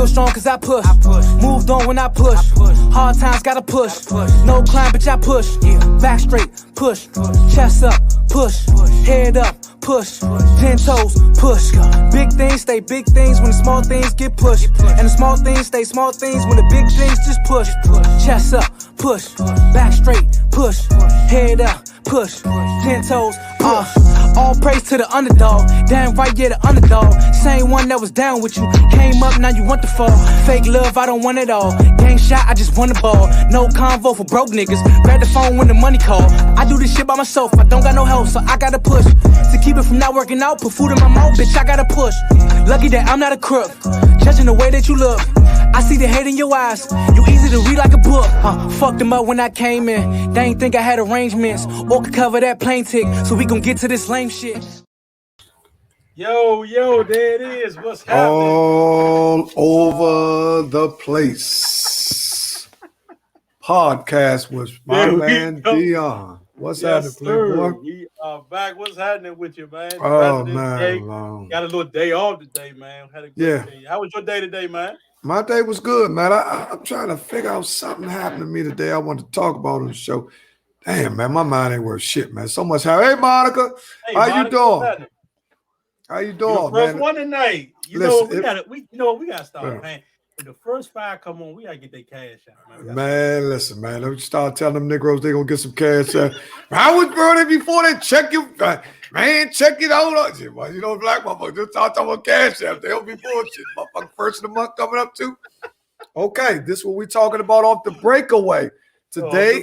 still strong cause I push. Moved on when I push. Hard times gotta push. No climb, bitch, I push. Back straight, push. Chest up, push. Head up, push. 10 toes, push. Big things stay big things when the small things get pushed. And the small things stay small things when the big things just push. Chest up, push. Back straight, push. Head up, push. 10 toes, all praise to the underdog. Damn right, yeah, the underdog. Same one that was down with you. Came up, now you want to fall. Fake love, I don't want it all. Gang shot, I just want the ball. No convo for broke niggas. Grab the phone when the money call. I do this shit by myself, I don't got no help, so I gotta push. To keep it from not working out, put food in my mouth, bitch, I gotta push. Lucky that I'm not a crook. Judging the way that you look, I see the hate in your eyes. You easy to read like a book. Fucked them up when I came in. They ain't think I had arrangements or could cover that plane ticket. So we gon' get to this lame shit. Yo, there it is. What's happening? All over the place. Podcast with my man Deon. What's happening, Playboy? We are back. What's happening with you, man? Oh, man. Got a little day off today, man. Had a good day. How was your day today, man? My day was good, man. I'm trying to figure out something happened to me today I want to talk about on the show. Damn, man, my mind ain't worth shit, man. So much happened. Hey, Monica. How you doing? How you doing, man? First one tonight. Listen, we gotta start, man. If the first 5 come on, we gotta get their cash out, man. Man, listen, man. Let me start telling them Negroes they gonna get some cash out. I was burning before they check you. Man, check it out. You know, black motherfuckers just start talking about cash out. They'll be bullshit. Motherfucker, first of the month coming up too. Okay, this is what we talking about off the breakaway. Today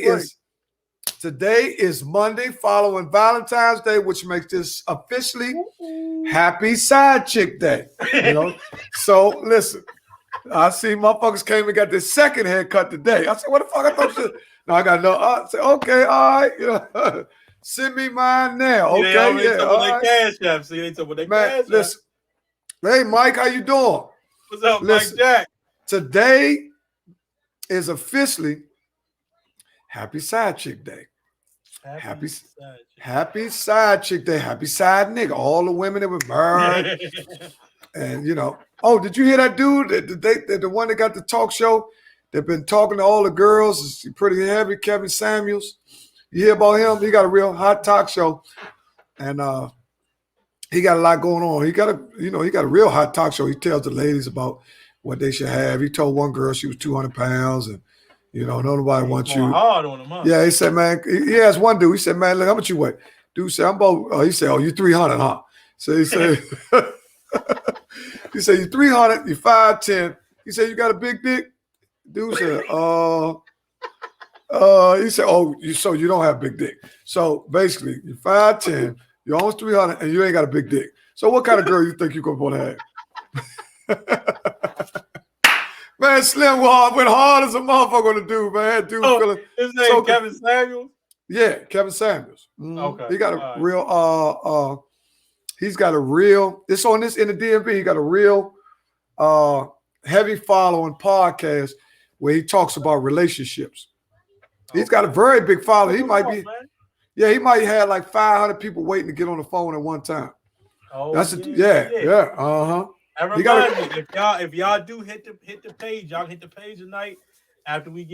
is Monday following Valentine's Day, which makes this officially Happy Side Chick Day. You know, so listen. I see motherfuckers came and got their second haircut today. I said, what the fuck? I thought you. No, I got no. I said, okay, all right. You know, send me mine now. Okay, yeah. All right. Cash app. See, they talk about their cash app. Listen. Hey, Mike, how you doing? What's up, listen, Mike Jack? Today is officially Happy Side Chick Day. Happy Side Chick Day. Happy Side Nigga. All the women that were married. And, you know. Oh, did you hear that dude? The one that got the talk show that been talking to all the girls? Is pretty heavy, Kevin Samuels. You hear about him? He got a real hot talk show. And he got a lot going on. He got a real hot talk show. He tells the ladies about what they should have. He told one girl she was 200 pounds and, you know, nobody wants you. Hard on him, huh? Yeah, he said, man, he asked one dude, he said, man, look, how much you weigh? Dude said, I'm about, he said, oh, you 300, huh? So he said, he said, you 300, you 5'10". He said, you got a big dick? Dude said, he said, oh, so you don't have a big dick. So basically, you're 5'10", you're almost 300, and you ain't got a big dick. So what kind of girl you think you're going to have? Man, Slim went hard as a motherfucker to do, man. Dude, feeling his name so Kevin Samuels? Yeah, Kevin Samuels. Mm-hmm. Okay. He got a real he's got a real, it's on this in the DMV, he got a real heavy following podcast where he talks about relationships. Okay. He's got a very big following. He might be, he might have like 500 people waiting to get on the phone at one time. Oh, that's uh-huh. And remind me, if y'all do hit the page, y'all hit the page tonight. After we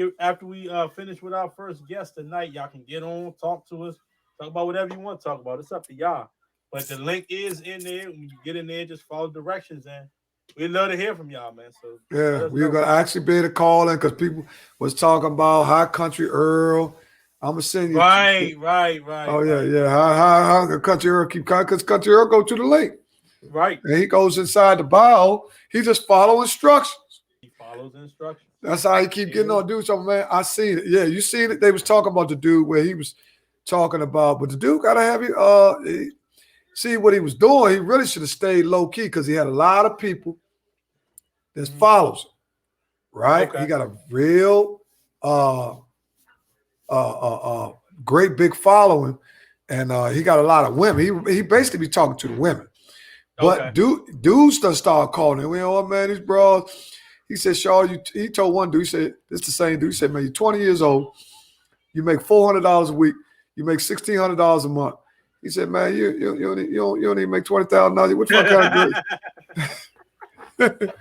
finish with our first guest tonight, y'all can get on, talk to us, talk about whatever you want to talk about. It's up to y'all. But the link is in there. When you get in there, just follow directions, and we'd love to hear from y'all, man. So yeah, we're gonna actually be able to call in because people was talking about High Country Earl. I'm gonna send you. Right. Oh yeah. How the Country Earl keep because Country Earl go to the link. Right. And he goes inside the bio. He just follow instructions. He follows instructions. That's how he keep getting on dude. So man, I seen it. Yeah, you seen it. They was talking about the dude where he was talking about, but the dude gotta have it. See what he was doing. He really should have stayed low key because he had a lot of people that follows him. Right? Okay. He got a real great big following, and he got a lot of women. He basically be talking to the women. But dudes done start calling him. You know what, man? These bros. He said, Shaw, he told one dude, he said, this the same dude. He said, man, you're 20 years old. You make $400 a week. You make $1,600 a month. He said, man, you don't even make $20,000. What the fuck kind of girl?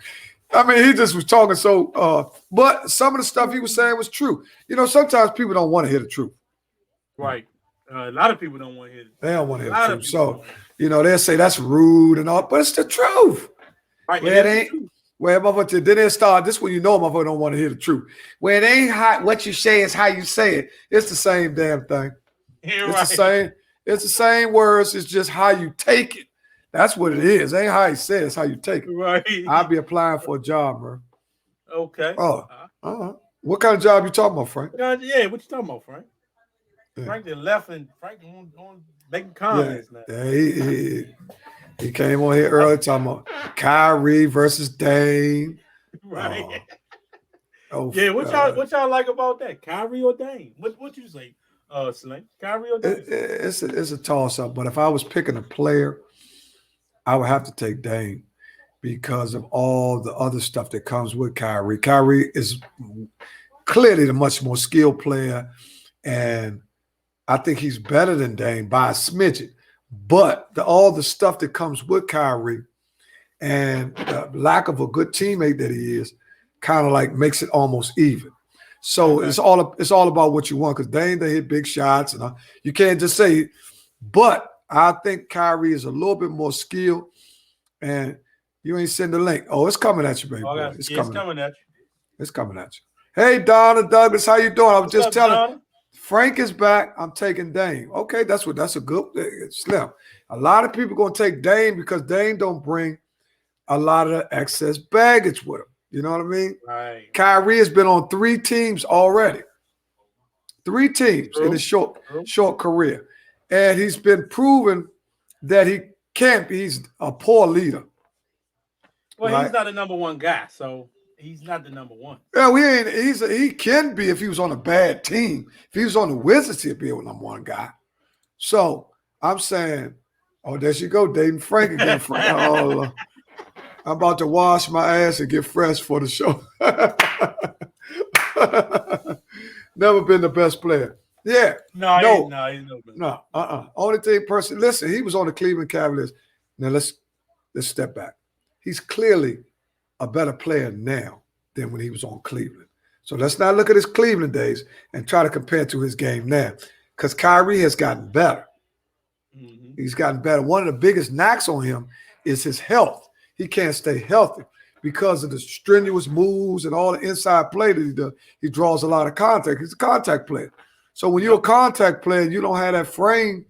I mean, he just was talking so. But some of the stuff he was saying was true. You know, sometimes people don't want to hear the truth. Right. A lot of people don't want to hear it. They don't want to hear the truth. So, you know, they'll say that's rude and all, but it's the truth. Right. Where it ain't. Where motherfucker, then they start. This when you know motherfucker don't want to hear the truth. Where it ain't how what you say is how you say it. It's the same damn thing. The same. It's the same words. It's just how you take it. That's what it is. It ain't how you say it. It's how you take it. Right. I'll be applying for a job, bro. Okay. Oh. What kind of job you talking about, Frank? Yeah. What you talking about, Frank? Yeah. Frank then left and Frank on making comments now. Yeah, he came on here earlier talking about Kyrie versus Dame. Right. What y'all like about that? Kyrie or Dame? What you say, Slink? Kyrie or Dame? It's a toss-up, but if I was picking a player, I would have to take Dame because of all the other stuff that comes with Kyrie. Kyrie is clearly the much more skilled player, and I think he's better than Dame by a smidgen. But all the stuff that comes with Kyrie and the lack of a good teammate that he is kind of like makes it almost even. So it's all about what you want because Dame, they hit big shots. And you can't just say, but I think Kyrie is a little bit more skilled. And you ain't send the link. Oh, it's coming at you, baby. It's coming at you. It's coming at you. Hey, Donna Douglas, how you doing? I was just telling Donna? Frank is back. I'm taking Dame. Okay, that's a good Slim. A lot of people gonna take Dame because Dame don't bring a lot of excess baggage with him. You know what I mean? Right. Kyrie has been on 3 teams already. 3 teams in his short career. And he's been proven that he can't be. He's a poor leader. Well, right? He's not a number 1 guy, so he's not the number 1. Yeah, he can be if he was on a bad team. If he was on the Wizards, he'd be a number 1 guy. So I'm saying, oh, there she go, dating Frank again. I'm about to wash my ass and get fresh for the show. Never been the best player. Yeah. No. Only thing person. Listen, he was on the Cleveland Cavaliers. Now let's step back. He's clearly a better player now than when he was on Cleveland. So let's not look at his Cleveland days and try to compare to his game now. Because Kyrie has gotten better. Mm-hmm. He's gotten better. One of the biggest knocks on him is his health. He can't stay healthy because of the strenuous moves and all the inside play that he does. He draws a lot of contact. He's a contact player. So when you're a contact player and you don't have that frame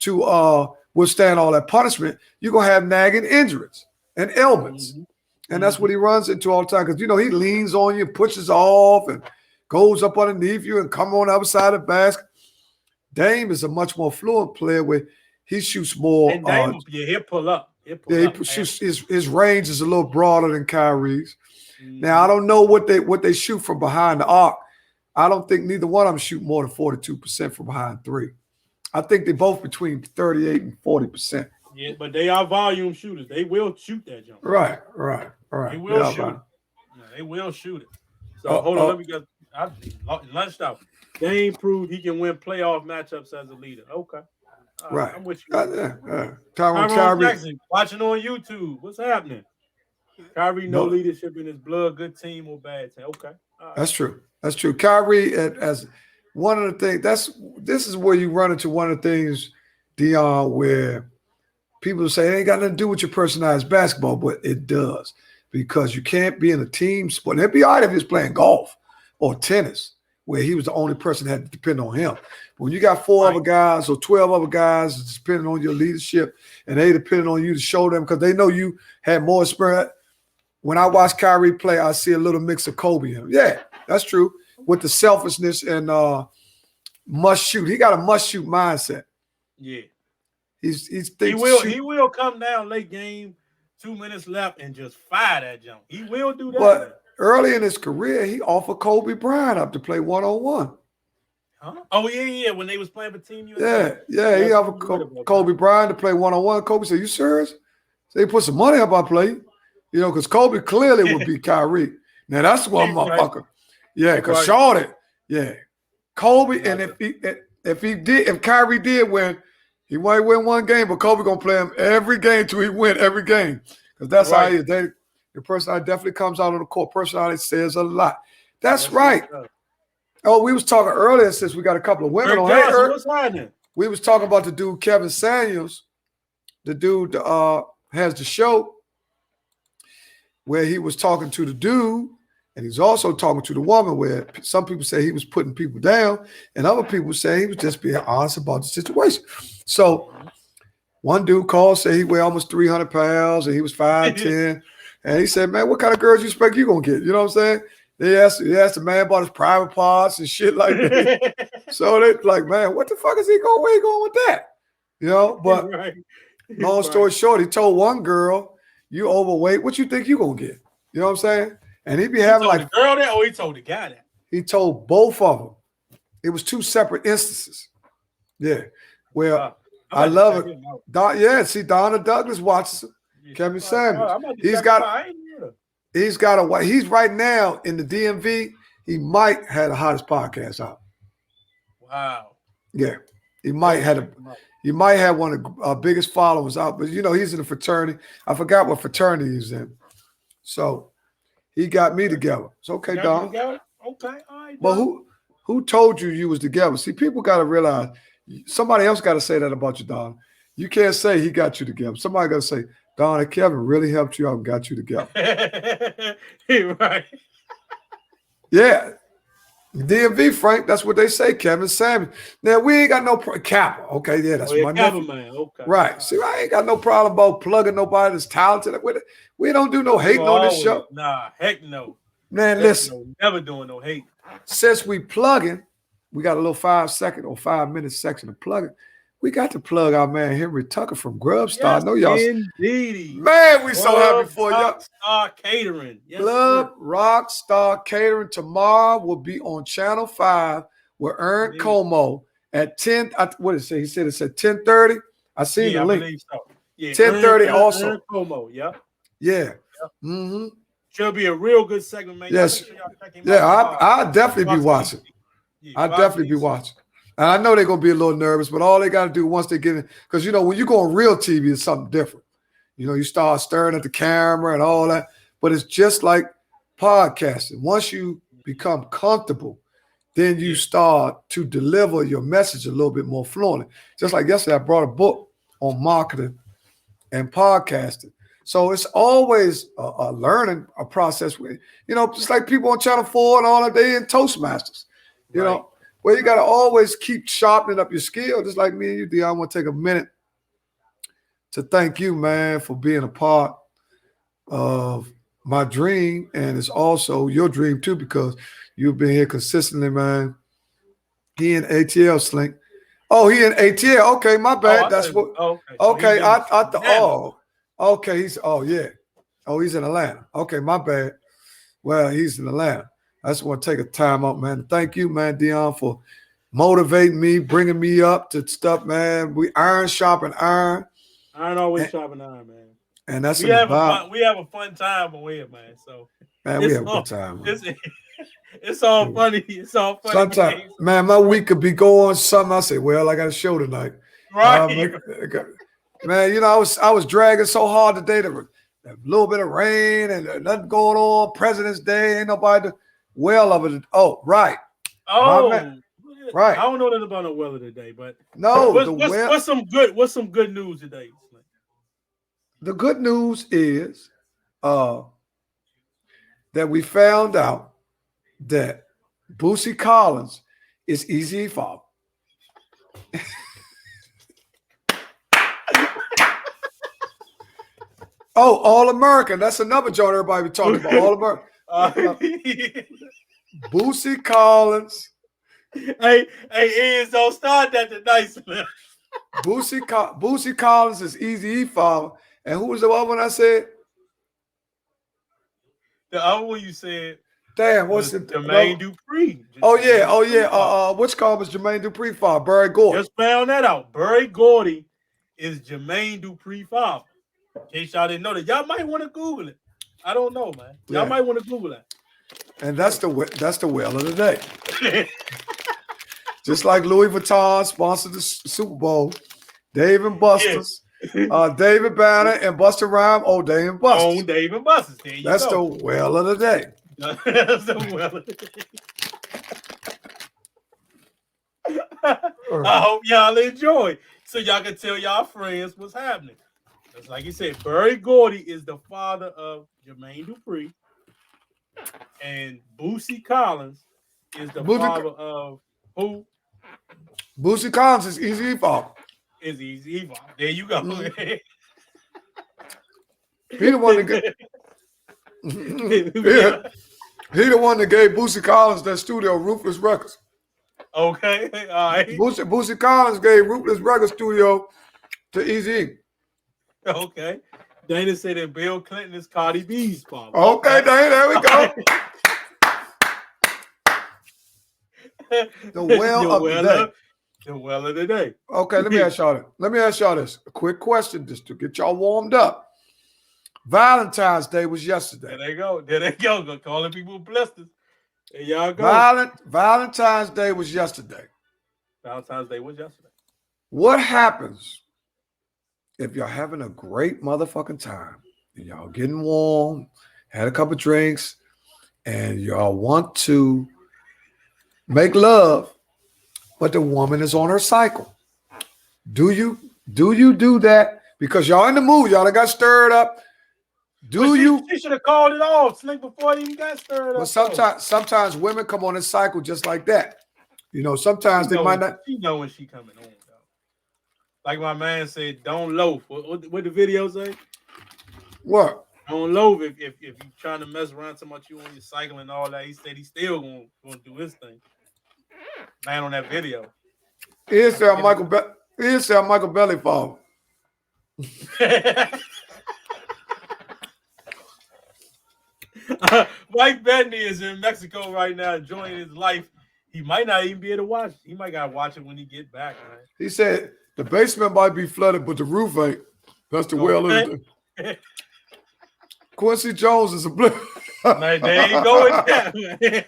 to withstand all that punishment, you're going to have nagging injuries and ailments. Mm-hmm. And that's what he runs into all the time because, he leans on you, pushes off, and goes up underneath you and come on the other side of the basket. Dame is a much more fluent player where he shoots more. And Dame, he'll pull up. His range is a little broader than Kyrie's. Mm-hmm. Now, I don't know what they shoot from behind the arc. I don't think neither one of them shoot more than 42% from behind 3. I think they're both between 38 and 40%. Yeah, but they are volume shooters. They will shoot that jump. Right. They will shoot it. Yeah, they will shoot it. So hold on, let me get lunched out. Dame proved he can win playoff matchups as a leader. Okay. Right. I'm with you. Tyrone Jackson, watching on YouTube. What's happening? Kyrie, no leadership in his blood, good team or bad team. Okay. Right. That's true. Kyrie, as one of the things, this is where you run into one of the things, Deon, where people say it ain't got nothing to do with your personalized basketball, but it does. Because you can't be in a team sport. And it'd be all right if he was playing golf or tennis, where he was the only person that had to depend on him. But when you got 4 other guys or 12 other guys depending on your leadership, and they depending on you to show them because they know you had more experience. When I watch Kyrie play, I see a little mix of Kobe in him. Yeah, that's true. With the selfishness and must shoot. He got a must shoot mindset. Yeah. He will come down late game, 2 minutes left, and just fire that jump. He will do that. But early in his career, he offered Kobe Bryant up to play 1-on-1one. Huh? Oh, yeah. When they was playing for Team USA. Yeah. He offered Kobe Bryant to play 1-on-1. Kobe said, "You serious?" So he put some money up, I play. Because Kobe clearly would beat Kyrie. Now that's one motherfucker. Yeah, because Shorty. Yeah. Kobe, and if Kyrie did win, he might win one game, but Kobe gonna play him every game till he win every game. Because that's how he is. Your personality definitely comes out on the court. Personality says a lot. That's right. Oh, we was talking earlier since we got a couple of women on. Hey, what's happening? We was talking about the dude Kevin Samuels, the dude has the show where he was talking to the dude, and he's also talking to the woman. Where some people say he was putting people down, and other people say he was just being honest about the situation. So one dude called, said he weighed almost 300 pounds, and he was 5'10", and he said, "Man, what kind of girls you expect you gonna get?" You know what I'm saying? They asked the man about his private parts and shit like that. So they like, man, what the fuck is he going? Where he going with that? You know, but long story short, he told one girl, "You overweight. What you think you gonna get?" You know what I'm saying? And he be having like the girl that, or he told the guy that. He told both of them. It was two separate instances. Yeah. Well, I love it. See, Donna Douglas watches him. Kevin Samuels. He's right now in the DMV. He might have the hottest podcast out. Wow. Yeah. He might have one of our biggest followers out, but he's in a fraternity. I forgot what fraternity he's in. So he got me together. It's okay, Don. Okay, all right. Well, who told you was together? See, people got to realize somebody else got to say that about you, Don. You can't say he got you together. Somebody got to say, Don and Kevin really helped you out and got you together. Right. Yeah. DMV, Frank, that's what they say, Kevin Samuels. Now, we ain't got no Kappa. Okay, yeah, that's my Kappa nephew. Man. Okay. Right. See, I ain't got no problem about plugging nobody that's talented. We don't do no hating on this show. Nah, heck no. Man, listen. No, never doing no hate. Since we plugging, we got a little 5-second or 5-minute section of plugging. We got to plug our man Henry Tucker from Grub Star. Yes, I know y'all. Indeed. Man, we so happy for y'all. Rockstar Catering. Yes, Club Rockstar Catering tomorrow will be on Channel 5 with Ern Como at 10. What did it say? He said it's at 10:30. I seen the link. Believe so. Yeah, 10:30 also. Ern Como, yeah. Mm-hmm. Should be a real good segment, man. Yes. I'll definitely be watching. I'll definitely be watching. And I know they're going to be a little nervous, but all they got to do once they get in, because, when you go on real TV, it's something different. You start staring at the camera and all that, but it's just like podcasting. Once you become comfortable, then you start to deliver your message a little bit more fluently. Just like yesterday, I brought a book on marketing and podcasting. So it's always a learning process. Just like people on Channel 4 and all that, they in Toastmasters, you know. Well, you got to always keep sharpening up your skill. Just like me and you, Deon, I want to take a minute to thank you, man, for being a part of my dream. And it's also your dream, too, because you've been here consistently, man. He in ATL, Slink. Oh, he in ATL. Okay, my bad. That's what. Okay, I thought. Okay, he's in Atlanta. Okay, my bad. Well, he's in Atlanta. I just want to take a time out, man. Thank you, man, Deon, for motivating me, bringing me up to stuff, man. We iron sharpen iron. Iron always sharpen iron, man. And that's we have a fun time over here, man. So man, we have a good time. It's all funny. It's all funny. Sometimes, man, my week could be going something. I say, well, I got a show tonight. Right. Man, I was dragging so hard today. There was a little bit of rain and nothing going on. President's Day, ain't nobody. Well of it. Oh, right. Oh, right. I don't know nothing about no weather today, but no. What's some good news today? The good news is that we found out that Boosie Collins is easy father. Oh, All American. That's another joint everybody be talking about. All American. Boosie Collins. Hey, Ian, don't start that tonight, man. Boosie Collins is Easy father. And who was the other one I said? The other one you said. Damn, what's it? Jermaine Dupri. Oh yeah. Which call was Jermaine Dupri father? Berry Gordy. Just found that out. Berry Gordy is Jermaine Dupri father. In case y'all didn't know that, y'all might want to Google it. I don't know, man. Y'all might want to Google that. And that's the whale of the day. Just like Louis Vuitton sponsored the Super Bowl, Dave and Buster's David Banner and Busta Rhymes. Oh, Dave and Busta. Oh, Dave and Busta. There you That's go. the well of the day. That's the well of the day. I hope y'all enjoy, so y'all can tell y'all friends what's happening. Just like you said, Berry Gordy is the father of Jermaine Dupri, and Boosie Collins is the father of who? Boosie Collins is Easy E-Father. Is Easy E-Father. There you go. Mm-hmm. He the one that he the one that gave Boosie Collins that studio, Ruthless Records. Okay, all right. Boosie Collins gave Ruthless Records studio to Eazy. Okay. Dana said that Bill Clinton is Cardi B's father. Okay, Dana, there we go. The well of the day. The well of the day. Okay, let me ask y'all this. A quick question just to get y'all warmed up. Valentine's Day was yesterday. There they go. Go calling people blessings. There y'all go. Valentine's Day was yesterday. Valentine's Day was yesterday. What happens if y'all having a great motherfucking time and y'all getting warm, had a couple drinks, and y'all want to make love, but the woman is on her cycle? Do you do that? Because y'all in the mood, y'all got stirred up. She should have called it off, Slink, before it even got stirred up. But sometimes women come on this cycle just like that. You know, sometimes they might not. She know when she coming on, though. Like my man said, don't loaf. What the video say? What? Don't loaf if you trying to mess around so much you on your cycle and all that. He said he's still gonna do his thing. Man on that video. Here's how Michael Belly fall. Mike Bendy is in Mexico right now enjoying his life. He might not even be able to watch it. He might gotta watch it when he get back, man. He said the basement might be flooded, but the roof ain't. That's the well of the Quincy Jones is a blue. Man, there you go with that.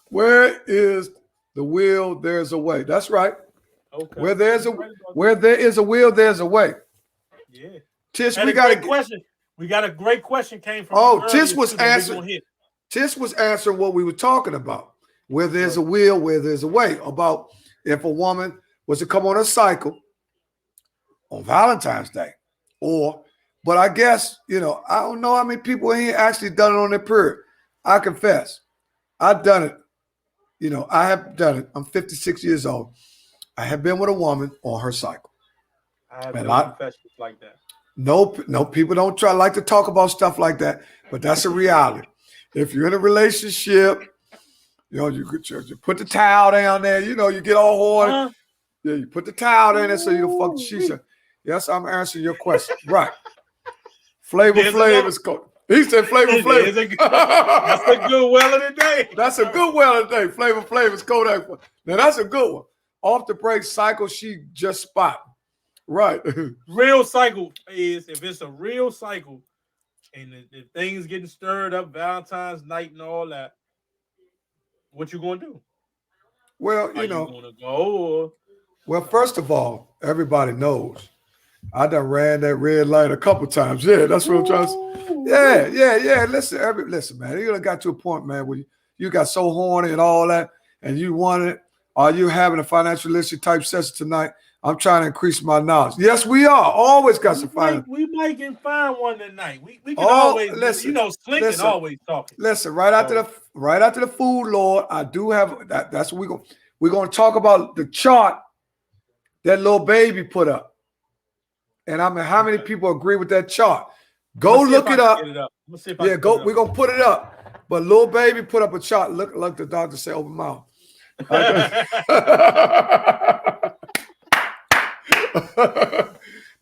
Where is the will, there's a way. That's right. Okay. Where there is a will, there's a way. Yeah. Tish, we got a question. We got a great question came from. Oh, Tish was answering. Tish was answering what we were talking about. Where there's a will, where there's a way. About if a woman was to come on a cycle on Valentine's Day, but I guess, I don't know how many people here actually done it on their period. I confess, I've done it. I have done it. I'm 56 years old. I have been with a woman on her cycle. I have no confessions like that. No, people don't like to talk about stuff like that, but that's a reality. If you're in a relationship, you put the towel down there, you get all horny. Yeah, you put the towel down there so you don't fuck the sheets. Yes, I'm answering your question. Right. Flavor is cold. He said Flavor. That's a good well of the day. That's a good well of the day. Flavor is Kodak. Now that's a good one. Off the break cycle, she just spot. Right. Real cycle is if it's a real cycle and the things getting stirred up, Valentine's night and all that, what you gonna do? Well, Are you gonna go Well, first of all, everybody knows I done ran that red light a couple times. Yeah, that's what I'm trying to say. Yeah. Listen, man. You got to a point, man, where you got so horny and all that, and you wanted it. Are you having a financial literacy type session tonight? I'm trying to increase my knowledge. Yes, we are. Always got some finance. We might can find one tonight. We can always listen. Slink can always talk. Listen, right after the food, Lord, I do have that. That's what we're gonna talk about the chart that little baby put up. And I mean, how many people agree with that chart? Go look it up. Yeah, go. We're gonna put it up. But little baby put up a chart. Look like the doctor said, open mouth.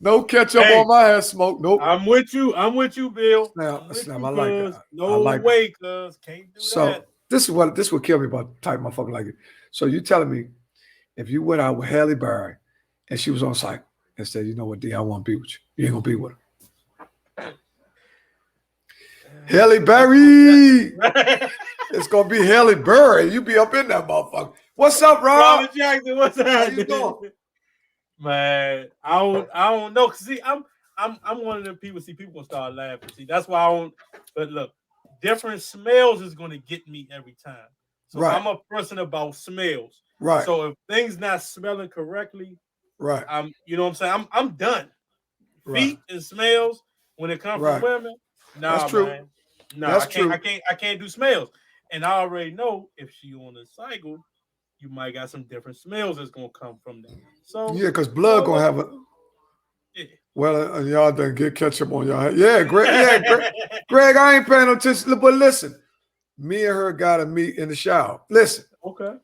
No ketchup on my ass smoke. Nope. I'm with you, Bill. Now I like it. No way, cuz can't do that. So this is what killed me about the type motherfucker like it. So you telling me if you went out with Halle Berry and she was on site and said, you know what, D, I want to be with you. You ain't gonna be with her. Halle Berry. It's gonna be Halle Berry. You be up in that motherfucker. What's up, Rob? Robert Jackson, what's up? How you doing? Man, I don't know. See, I'm one of them people. See, people gonna start laughing. See, that's why I don't. But look, different smells is gonna get me every time. So I'm a person about smells. Right. So if things not smelling correctly, right. You know what I'm saying? I'm done. Feet and smells when it comes from women. Nah, that's true. Man. No, that's I can't do smells. And I already know if she on a cycle, you might got some different smells that's gonna come from that. So yeah, because blood gonna have a. Yeah. Well, y'all done get ketchup on y'all. Yeah, Greg. Yeah, Greg. I ain't paying no attention. But listen, me and her gotta meet in the shower. Listen. Okay.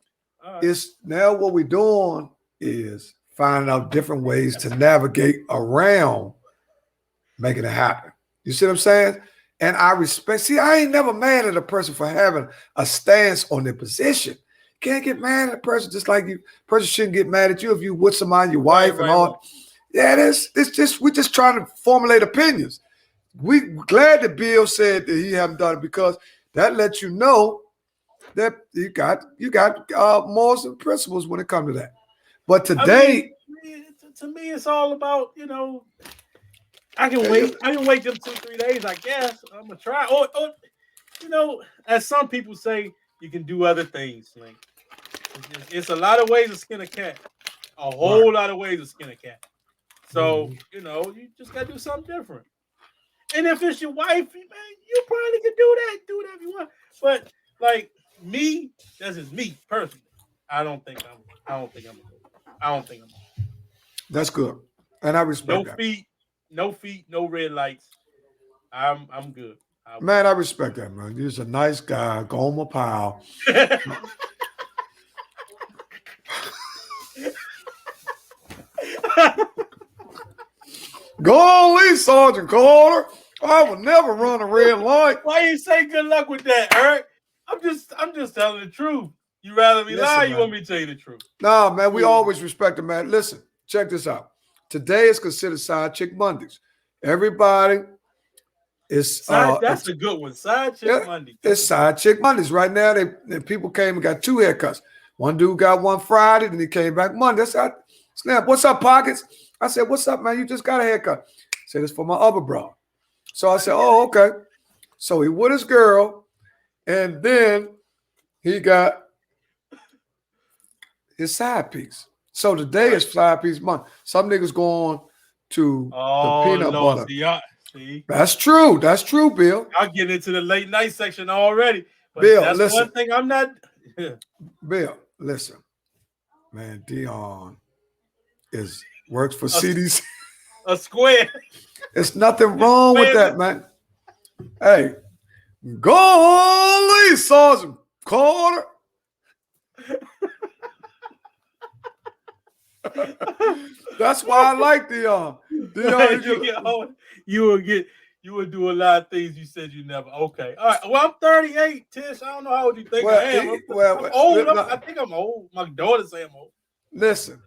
Right. It's now what we're doing is finding out different ways to navigate around making it happen. You see what I'm saying? And I respect. See, I ain't never mad at a person for having a stance on their position. Can't get mad at a person just like you. Person shouldn't get mad at you if you with somebody, your wife, and all. Right. Yeah, this just we're just trying to formulate opinions. We glad that Bill said that he haven't done it because that lets you know that you got morals and principles when it comes to that. But today, to me, it's all about I can wait. I can wait them 2-3 days. I guess I'm gonna try. Or as some people say, you can do other things. Like it's a lot of ways to skin a cat. A whole lot of ways to skin a cat. So you just gotta do something different. And if it's your wife, man, you probably can do that. Do whatever you want. But like me, that's just me personally. I don't think I'm. That's good, and I respect that. No feet, no red lights. I'm good. Man, I respect that, man. You're a nice guy, Gomer Powell. Go on, Lee, Sergeant Carter. I will never run a red light. Why you say good luck with that, Eric? I'm just telling the truth. You rather me lie? You want me to tell you the truth? Nah, man, we always respect it, man. Listen, check this out. Today is considered Side Chick Mondays. Everybody is that's a good one. Side Chick Monday. It's Side Chick Mondays. Right now, they people came and got 2 haircuts. One dude got one Friday, then he came back Monday. I said, Snap, what's up, Pockets? I said, what's up, man? You just got a haircut. I said, it's for my other bro. So I said, oh, okay. So he with his girl, and then he got his side piece. So today is side piece month. Some niggas going to the peanut butter. See? That's true, Bill. I'll get into the late night section already. But Bill, that's listen. one thing I'm not. Bill, listen. Man, Deon works for CDC. A square. There's nothing wrong with that, man. Hey, go Lee, Sergeant Carter. That's why I like Deon. You would do a lot of things you said you never. Okay. All right. Well, I'm 38, Tish. I don't know how old you think I am. I'm old. I think I'm old. My daughter say I'm old. Listen.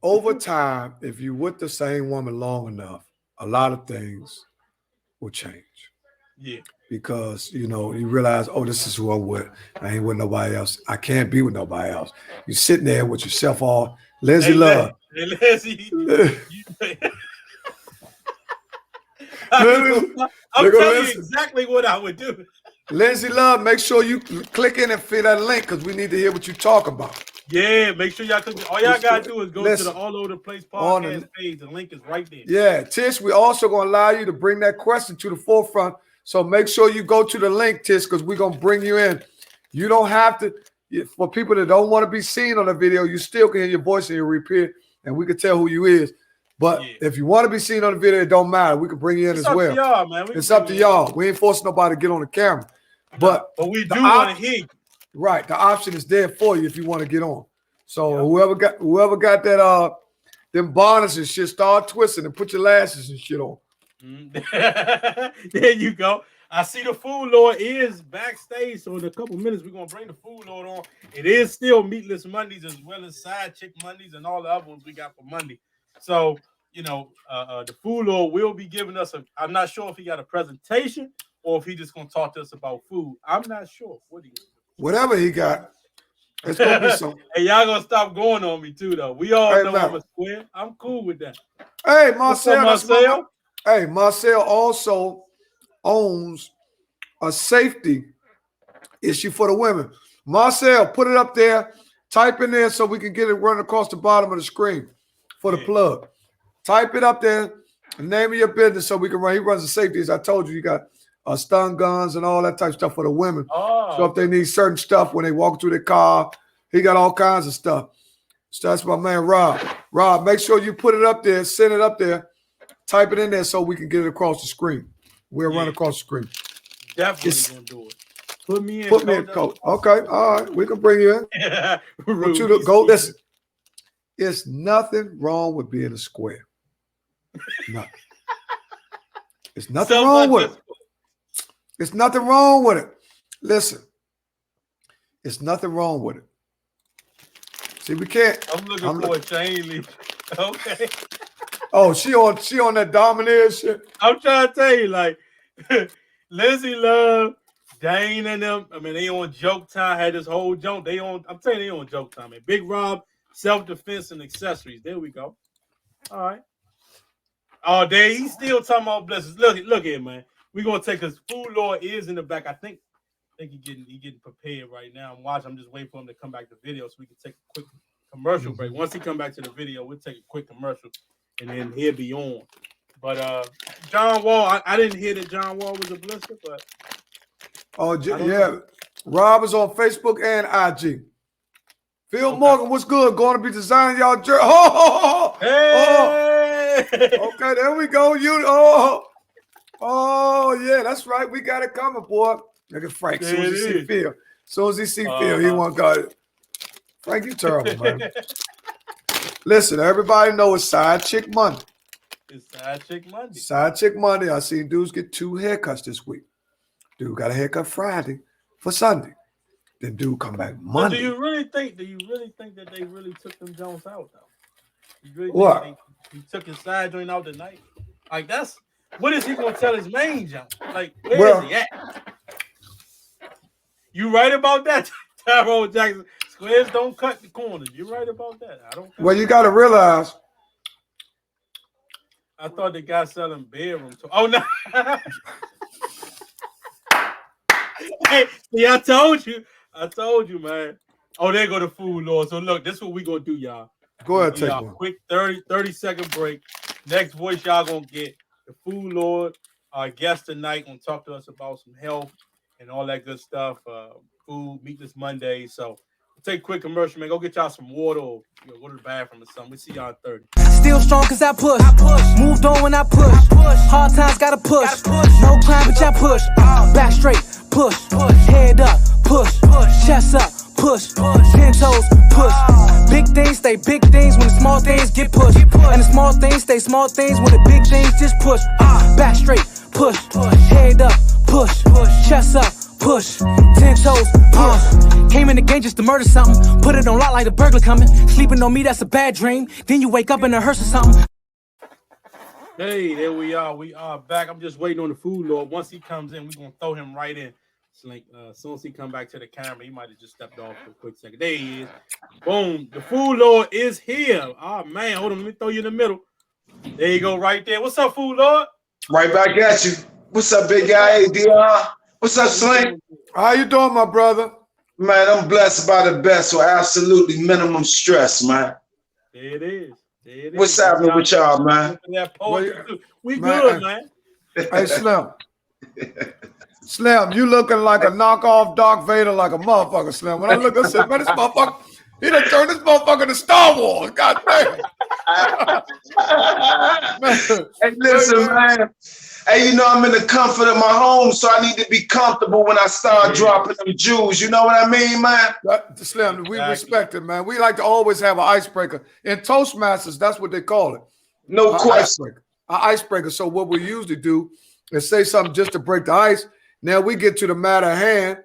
Over time, if you're with the same woman long enough, a lot of things will change. Yeah. Because, you realize, oh, this is who I'm with. I ain't with nobody else. I can't be with nobody else. You're sitting there with yourself all Lindsay Love. Hey, Lindsay. I'm telling you exactly what I would do. Lindsay Love, make sure you click in and fill that link because we need to hear what you talk about. Yeah, make sure y'all click. All y'all got to do is go to the All Over the Place podcast page. The link is right there. Yeah, Tish, we also going to allow you to bring that question to the forefront. So make sure you go to the link, Tish, because we're going to bring you in. You don't have to. For people that don't want to be seen on the video, you still can hear your voice and your repeat, and we can tell who you is. But if you want to be seen on the video, it don't matter. We can bring you in as well. It's up to y'all, man. It's up to y'all. We ain't forcing nobody to get on the camera. But we do want to hear you. Right. The option is there for you if you want to get on. So whoever got that them bonnets and shit, start twisting and put your lashes and shit on. There you go. I see the Food Lord is backstage, so in a couple minutes we're gonna bring the Food Lord on. It is still Meatless Mondays as well as Side Chick Mondays and all the other ones we got for Monday. So the Food Lord will be giving us I'm not sure if he got a presentation or if he just gonna talk to us about food. I'm not sure. Whatever he got, It's gonna be some. Hey, y'all gonna stop going on me too, though. We all know I'm a square. I'm cool with that. Hey, Marcel. Marcel? Hey, Marcel also owns a safety issue for the women. Marcel, put it up there. Type in there so we can get it running across the bottom of the screen for the plug. Type it up there. The name of your business so we can run. He runs the safety. As I told you, you got stun guns and all that type of stuff for the women. So if they need certain stuff when they walk through their car, he got all kinds of stuff. So that's my man, Rob. Rob, make sure you put it up there, send it up there, type it in there so we can get it across the screen. We'll run across the screen. Definitely gonna do it. Put me in, coach. Okay, all right. We can bring you in. Want you to go. Listen, it's nothing wrong with being a square. Nothing. There's nothing wrong with it. There's nothing wrong with it. Listen, it's nothing wrong with it. See, we can't. I'm looking for a chain lead. Okay. Oh, she on that domineer shit. I'm trying to tell you, like, Lindsay Love, Dane and them. I mean, they on joke time. Had this whole joke. I'm telling you, they on joke time. Man. Big Rob, self-defense and accessories. There we go. All right. Oh, there he's still talking about blessings. Look here, man. We're gonna take his food lord is in the back. I think he getting prepared right now. I'm just waiting for him to come back to video so we can take a quick commercial break. Once he come back to the video, we'll take a quick commercial and then he'll be on. But John Wall, I didn't hear that John Wall was a blister, but Rob is on Facebook and IG. Phil Morgan, what's good? Going to be designing y'all jersey. Hey! Okay, there we go. Yeah, that's right. We got it coming, boy. Look at Frank. As soon as he see Phil, he won't go. Frank, you terrible, man. Listen, everybody knows it's Side Chick Monday. It's Side Chick Monday. Side Chick Monday. I seen dudes get 2 haircuts this week. Dude got a haircut Friday for Sunday. Then dude come back Monday. But do you really think that they really took them Jones out though? You really think he took his side joint out tonight? Like that's what is he gonna tell his main Jones? Like where is he at? You right about that, Tyrone Jackson. Squares don't cut the corners. You're right about that. I don't. Well, you got to realize. I thought the guy selling bedroom. Oh no. Hey, see, I told you, man. Oh, there go the food lord. So look, this is what we gonna do, y'all. Go ahead, take one. Quick 30-second break. Next voice y'all gonna get the food lord. Our guest tonight gonna talk to us about some health and all that good stuff. Food, Meatless Monday. So we'll take a quick commercial, man. Go get y'all some water or go to the bathroom or something. We see y'all in 30. Still strong cause I push. Moved on when I push. Hard times gotta push. No crime but I push. Back straight, push. Head up, push. Chest up, push. 10 toes, push. Big things stay big things when the small things get pushed. And the small things stay small things when the big things just push. Back straight, push. Head up, push. Chest up, push. 10 toes, push. Came in the game just to murder something. Put it on lock like a burglar coming. Sleeping on me, that's a bad dream. Then you wake up in a hearse or something. Hey, there we are. We are back. I'm just waiting on the food lord. Once he comes in, we're going to throw him right in. Slink, as soon as he come back to the camera, he might have just stepped off for a quick second. There he is. Boom. The food lord is here. Oh, man. Hold on. Let me throw you in the middle. There you go right there. What's up, food lord? Right back at you. What's up, big guy? Hey, Deon. What's up, Slink? How you doing, my brother? Man, I'm blessed by the best, so absolutely minimum stress, man. There it is. What's happening with y'all, man? We good, man. Hey, Slim. Slim, you looking like a knockoff Darth Vader like a motherfucker, Slim. When I look, I said, man, this motherfucker, he done turned this motherfucker to Star Wars. God damn. Hey, listen, man. Hey, you know, I'm in the comfort of my home, so I need to be comfortable when I start dropping them jewels. You know what I mean, man? Slim, we respect it, man. We like to always have an icebreaker. In Toastmasters, that's what they call it. No question. An icebreaker. So what we usually do is say something just to break the ice. Now we get to the matter at hand.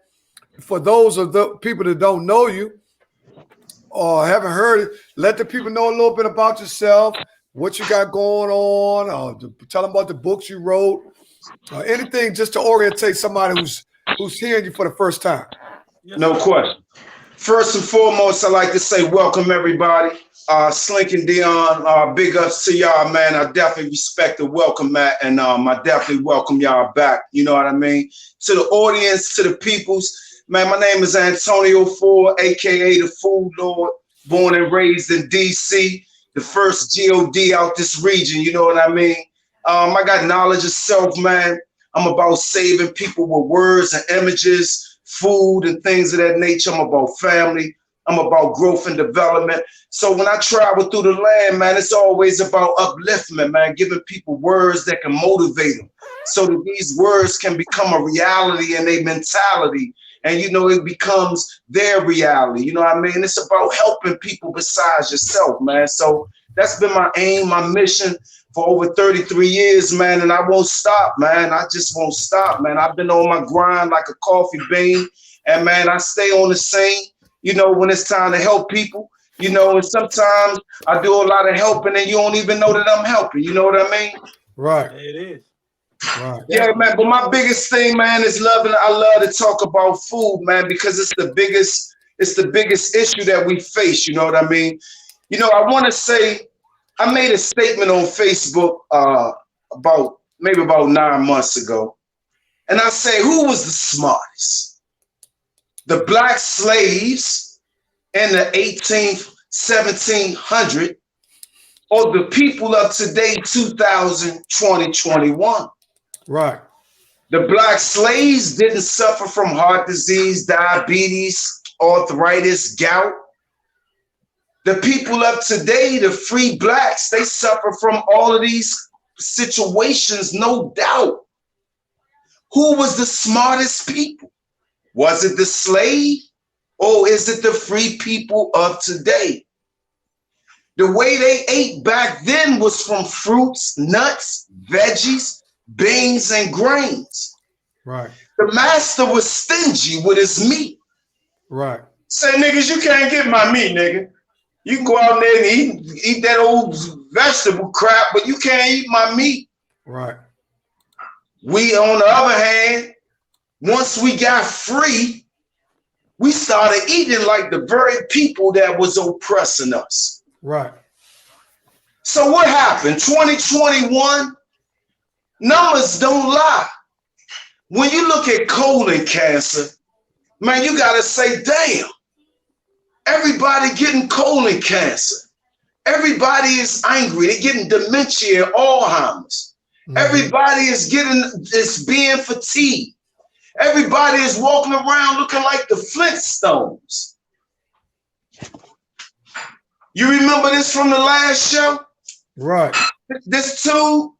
For those of the people that don't know you or haven't heard it, let the people know a little bit about yourself, what you got going on, tell them about the books you wrote, anything just to orientate somebody who's hearing you for the first time. No question. First and foremost, I'd like to say welcome everybody. Slink and Deon, big ups to y'all, man. I definitely respect the welcome, Matt, and I definitely welcome y'all back. You know what I mean? To the audience, to the peoples, man, my name is Antonio Ford, aka the Food Lord, born and raised in DC, the first GOD out this region, you know what I mean? I got knowledge of self, man. I'm about saving people with words and images, food and things of that nature. I'm about family. I'm about growth and development. So when I travel through the land, man, it's always about upliftment, man, giving people words that can motivate them so that these words can become a reality in their mentality. And, you know, it becomes their reality. You know what I mean? It's about helping people besides yourself, man. So that's been my aim, my mission for over 33 years, man, and I won't stop, man. I just won't stop, man. I've been on my grind like a coffee bean, and, man, I stay on the scene, you know, when it's time to help people, you know, and sometimes I do a lot of helping and you don't even know that I'm helping, you know what I mean? Right. It is. Right. Yeah, man, but my biggest thing, man, is loving. I love to talk about food, man, because it's the biggest issue that we face, you know what I mean? You know, I want to say, I made a statement on Facebook about 9 months ago, and I say, who was the smartest? The black slaves in the 18th, 1700s, or the people of today, 2021? Right. The black slaves didn't suffer from heart disease, diabetes, arthritis, gout. The people of today, the free blacks, they suffer from all of these situations, no doubt. Who was the smartest people? Was it the slave or is it the free people of today? The way they ate back then was from fruits, nuts, veggies, beans, and grains. Right. The master was stingy with his meat. Right. Say, niggas, you can't get my meat, nigga. You can go out there and eat that old vegetable crap, but you can't eat my meat. Right. We, on the other hand, once we got free, we started eating like the very people that was oppressing us. Right. So what happened? 2021, numbers don't lie. When you look at colon cancer, man, you gotta say, damn. Everybody getting colon cancer. Everybody is angry. They're getting dementia and Alzheimer's. Mm-hmm. Everybody is being fatigued. Everybody is walking around looking like the Flintstones. You remember this from the last show? Right. This tube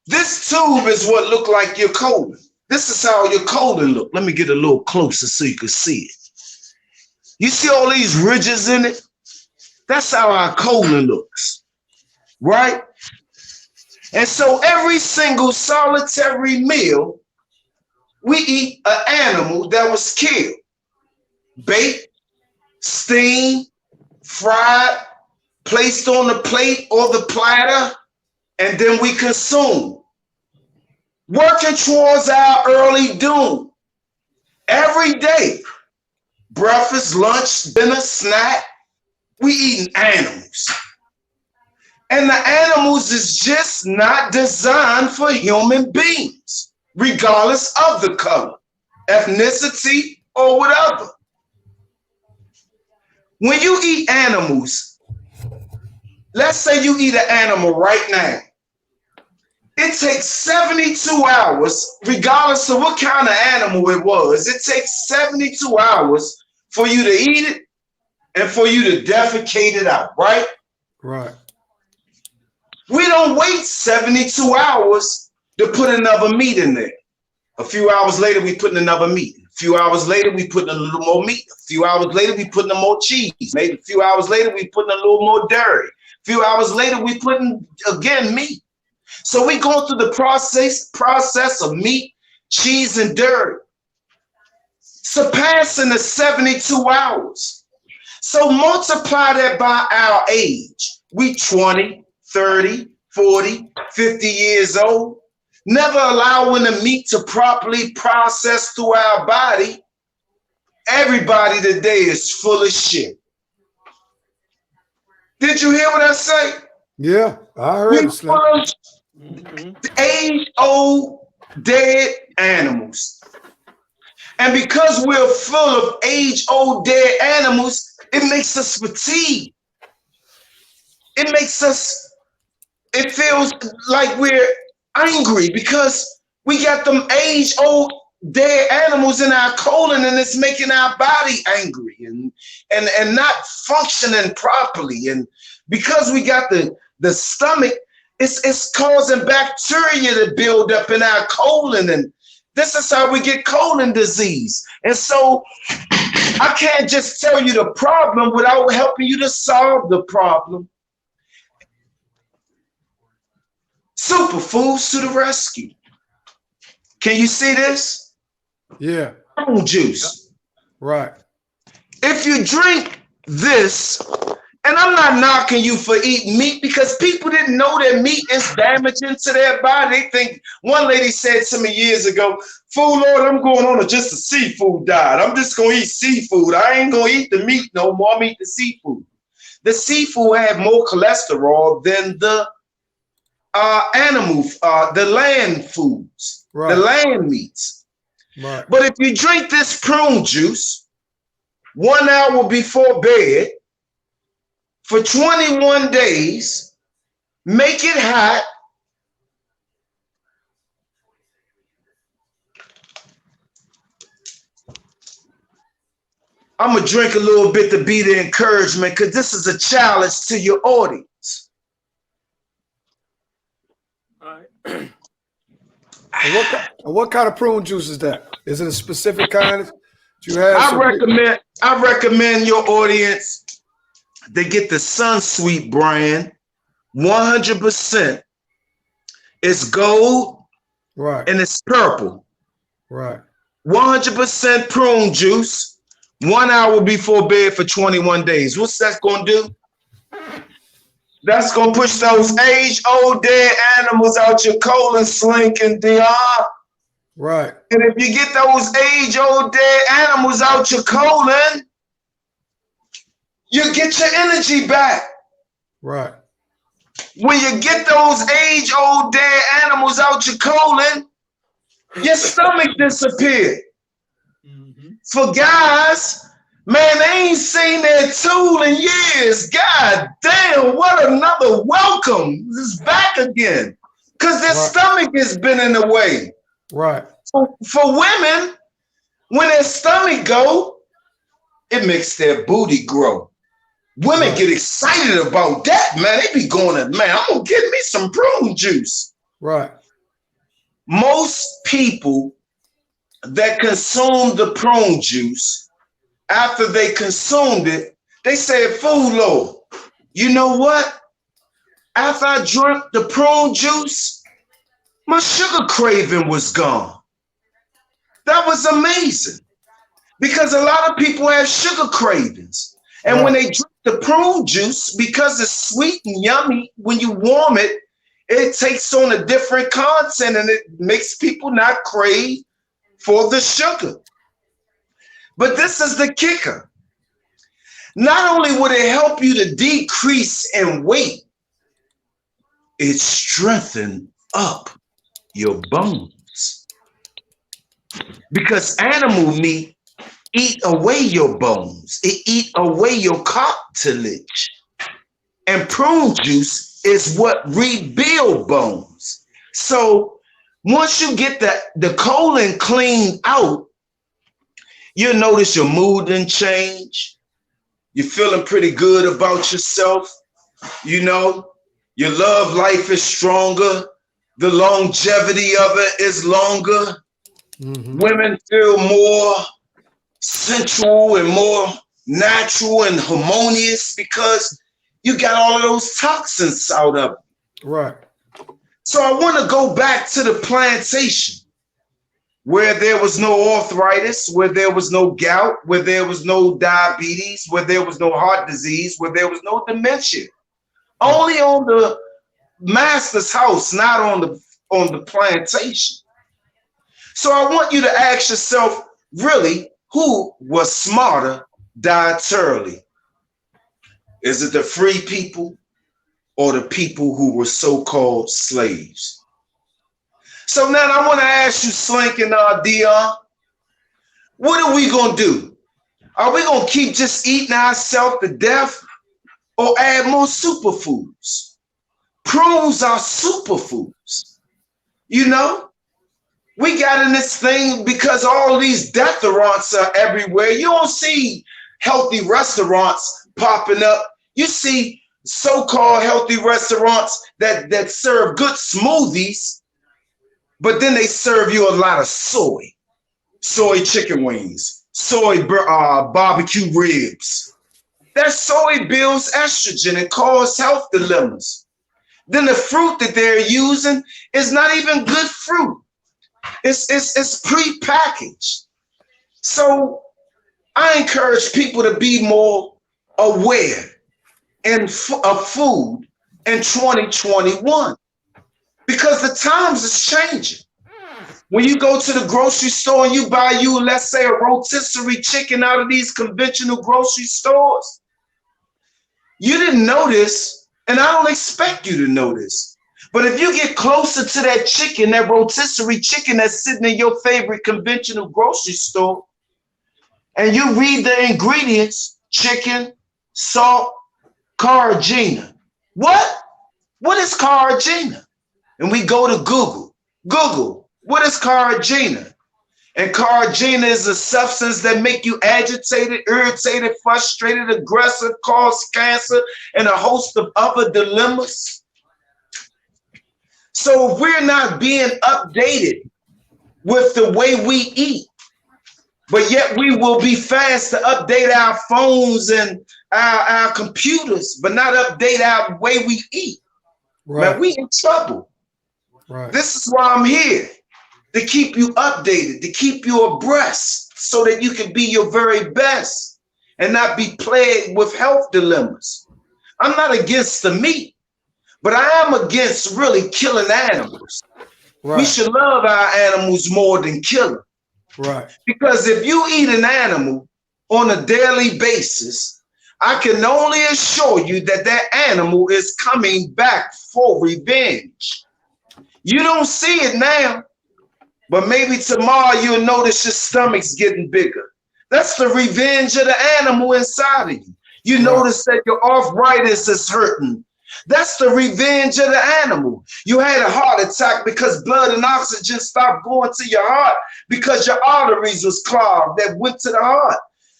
is what looked like your colon. This is how your colon look. Let me get a little closer so you can see it. You see all these ridges in it? That's how our colon looks, right? And so every single solitary meal, we eat an animal that was killed, baked, steamed, fried, placed on the plate or the platter, and then we consume, working towards our early doom every day. Breakfast, lunch, dinner, snack, we eating animals. And the animals is just not designed for human beings, regardless of the color, ethnicity, or whatever. When you eat animals, let's say you eat an animal right now. It takes 72 hours, regardless of what kind of animal it was. It takes 72 hours for you to eat it and for you to defecate it out, right? Right. We don't wait 72 hours to put another meat in there. A few hours later, we put in another meat. A few hours later, we put in a little more meat. A few hours later, we put in more cheese. Maybe a few hours later, we put in a little more dairy. A few hours later, we put in, again, meat. So we go through the process of meat, cheese, and dairy, surpassing the 72 hours. So multiply that by our age. We 20, 30, 40, 50 years old, never allowing the meat to properly process through our body. everybody today is full of shit. Did you hear what I say? Yeah, I heard We're it, Slim. full of age-old dead animals. And because we're full of age-old dead animals, it makes us fatigued. It feels like we're angry because we got them age-old dead animals in our colon, and it's making our body angry and not functioning properly. And because we got the stomach, it's causing bacteria to build up in our colon, and this is how we get colon disease. And so I can't just tell you the problem without helping you to solve the problem. Superfoods to the rescue. Can you see this? Yeah. Prune juice. Right. If you drink this, and I'm not knocking you for eating meat because people didn't know that meat is damaging to their body. They think, one lady said to me years ago, "Food Lord, I'm going on just a seafood diet. I'm just going to eat seafood. I ain't going to eat the meat no more. I'm eating the seafood." The seafood have more cholesterol than the the land foods, the land meats. Right. But if you drink this prune juice 1 hour before bed for 21 days, make it hot, I'm going to drink a little bit to be the encouragement because this is a challenge to your audience. All right. What kind of prune juice is that? Is it a specific kind? You have I recommend your audience to get the Sunsweet brand. 100%. It's gold, right, and it's purple. Right. 100% prune juice. 1 hour before bed for 21 days. What's that going to do? That's going to push those age-old dead animals out your colon, Slink and Deon. Right. And if you get those age-old dead animals out your colon, you get your energy back. Right. When you get those age-old dead animals out your colon, your stomach disappeared. For guys, man, they ain't seen their tool in years. God damn, what another welcome. This is back again. Because their stomach has been in the way. Right. For women, when their stomach go, it makes their booty grow. Women get excited about that, man. They be going, man, I'm going to get me some prune juice. Right. Most people that consume the prune juice, after they consumed it, they said, "Food Lord, you know what? After I drank the prune juice, my sugar craving was gone." That was amazing because a lot of people have sugar cravings. And when they drink the prune juice, because it's sweet and yummy, when you warm it, it takes on a different content and it makes people not crave for the sugar. But this is the kicker. Not only would it help you to decrease in weight, it strengthens up your bones. Because animal meat eat away your bones. It eat away your cartilage. And prune juice is what rebuild bones. So once you get the colon cleaned out, you'll notice your mood didn't change. You're feeling pretty good about yourself. You know, your love life is stronger. The longevity of it is longer. Mm-hmm. Women feel more sensual and more natural and harmonious because you got all of those toxins out of it. Right. So I want to go back to the plantation where there was no arthritis, where there was no gout, where there was no diabetes, where there was no heart disease, where there was no dementia. Only on the master's house, not on the plantation. So I want you to ask yourself, really, who was smarter dietarily? Is it the free people or the people who were so-called slaves? So now I want to ask you, Slink and Deon, what are we going to do? Are we going to keep just eating ourselves to death or add more superfoods? Prunes are superfoods. You know, we got in this thing because all these restaurants are everywhere. You don't see healthy restaurants popping up. You see so-called healthy restaurants that serve good smoothies, but then they serve you a lot of soy chicken wings, soy barbecue ribs. That soy builds estrogen and causes health dilemmas. Then the fruit that they're using is not even good fruit. It's pre-packaged. So I encourage people to be more aware of food in 2021 because the times is changing. When you go to the grocery store and you buy let's say, a rotisserie chicken out of these conventional grocery stores, you didn't notice, and I don't expect you to notice, but if you get closer to that chicken, that rotisserie chicken that's sitting in your favorite conventional grocery store, and you read the ingredients, chicken, salt, carrageenan. What is carrageenan? And we go to Google, what is carrageenan? And carrageenan is a substance that make you agitated, irritated, frustrated, aggressive, cause cancer, and a host of other dilemmas. So if we're not being updated with the way we eat, but yet we will be fast to update our phones and our computers, but not update our way we eat. Right. Man, we in trouble. Right. This is why I'm here, to keep you updated, to keep you abreast so that you can be your very best and not be plagued with health dilemmas. I'm not against the meat, but I am against really killing animals. Right. We should love our animals more than kill them. Right. Because if you eat an animal on a daily basis, I can only assure you that that animal is coming back for revenge. You don't see it now, but maybe tomorrow you'll notice your stomach's getting bigger. That's the revenge of the animal inside of you. You notice that your arthritis is hurting. That's the revenge of the animal. You had a heart attack because blood and oxygen stopped going to your heart because your arteries was clogged that went to the heart.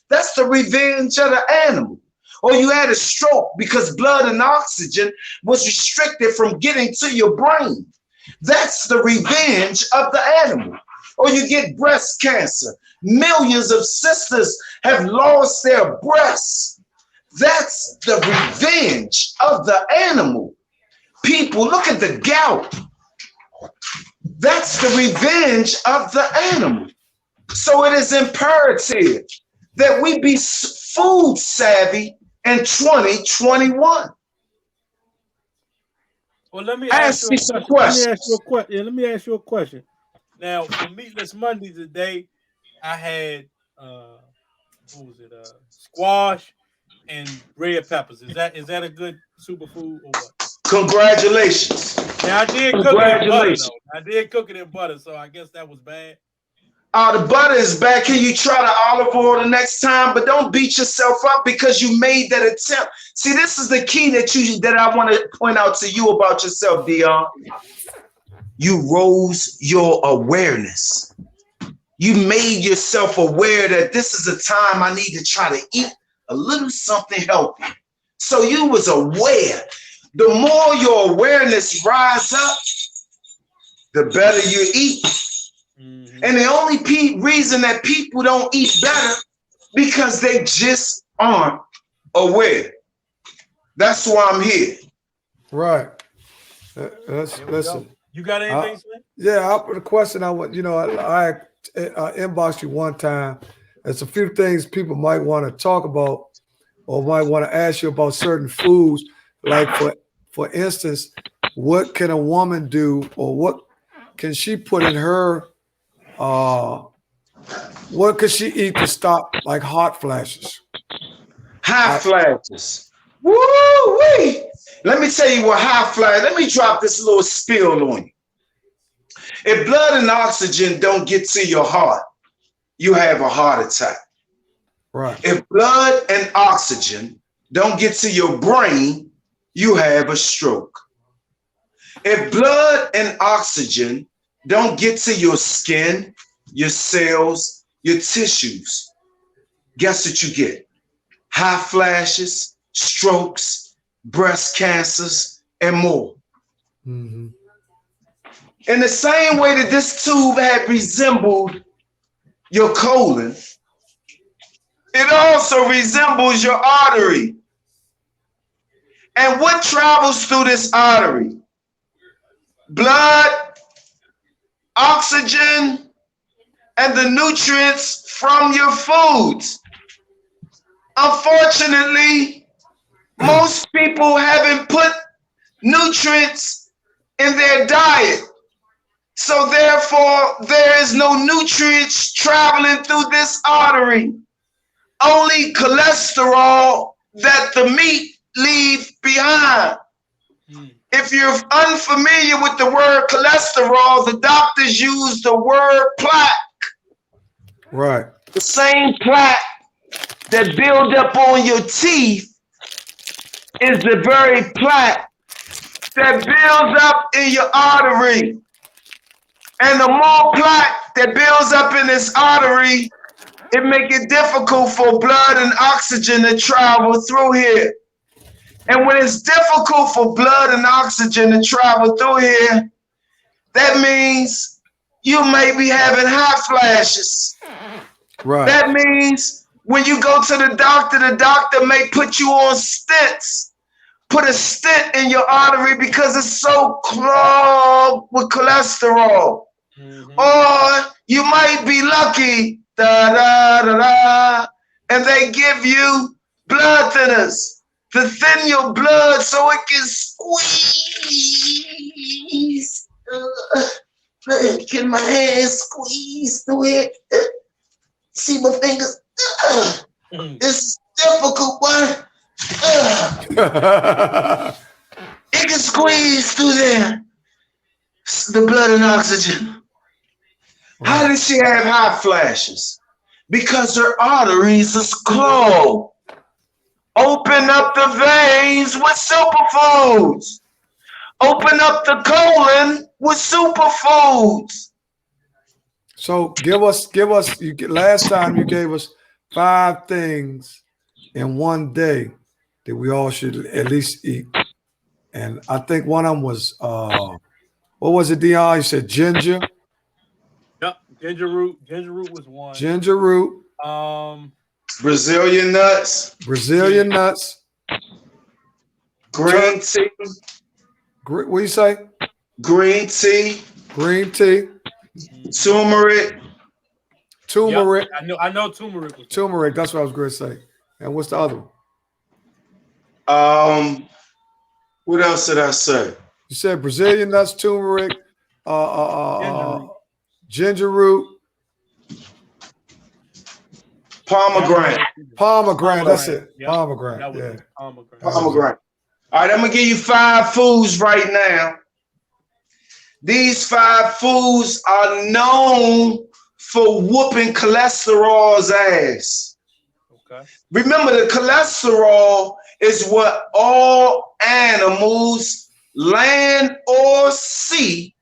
That's the revenge of the animal. Or you had a stroke because blood and oxygen was restricted from getting to your brain. That's the revenge of the animal. Or you get breast cancer. Millions of sisters have lost their breasts. That's the revenge of the animal. People, look at the gout. That's the revenge of the animal. So it is imperative that we be food savvy in 2021. Well, let me ask you a question. Let me ask you a question. Now, for Meatless Monday today, I had squash and red peppers. Is that a good superfood or what? Congratulations. Now I did cook it in butter though. I did cook it in butter, so I guess that was bad. The butter is bad. Can you try the olive oil the next time? But don't beat yourself up because you made that attempt. See, this is the key that I want to point out to you about yourself, Deon. You rose your awareness. You made yourself aware that this is a time I need to try to eat a little something healthy. So you was aware. The more your awareness rise up, the better you eat. Mm-hmm. And the only reason that people don't eat better because they just aren't aware. That's why I'm here. Right. Listen. You got anything, Slink? Yeah, I put a question. I inboxed you one time. There's a few things people might want to talk about or might want to ask you about certain foods. Like for instance, what can a woman do or what can she put in her What could she eat to stop like hot flashes? Hot flashes. Woo-wee! Let me tell you what hot flash. Let me drop this little spill on you. If blood and oxygen don't get to your heart, you have a heart attack. Right. If blood and oxygen don't get to your brain, you have a stroke. If blood and oxygen don't get to your skin, your cells, your tissues, guess what you get? Hot flashes, strokes, breast cancers, and more. Mm-hmm. In the same way that this tube had resembled your colon, it also resembles your artery. And what travels through this artery? Blood, oxygen, and the nutrients from your foods. Unfortunately, most people haven't put nutrients in their diet. So therefore, there is no nutrients traveling through this artery. Only cholesterol that the meat leaves behind. If you're unfamiliar with the word cholesterol, the doctors use the word plaque. Right. The same plaque that build up on your teeth is the very plaque that builds up in your artery. And the more plaque that builds up in this artery, it makes it difficult for blood and oxygen to travel through here. And when it's difficult for blood and oxygen to travel through here, that means you may be having hot flashes. Right. That means when you go to the doctor may put you on stents. Put a stent in your artery because it's so clogged with cholesterol. Mm-hmm. Or you might be lucky, and they give you blood thinners to thin your blood so it can squeeze. Can my hands squeeze through it? See my fingers? It's difficult, boy. It can squeeze through there. The blood and oxygen. How did she have hot flashes? Because her arteries is clogged. Open up the veins with superfoods. Open up the colon with superfoods. So give us. Last time you gave us 5 things in one day that we all should at least eat, and I think one of them was what was it, Deon? You said ginger. Yep, ginger root. Ginger root was one. Ginger root. Brazilian nuts. Brazilian nuts. Green tea. What do you say? Green tea. Green tea. Turmeric. Turmeric. Yep, I know turmeric. Turmeric. That's what I was going to say. And what's the other one? What else did I say? You said Brazilian nuts, turmeric, ginger root. Pomegranate. That's it. Yep. Pomegranate. Yeah. Pomegranate. All right, I'm gonna give you 5 foods right now. These 5 foods are known for whooping cholesterol's ass. Okay. Remember, the cholesterol is what all animals, land or sea,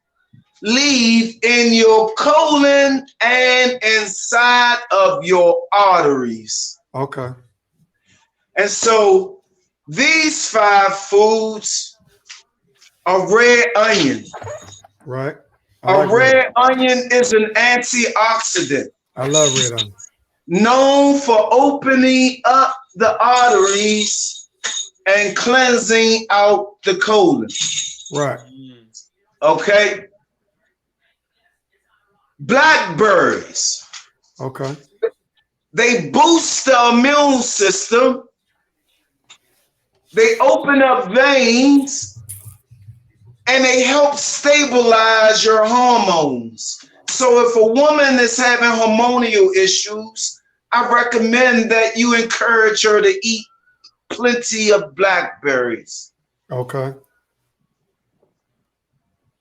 leave in your colon and inside of your arteries. Okay. And so these 5 foods are red onion. Right. A red onion is an antioxidant. I love red onion. Known for opening up the arteries and cleansing out the colon. Right. Okay. Blackberries. Okay. They boost the immune system. They open up veins and they help stabilize your hormones. So if a woman is having hormonal issues, I recommend that you encourage her to eat plenty of blackberries. Okay.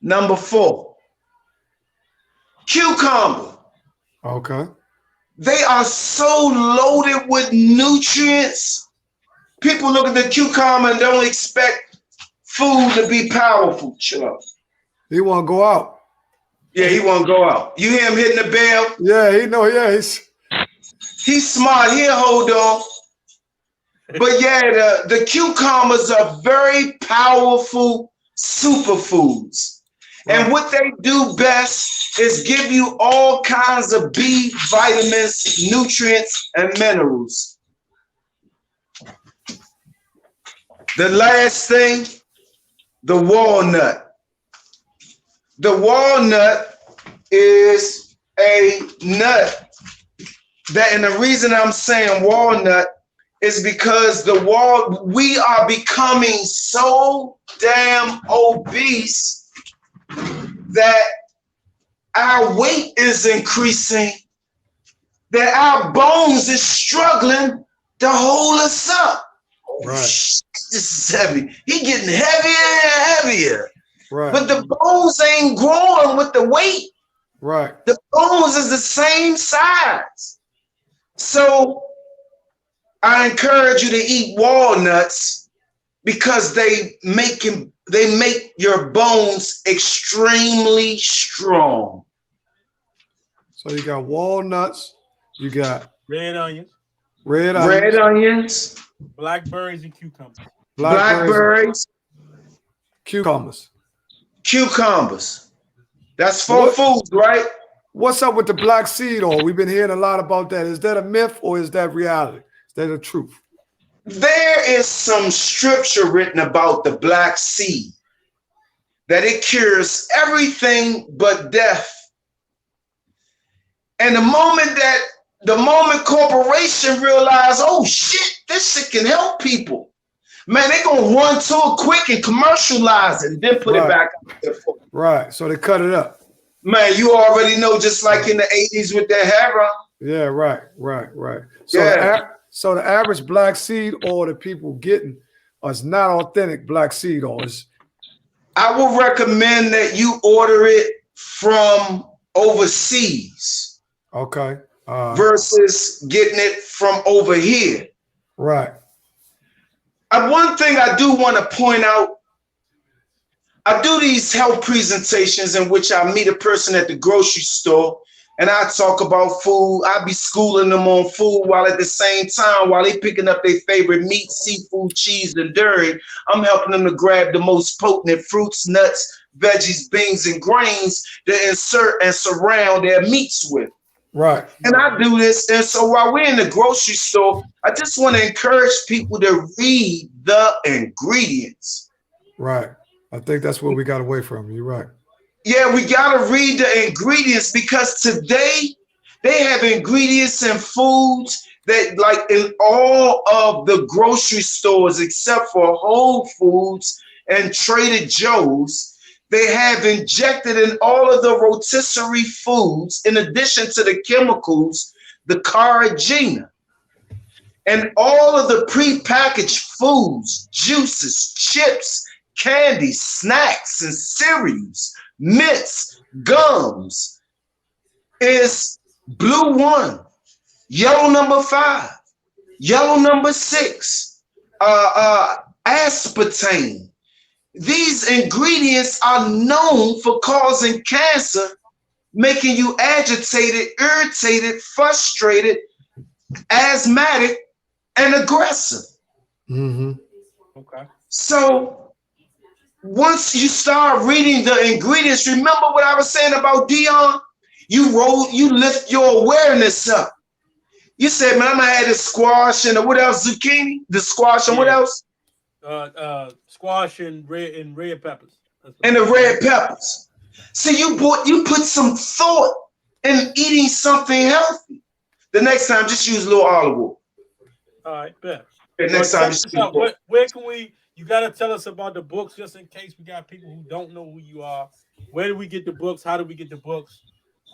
Number 4, cucumber. Okay. They are so loaded with nutrients. People look at the cucumber and don't expect food to be powerful, Chuck. He want to go out. Yeah, he won't go out. You hear him hitting the bell? Yeah, he know. Yeah, He's smart. He'll hold on. But yeah, the cucumbers are very powerful superfoods. Right. And what they do best is give you all kinds of B vitamins, nutrients, and minerals. The last thing, the walnut. The walnut is a nut that, and the reason I'm saying walnut is because we are becoming so damn obese that our weight is increasing, that our bones is struggling to hold us up. Right. This is heavy. He getting heavier and heavier. Right. But the bones ain't growing with the weight. Right. The bones is the same size. So I encourage you to eat walnuts because they make your bones extremely strong. So you got walnuts, you got red onions, blackberries, and cucumbers. Blackberries, cucumbers. That's 4 foods, right? What's up with the black seed oil? We've been hearing a lot about that. Is that a myth or is that reality? Is that the truth? There is some scripture written about the black seed, that it cures everything but death. And the moment corporation realize, oh shit, this shit can help people, man, they gonna run to it quick and commercialize it and then put it back out there for you. Right, so they cut it up. Man, you already know, just like in the 80s with their heroin. Yeah, right. So so the average black seed oil that people getting is not authentic black seed oil. I would recommend that you order it from overseas. Okay. Versus getting it from over here. Right. One thing I do want to point out, I do these health presentations in which I meet a person at the grocery store and I talk about food. I be schooling them on food while at the same time, while they picking up their favorite meat, seafood, cheese, and dairy, I'm helping them to grab the most potent fruits, nuts, veggies, beans, and grains to insert and surround their meats with. Right. And I do this. And so while we're in the grocery store, I just want to encourage people to read the ingredients. Right. I think that's what we got away from. You're right. Yeah, we got to read the ingredients because today they have ingredients in foods that, like in all of the grocery stores, except for Whole Foods and Trader Joe's, they have injected in all of the rotisserie foods, in addition to the chemicals, the carrageenan. And all of the prepackaged foods, juices, chips, candy, snacks, and cereals, mints, gums, is blue 1, yellow number 5, yellow number 6, aspartame. These ingredients are known for causing cancer, making you agitated, irritated, frustrated, asthmatic, and aggressive. Mm-hmm. Okay. So once you start reading the ingredients, remember what I was saying about Deon? You lift your awareness up. You said, man, I'm gonna add the squash and what else? Zucchini? The squash and what else? Squash and red peppers. And the red peppers. So you put some thought in eating something healthy. The next time, just use a little olive oil. All right, bet. Okay, next time, just where can we? You got to tell us about the books, just in case we got people who don't know who you are. Where do we get the books? How do we get the books?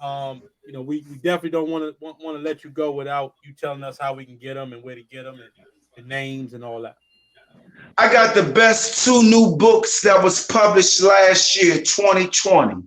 You know, we definitely don't want to let you go without you telling us how we can get them and where to get them and the names and all that. I got the best 2 new books that was published last year, 2020.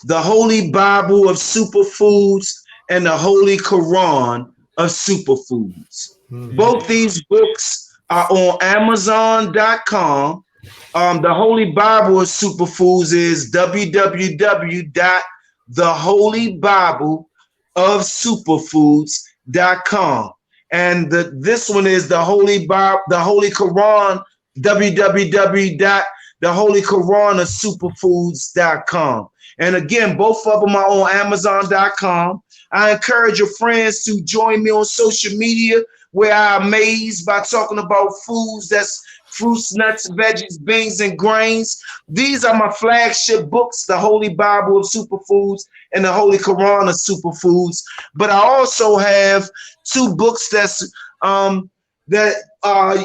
The Holy Bible of Superfoods and the Holy Quran of Superfoods. Both these books are on Amazon.com. The Holy Bible of Superfoods is www.theholiBibleofSuperfoods.com. And this one is the Holy Bible, the Holy Quran, www.theholiQuranofSuperfoods.com. And again, both of them are on Amazon.com. I encourage your friends to join me on social media where I amaze by talking about foods that's fruits, nuts, veggies, beans, and grains. These are my flagship books, the Holy Bible of Superfoods and the Holy Quran of Superfoods. But I also have 2 books that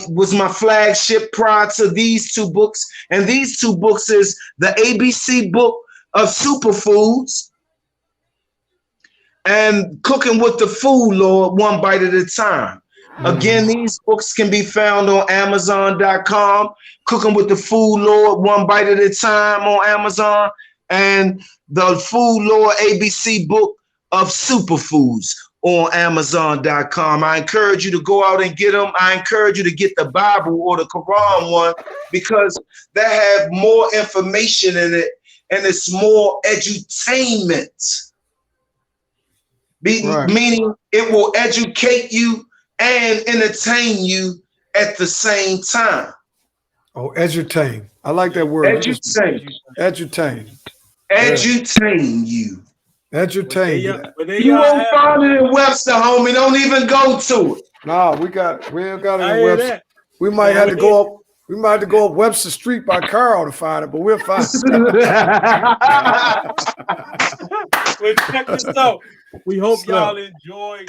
was my flagship prior to these 2 books. And these 2 books is the ABC book of Superfoods and Cooking with the Food Lord, One Bite at a Time. Again, these books can be found on Amazon.com. Cooking with the Food Lord, One Bite at a Time on Amazon. And the Food Lord ABC book of Superfoods on Amazon.com. I encourage you to go out and get them. I encourage you to get the Bible or the Quran one because they have more information in it and it's more edutainment. Meaning it will educate you and entertain you at the same time. Oh, edutain. I like that word. Edutain. Edutain. Edutain you. Entertain. You won't find it in Webster, homie. Don't even go to it. No, we ain't got it in Webster. We might have to go up. We might have to go up Webster Street by Carl to find it, but we'll find it. Well, check this out. We hope y'all enjoy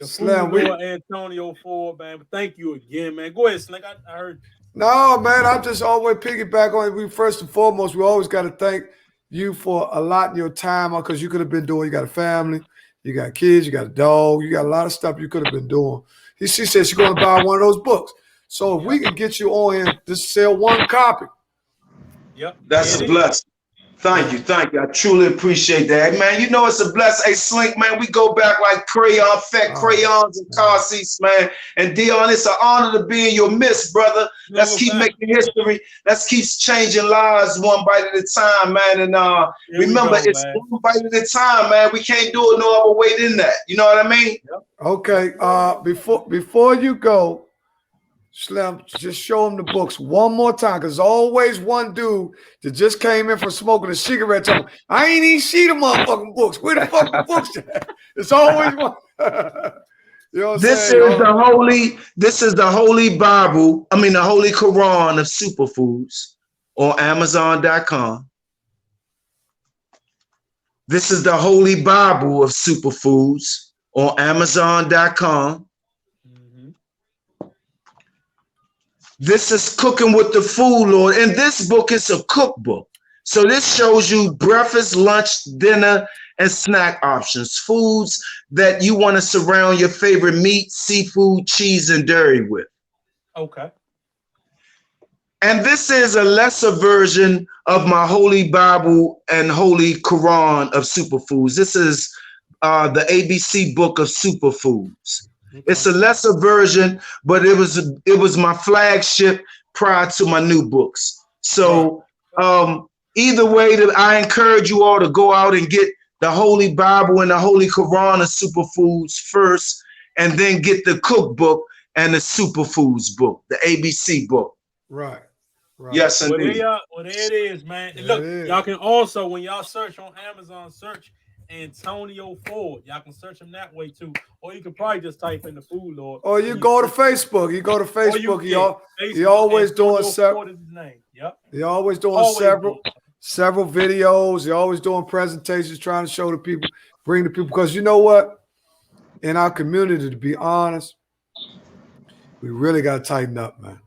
the Slim, Food Lord Antonio Ford, man. But thank you again, man. Go ahead, Slink. I heard. No, man, I'm just always piggyback on it. We first and foremost, we always got to thank you for allotting your time because you could have been doing. You got a family, you got kids, you got a dog, you got a lot of stuff you could have been doing. She said she's going to buy one of those books. So if we can get you on here, just sell 1 copy. Yep, that's a blessing. Thank you. I truly appreciate that. Hey, man, you know it's a blessing. Hey, Slink, man, we go back like crayons and car seats, man. And Deon, it's an honor to be in your midst, brother. Let's keep making history. Let's keep changing lives one bite at a time, man. And remember, it's one bite at a time, man. We can't do it no other way than that. You know what I mean? Yep. Okay. Before you go, Slim, just show them the books one more time, because always one dude that just came in from smoking a cigarette telling me, I ain't even see the motherfucking books. Where the fuck the books at? It's always one. You know what I'm saying? This is the Holy Bible, the Holy Quran of Superfoods on Amazon.com. This is the Holy Bible of Superfoods on Amazon.com. This is Cooking with the Food Lord, and this book is a cookbook. So this shows you breakfast, lunch, dinner, and snack options, foods that you want to surround your favorite meat, seafood, cheese, and dairy with. Okay. And this is a lesser version of my Holy Bible and Holy Quran of Superfoods. This is the ABC book of Superfoods. Okay. It's a lesser version, but it was my flagship prior to my new books. So either way, I encourage you all to go out and get the Holy Bible and the Holy Quran of Superfoods first, and then get the cookbook and the Superfoods book, the ABC book. Right. Yes, indeed. Well, there it is, man. And look, y'all can also, when y'all search on Amazon, search Antonio Ford. Y'all can search him that way too. Or you can probably just type in the Food Lord. Or you go to Facebook. He always doing several. Yep. He always doing several videos. He always doing presentations, trying to show the people, bring the people. Because you know what? In our community, to be honest, we really got to tighten up, man.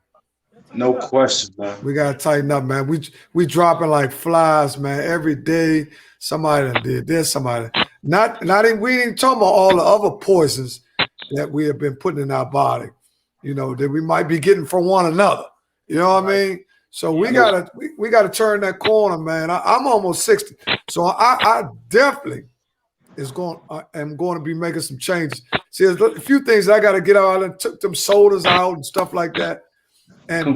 No question, man. We got to tighten up, man. We dropping like flies, man. Every day, somebody did this, somebody. We ain't talking about all the other poisons that we have been putting in our body, that we might be getting from one another. You know what I mean? So we gotta turn that corner, man. I'm almost 60, so I definitely am going to be making some changes. See, there's a few things I got to get out. I took them sodas out and stuff like that, and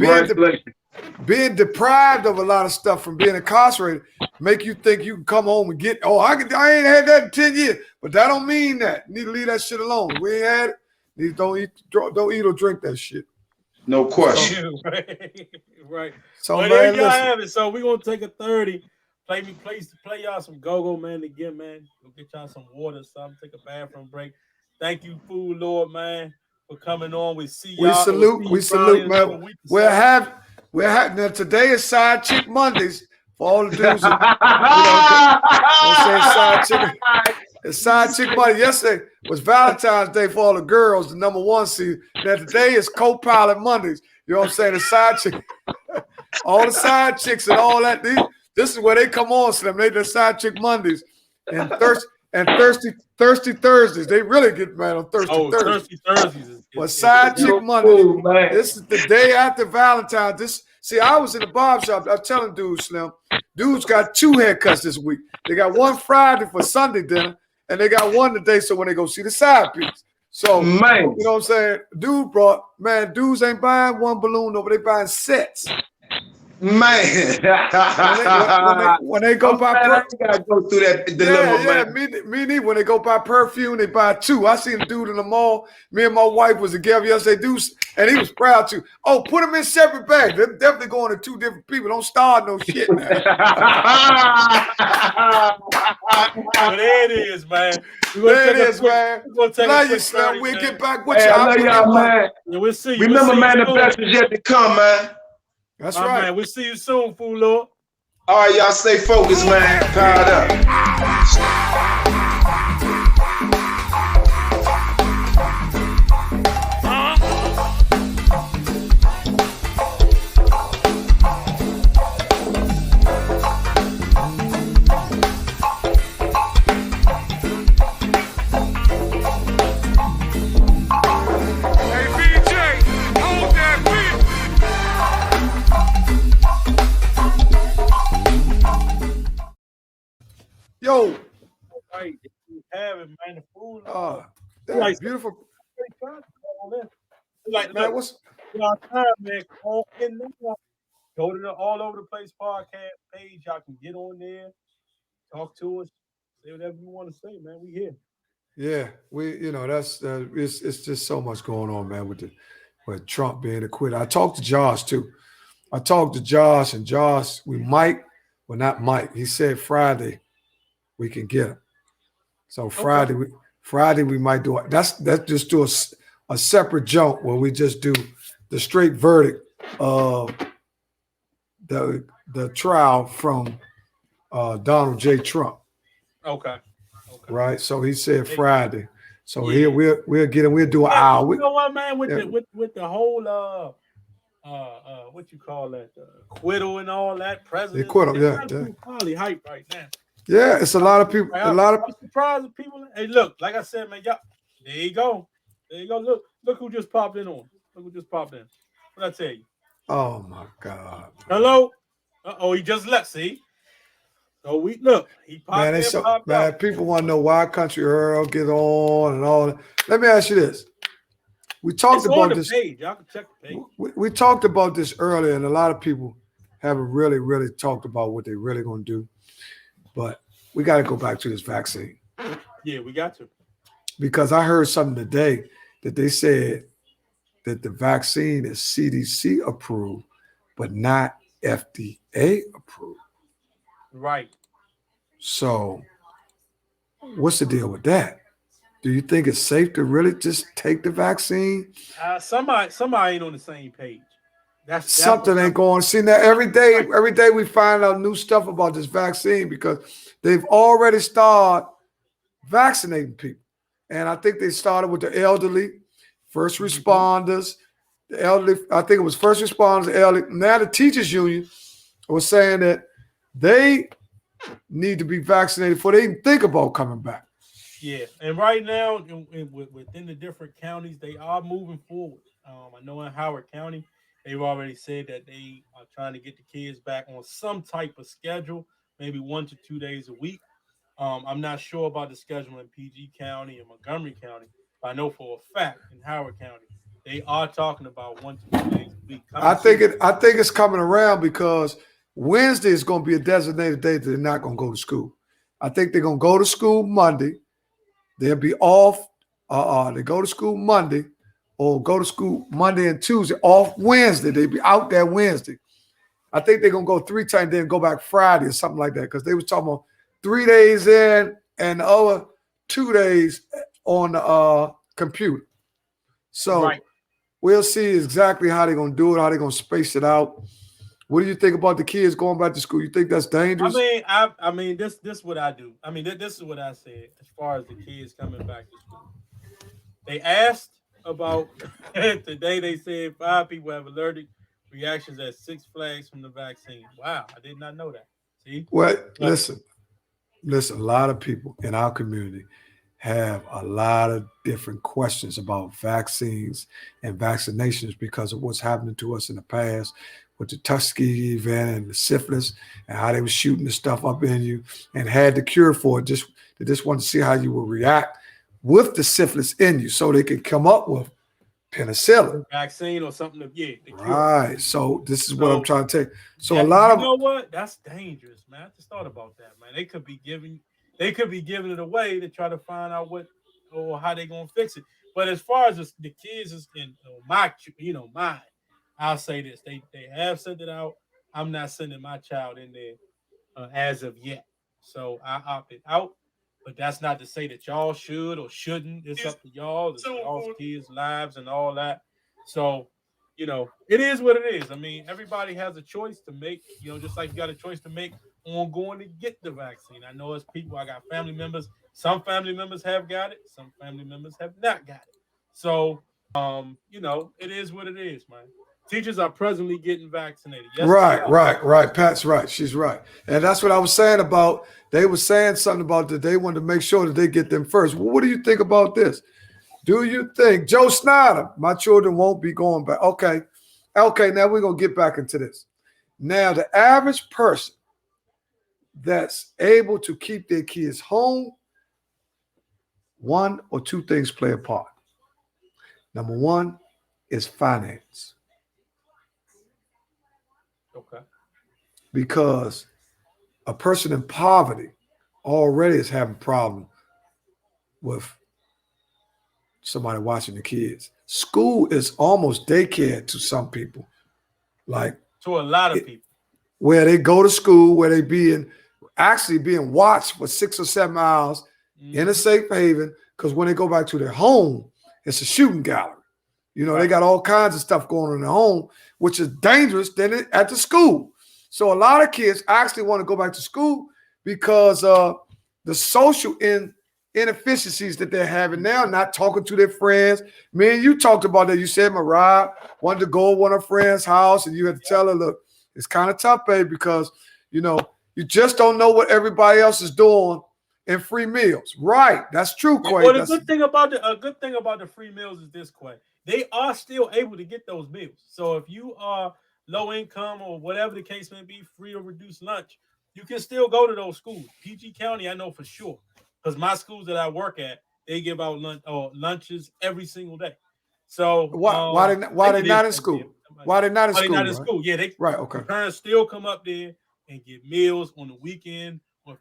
being deprived of a lot of stuff from being incarcerated make you think you can come home and get. I ain't had that in 10 years, but that don't mean that. You need to leave that shit alone. We ain't had it. Don't eat or drink that shit. No question. Right. So, well, there y'all have it. So we're gonna take a 30. Play y'all some go-go, man, again, man. Go get y'all some water, something, take a bathroom break. Thank you, Food Lord, man, for coming on. We salute, man. We're having now today is Side Chick Mondays for all the dudes that side chick. It's Side Chick Monday. Yesterday was Valentine's Day for all the girls, the #1 seed. Now today is Co-Pilot Mondays. You know what I'm saying? The side chick, all the side chicks and all that. This is where they come on, Slim. They the Side Chick Mondays and thirsty Thursdays. They really get mad on Thirsty Thursdays. But Side Chick Monday. This is the day after Valentine's. I was in the barber shop. I'm telling dudes, Slim. Dudes got 2 haircuts this week. They got one Friday for Sunday dinner, and they got one today so when they go see the side piece. So, man, you know what I'm saying? Dudes ain't buying one balloon over, they buying sets. Man, when they go buy perfume, gotta go through that dilemma, man. Me neither. When they go buy perfume, they buy 2. I seen a dude in the mall. Me and my wife was together yesterday, dude, and he was proud to. Oh, put them in separate bags. They're definitely going to 2 different people. Don't start no shit, man. Well, there it is, man. Love you, Slim. We'll get back with you. I love y'all, man. Yeah, we'll see you. Remember, man, the best is yet to come, man. That's right. Man. We'll see you soon, Fool Lord. All right, y'all stay focused, man. Powered up. Yo, right, you have it, man. The food. That's like beautiful. Like, man, what's y'all time, man? Call in there. Go to the All Over the Place podcast page. Y'all can get on there, talk to us, say whatever you want to say, man. We here. Yeah, that's it's just so much going on, man. With Trump being acquitted. I talked to Josh too. And Josh, not Mike. He said Friday we can get him. So Friday we might do it. That's just do a separate jump where we just do the straight verdict of the trial from Donald J. Trump. Okay. Right. So he said Friday. So here we'll get him. We'll do an hour. You know what, man? With the whole what you call that acquittal and all that president. Acquittal, yeah. Probably hype right now. Yeah, it's a lot of people. I'm surprised at people. Hey, look, like I said, man, y'all. There you go. Look who just popped in on. Look who just popped in. What I tell you? Oh my God. Hello. He just left. See. So he popped in. Popped out. People want to know why Country Earl get on and all that. Let me ask you this. We talked about this. Page. Y'all can check the page. We talked about this earlier, and a lot of people haven't really, really talked about what they're really going to do. But we got to go back to this vaccine. Yeah, we got to. Because I heard something today that they said that the vaccine is CDC approved, but not FDA approved. Right. So what's the deal with that? Do you think it's safe to really just take the vaccine? Somebody ain't on the same page. That's something ain't going. See, now every day we find out new stuff about this vaccine because they've already started vaccinating people. And I think they started with the elderly, first responders, the elderly. I think it was first responders, the elderly. Now the teachers union was saying that they need to be vaccinated before they even think about coming back. Yeah, and right now, within the different counties, they are moving forward. I know in Howard County, they've already said that they are trying to get the kids back on some type of schedule, maybe 1 to 2 days a week. I'm not sure about the schedule in PG County and Montgomery County, but I know for a fact in Howard County, they are talking about 1 to 2 days a week coming soon. I think it's coming around because Wednesday is going to be a designated day that they're not going to go to school. I think they're going to go to school Monday. They'll be off. They go to school Monday, or go to school Monday and Tuesday. Off Wednesday, they be out there Wednesday. I think they're gonna go 3 times, then go back Friday or something like that. Because they was talking about 3 days in and the other 2 days on the computer. So we'll see exactly how they're gonna do it, how they're gonna space it out. What do you think about the kids going back to school? You think that's dangerous? I mean, this is what I do. I mean, this is what I said as far as the kids coming back to school. They asked about today. They said 5 people have allergic reactions at 6 Flags from the vaccine. Wow, I did not know that. See, well, listen. A lot of people in our community have a lot of different questions about vaccines and vaccinations because of what's happening to us in the past with the Tuskegee event and the syphilis and how they were shooting the stuff up in you and had the cure for it. They just wanted to see how you would react with the syphilis in you so they could come up with penicillin. Vaccine or something to the cure. Right. So this is what I'm trying to take. So a lot of, you know what? That's dangerous, man. I just thought about that, man. They could be giving it away to try to find out what or how they gonna fix it. But as far as the kids is in mine, I'll say this: they have sent it out. I'm not sending my child in there as of yet, so I opted out. But that's not to say that y'all should or shouldn't. It's up to y'all. It's y'all's kids' lives and all that. So, it is what it is. I mean, everybody has a choice to make, just like you got a choice to make on going to get the vaccine. I know it's people, I got family members. Some family members have got it. Some family members have not got it. So, it is what it is, man. Teachers are presently getting vaccinated. Yes, right. Pat's right. She's right. And that's what I was saying about, they were saying something about that they wanted to make sure that they get them first. Well, what do you think about this? Do you think, Joe Snyder, my children won't be going back? Okay, now we're going to get back into this. Now, the average person that's able to keep their kids home, 1 or 2 things play a part. Number 1 is finance. Okay. Because a person in poverty already is having a problem with somebody watching the kids. School is almost daycare to some people. Like to a lot of people. Where they go to school, where they actually being watched for 6 or 7 hours in a safe haven, because when they go back to their home, it's a shooting gallery. They got all kinds of stuff going on in their home, which is dangerous than at the school. So a lot of kids actually want to go back to school because the social inefficiencies that they're having now, not talking to their friends. Me and you talked about that. You said Mariah wanted to go to one of her friends' house, and you had to tell her, look, it's kind of tough, babe, because, you just don't know what everybody else is doing in free meals. Right. That's true, Quay. Well, a good thing about the free meals is this, Quay. They are still able to get those meals. So if you are low income or whatever the case may be, free or reduced lunch, you can still go to those schools. PG County, I know for sure, because my schools that I work at, they give out lunches every single day. So why they not in school? Why they not in school? Not in school? Yeah, okay. Parents still come up there and get meals on the weekend, or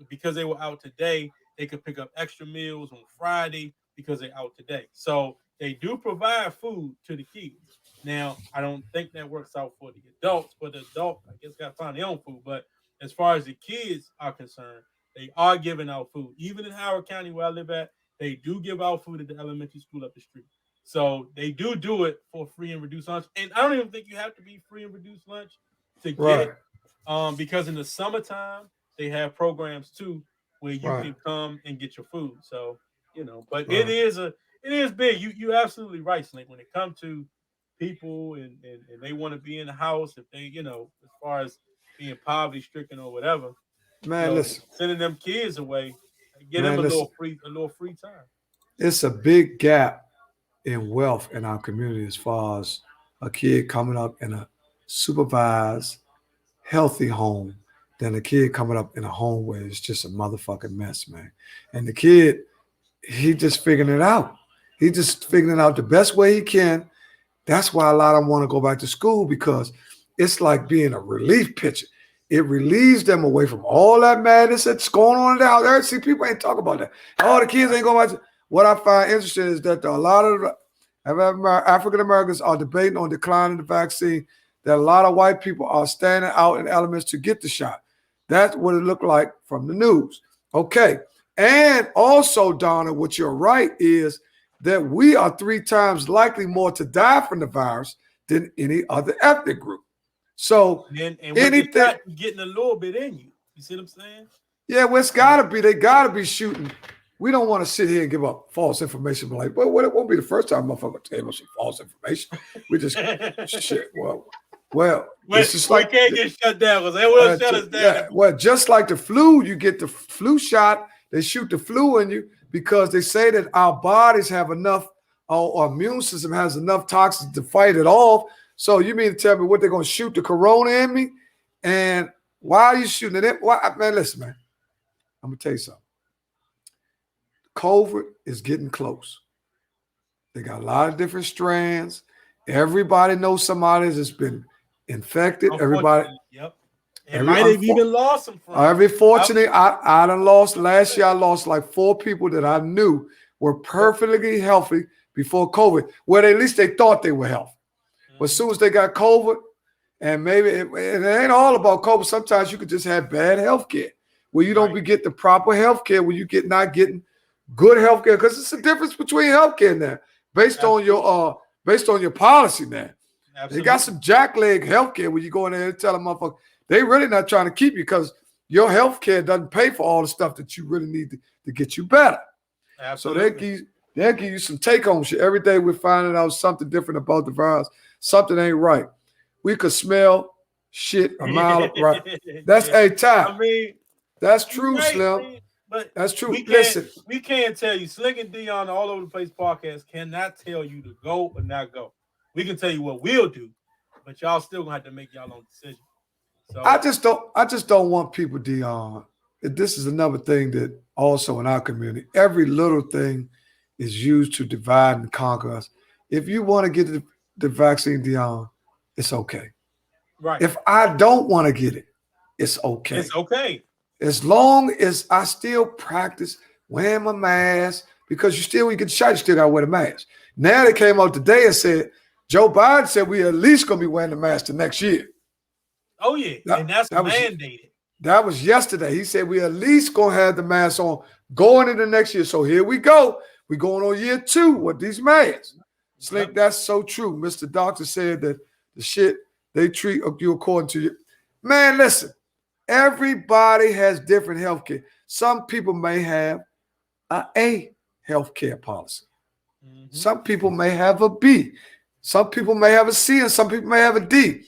because they were out today, they could pick up extra meals on Friday because they're out today. So they do provide food to the kids. Now, I don't think that works out for the adults, but the adult, I guess, got to find their own food. But as far as the kids are concerned, they are giving out food. Even in Howard County, where I live at, they do give out food at the elementary school up the street. So they do it for free and reduced lunch. And I don't even think you have to be free and reduced lunch to get it. Because in the summertime, they have programs too where you can come and get your food. So, but it is big. You absolutely right, Slink. When it comes to people and they want to be in the house, if they, as far as being poverty stricken or whatever, man, listen, sending them kids away, Get him a little free time. It's a big gap in wealth in our community as far as a kid coming up in a supervised, healthy home than a kid coming up in a home where it's just a motherfucking mess, man. And the kid, he just figuring it out. He just figuring it out the best way he can. That's why a lot of them want to go back to school, because it's like being a relief pitcher. It relieves them away from all that madness that's going on in the house. See, people ain't talking about that. All the kids ain't going back to. What I find interesting is that a lot of African Americans are debating on declining the vaccine, that a lot of white people are standing out in elements to get the shot. That's what it looked like from the news. Okay. And also, Donna, what you're right is that we are 3 times likely more to die from the virus than any other ethnic group. So and anything getting a little bit in you. You see what I'm saying? Yeah, well, it's gotta be. They gotta be shooting. We don't want to sit here and give up false information. Like, well, it won't be the first time motherfucker gave us some false information. We just shit. Well, it's just like we can't get shut down because they will shut us down. Yeah, well, just like the flu, you get the flu shot. They shoot the flu in you because they say that our bodies have enough, our immune system has enough toxins to fight it off. So you mean to tell me what they're gonna shoot the corona in me? And why are you shooting it? Why, man? Listen, man. I'm gonna tell you something. COVID is getting close. They got a lot of different strands. Everybody knows somebody that's been infected. Everybody. Yep. And might have even lost some from. Unfortunately, I done lost. Last year, I lost like 4 people that I knew were perfectly healthy before COVID. Well, at least they thought they were healthy. But as soon as they got COVID, and maybe it ain't all about COVID. Sometimes you could just have bad health care where you don't get the proper health care, where you not getting good health care, because it's a difference between health care now based on your policy now. Absolutely. They got some jackleg health care where you go in there and tell them motherfucker they really not trying to keep you because your health care doesn't pay for all the stuff that you really need to get you better. Absolutely. So they'll give you some take-home shit. Every day we're finding out something different about the virus. Something ain't right. We could smell shit a mile right. That's a time. I mean, that's true, Slim. But that's true. We can't tell you. Slink and Deon, the All Over the Place podcast, cannot tell you to go or not go. We can tell you what we'll do, but y'all still gonna have to make y'all own decision. So I just don't want people, Deon. This is another thing that also in our community, every little thing is used to divide and conquer us. If you want to get the vaccine, Deon, it's okay. Right. If I don't want to get it, it's okay. It's okay. As long as I still practice wearing my mask, because when you get shot, you still got to wear the mask. Now they came out today and said, Joe Biden said we at least going to be wearing the mask the next year. Oh, yeah. And that's mandated. That was yesterday. He said we at least going to have the mask on going into next year. So here we go. We're going on year 2 with these masks. Slink, that's so true. Mr. Doctor said that the shit they treat you according to you. Man, listen. Everybody has different health care. Some people may have a health care policy. Mm-hmm. Some people may have a B. Some people may have a C, and some people may have a D.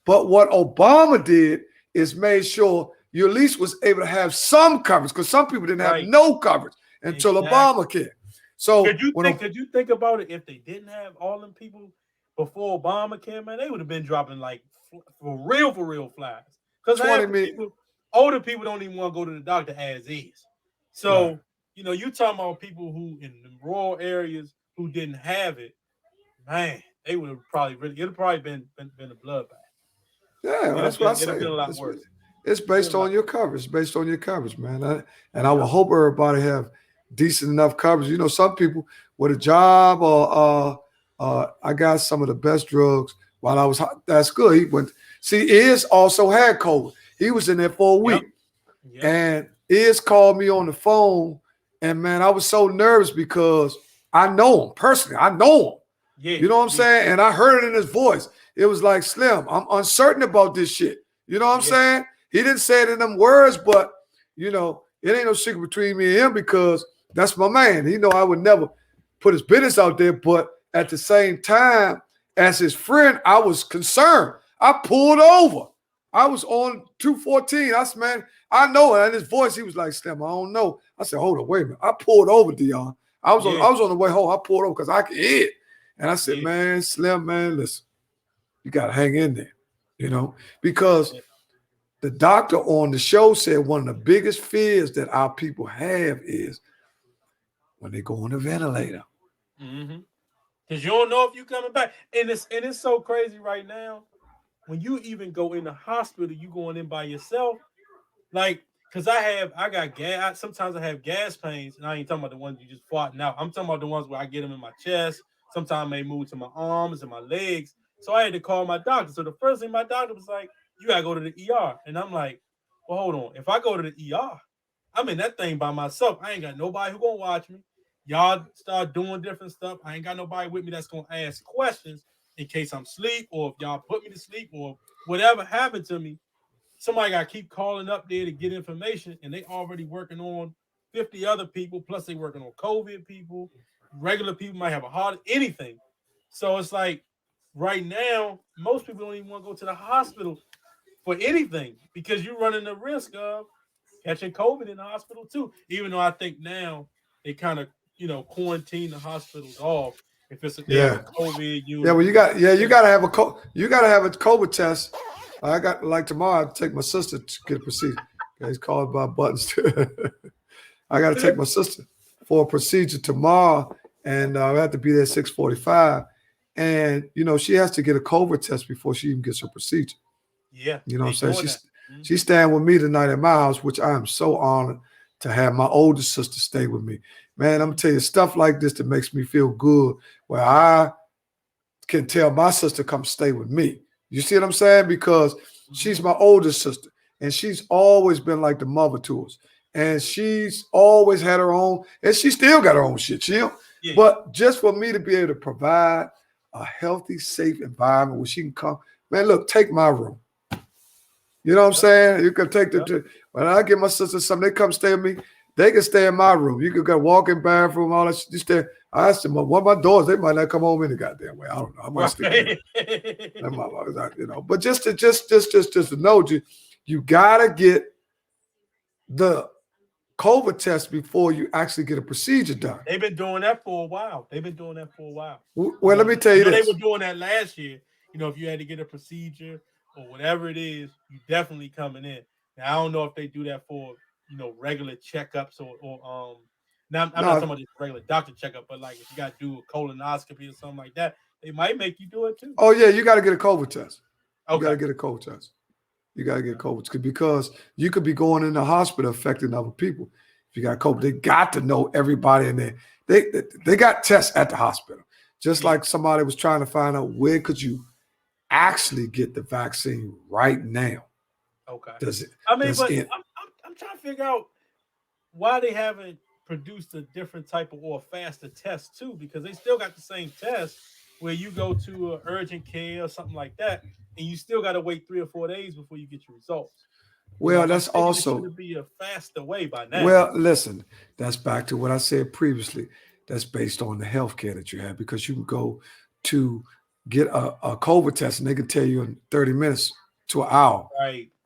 But what Obama did is made sure you at least was able to have some coverage, because some people didn't have no coverage until Obamacare. So could you think about it if they didn't have all them people before Obamacare, man? They would have been dropping like for real flies. Because older people don't even want to go to the doctor as is. So, you talking about people who in the rural areas who didn't have it, man, they would have probably been a bloodbath. Yeah, that's what I say. Been a lot worse. It's based on your coverage. It's based on your coverage, man. And I would hope everybody have decent enough coverage. Some people with a job or I got some of the best drugs while I was hot. That's good. He went. See, Iz also had COVID. He was in there for a week. Yep. And Iz called me on the phone. And, man, I was so nervous because I know him personally. I know him. Yeah. You know what I'm saying? And I heard it in his voice. It was like, Slim, I'm uncertain about this shit. You know what I'm saying? He didn't say it in them words, but, it ain't no secret between me and him because that's my man. He know I would never put his business out there. But at the same time, as his friend, I was concerned. I pulled over. I was on 214. I said, man, I know it. And his voice, he was like, Slim, I don't know. I said, hold on, wait a minute. I pulled over, Deon. I was on the way home. I pulled over because I could hear it. And I said, man, Slim, man, listen, you got to hang in there, because the doctor on the show said one of the biggest fears that our people have is when they go on the ventilator. Mm-hmm. Because you don't know if you're coming back. And it's so crazy right now. When you even go in the hospital, you going in by yourself. Like, because I got gas. Sometimes I have gas pains, and I ain't talking about the ones you just farting out. I'm talking about the ones where I get them in my chest. Sometimes they move to my arms and my legs. So I had to call my doctor. So the first thing my doctor was like, you got to go to the ER. And I'm like, well, hold on. If I go to the ER, I'm in that thing by myself. I ain't got nobody who going to watch me. Y'all start doing different stuff. I ain't got nobody with me that's going to ask questions in case I'm asleep, or if y'all put me to sleep, or whatever happened to me. Somebody got to keep calling up there to get information, and they already working on 50 other people, plus they working on COVID people. Regular people might have a heart, anything. So it's like right now, most people don't even want to go to the hospital for anything because you're running the risk of catching COVID in the hospital too. Even though I think now they kind of quarantine the hospitals off if it's a COVID unit. Yeah, well, you got to have a COVID test. I got like tomorrow. I take my sister to get a procedure. He's called by buttons. I got to take my sister for a procedure tomorrow, and I have to be there at 6:45. And she has to get a COVID test before she even gets her procedure. Yeah, what I'm saying. She's staying with me tonight at my house, which I am so honored to have my older sister stay with me. Man, I'm gonna tell you stuff like this that makes me feel good, where I can tell my sister come stay with me. You see what I'm saying? Because she's my older sister, and she's always been like the mother to us. And she's always had her own, and she still got her own shit. But just for me to be able to provide a healthy, safe environment where she can come, man, look, take my room. You know what I'm saying? You can take when I give my sister something, they come stay with me, they can stay in my room. You can go walk in bathroom, all that shit. I asked them, one of my daughters, they might not come home any goddamn way. I don't know. I might stick But just to know, you gotta get the COVID test before you actually get a procedure done. They've been doing that for a while. Well, let me tell you this. They were doing that last year. If you had to get a procedure or whatever it is, you definitely coming in. Now, I don't know if they do that for, regular checkups or now I'm not talking about just regular doctor checkup, but like if you got to do a colonoscopy or something like that, they might make you do it too. Oh yeah, you got to get a COVID test. You got to get a COVID test. You got to get COVID because you could be going in the hospital affecting other people. If you got COVID, they got to know everybody in there. They got tests at the hospital. Just like somebody was trying to find out where could you actually get the vaccine right now. Okay. I'm trying to figure out why they haven't produced a different type of or faster test too, because they still got the same test where you go to urgent care or something like that, and you still got to wait 3 or 4 days before you get your results. Well, that's also should be a faster way by now. Well, listen, that's back to what I said previously. That's based on the healthcare that you have, because you can go to get a COVID test and they can tell you in 30 minutes to an hour,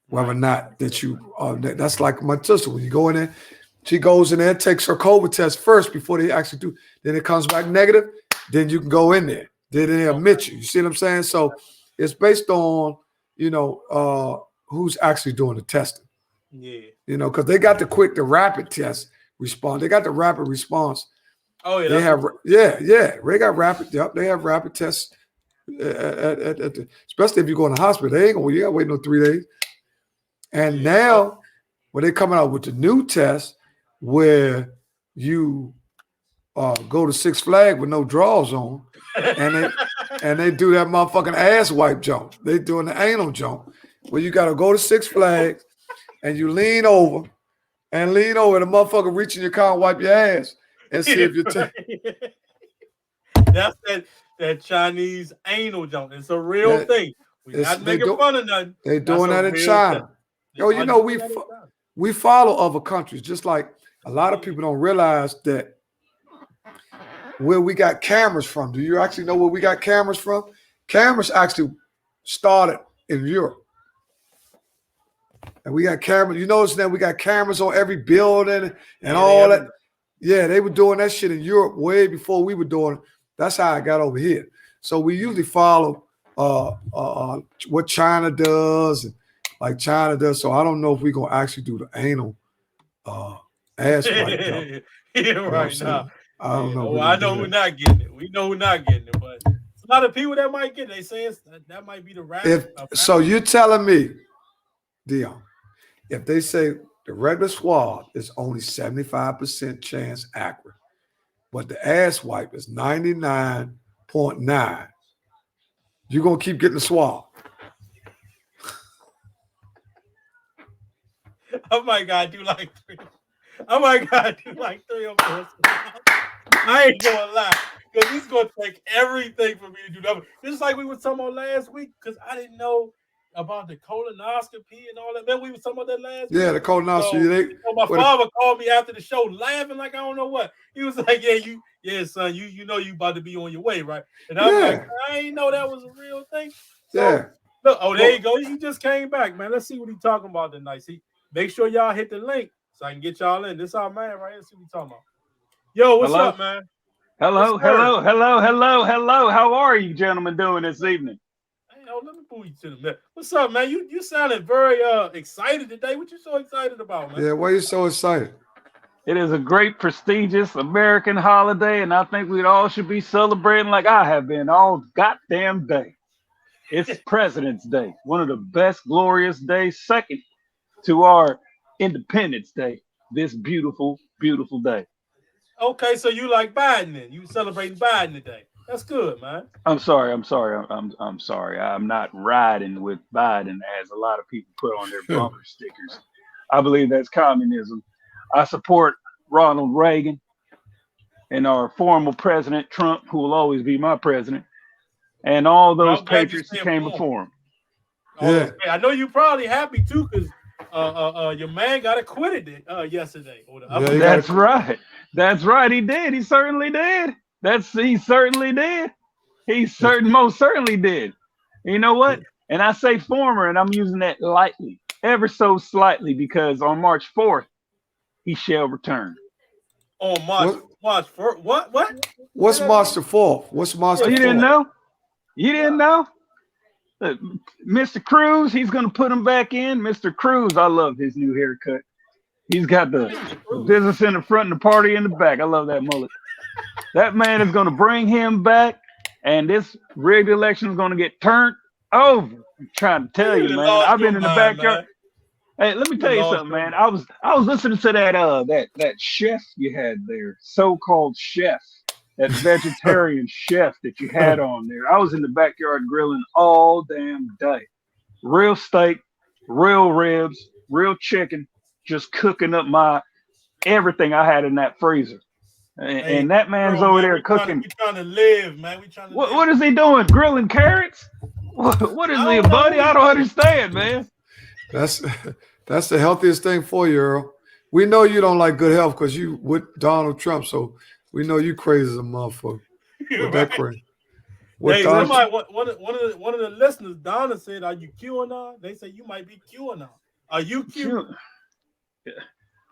whether or not that you that's like my sister. When you go in there, she goes in there, takes her COVID test first before they actually do. Then it comes back negative. Then you can go in there. Then they admit you. You see what I'm saying? So it's based on, who's actually doing the testing. Yeah. Because they got the rapid test response. They got the rapid response. Oh yeah. They got rapid. Yep, they have rapid tests. Especially if you go in the hospital, they ain't gonna. You gotta wait no 3 days. And now, when they coming out with the new test, where you go to Six Flags with no drawers on, and they do that motherfucking ass wipe jump. They doing the anal jump, where you gotta go to Six Flags and you lean over, and the motherfucker reach in your car and wipe your ass and see if you're That's that Chinese anal jump. It's a real thing. We're not making fun of nothing. They're doing that in China. We follow other countries, just like a lot of people don't realize that where we got cameras from. Do you actually know where we got cameras from? Cameras actually started in Europe. And we got cameras. You notice that we got cameras on every building and all that. Yeah, they were doing that shit in Europe way before we were doing it. That's how I got over here. So we usually follow what China does, and like China does. So I don't know if we're gonna actually do the anal ass wipe though. Yeah, right now. I don't know. Well, I know we're not getting it. We know we're not getting it, but it's a lot of people that might get it. They say that might be the rap. So you're telling me, Deon, if they say the regular swab is only 75% chance accurate, but the ass wipe is 99.9, you're gonna keep getting the swab. Oh my God, do like 3. Oh my God, do like 3 of us. I ain't gonna lie, because he's gonna take everything for me to do that. Just like we were talking about last week, because I didn't know about the colonoscopy and all that. Then we were talking about that last week. Yeah, the colonoscopy. So my father called me after the show laughing like I don't know what. He was like, son, you know you about to be on your way, right? And I'm like, I ain't know that was a real thing. So, look, there you go. He just came back, man. Let's see what he's talking about tonight. See, make sure y'all hit the link so I can get y'all in. This our man right here. See what he's talking about. Yo, what's up, man? Hello. How are you gentlemen doing this evening? Let me pull you to the man. What's up, man? You sounded very excited today. What you so excited about, man? Yeah, why are you so excited? It is a great, prestigious American holiday, and I think we all should be celebrating like I have been all goddamn day. It's President's Day, one of the best, glorious days, second to our Independence Day. This beautiful, beautiful day. Okay, so you like Biden then? You celebrating Biden today? That's good, man. I'm sorry. I'm sorry. I'm not riding with Biden as a lot of people put on their bumper stickers. I believe that's communism. I support Ronald Reagan and our former president Trump, who will always be my president, and all those patriots who came before him. Yeah, I know you're probably happy too, because your man got acquitted yesterday. That's right. That's right. He did. He certainly did. He certainly did. Most certainly did. You know what? And I say former, and I'm using that lightly, ever so slightly, because on March 4th, he shall return. On March 4th? What? What's March the 4th? What's March the 4th? You didn't know? You didn't know? Mr. Cruz, he's going to put him back in. Mr. Cruz, I love his new haircut. He's got the business in the front and the party in the back. I love that mullet. That man is going to bring him back, and this rigged election is going to get turned over. I'm trying to tell you, man. I've been in the backyard. Man. Hey, let me tell you something, man. I was listening to that chef you had there, so-called chef, that vegetarian chef that you had on there. I was in the backyard grilling all damn day. Real steak, real ribs, real chicken, just cooking up my everything I had in that freezer. And that man's over there cooking. We trying to live, man. What is he doing? Grilling carrots? What is he, buddy? I don't understand, man. That's the healthiest thing for you, Earl. We know you don't like good health because you with Donald Trump, so we know you crazy as a motherfucker. With that crazy. Hey, somebody, one of the listeners, Donna said, "Are you QAnon?" They say you might be QAnon. Are you Q? Yeah.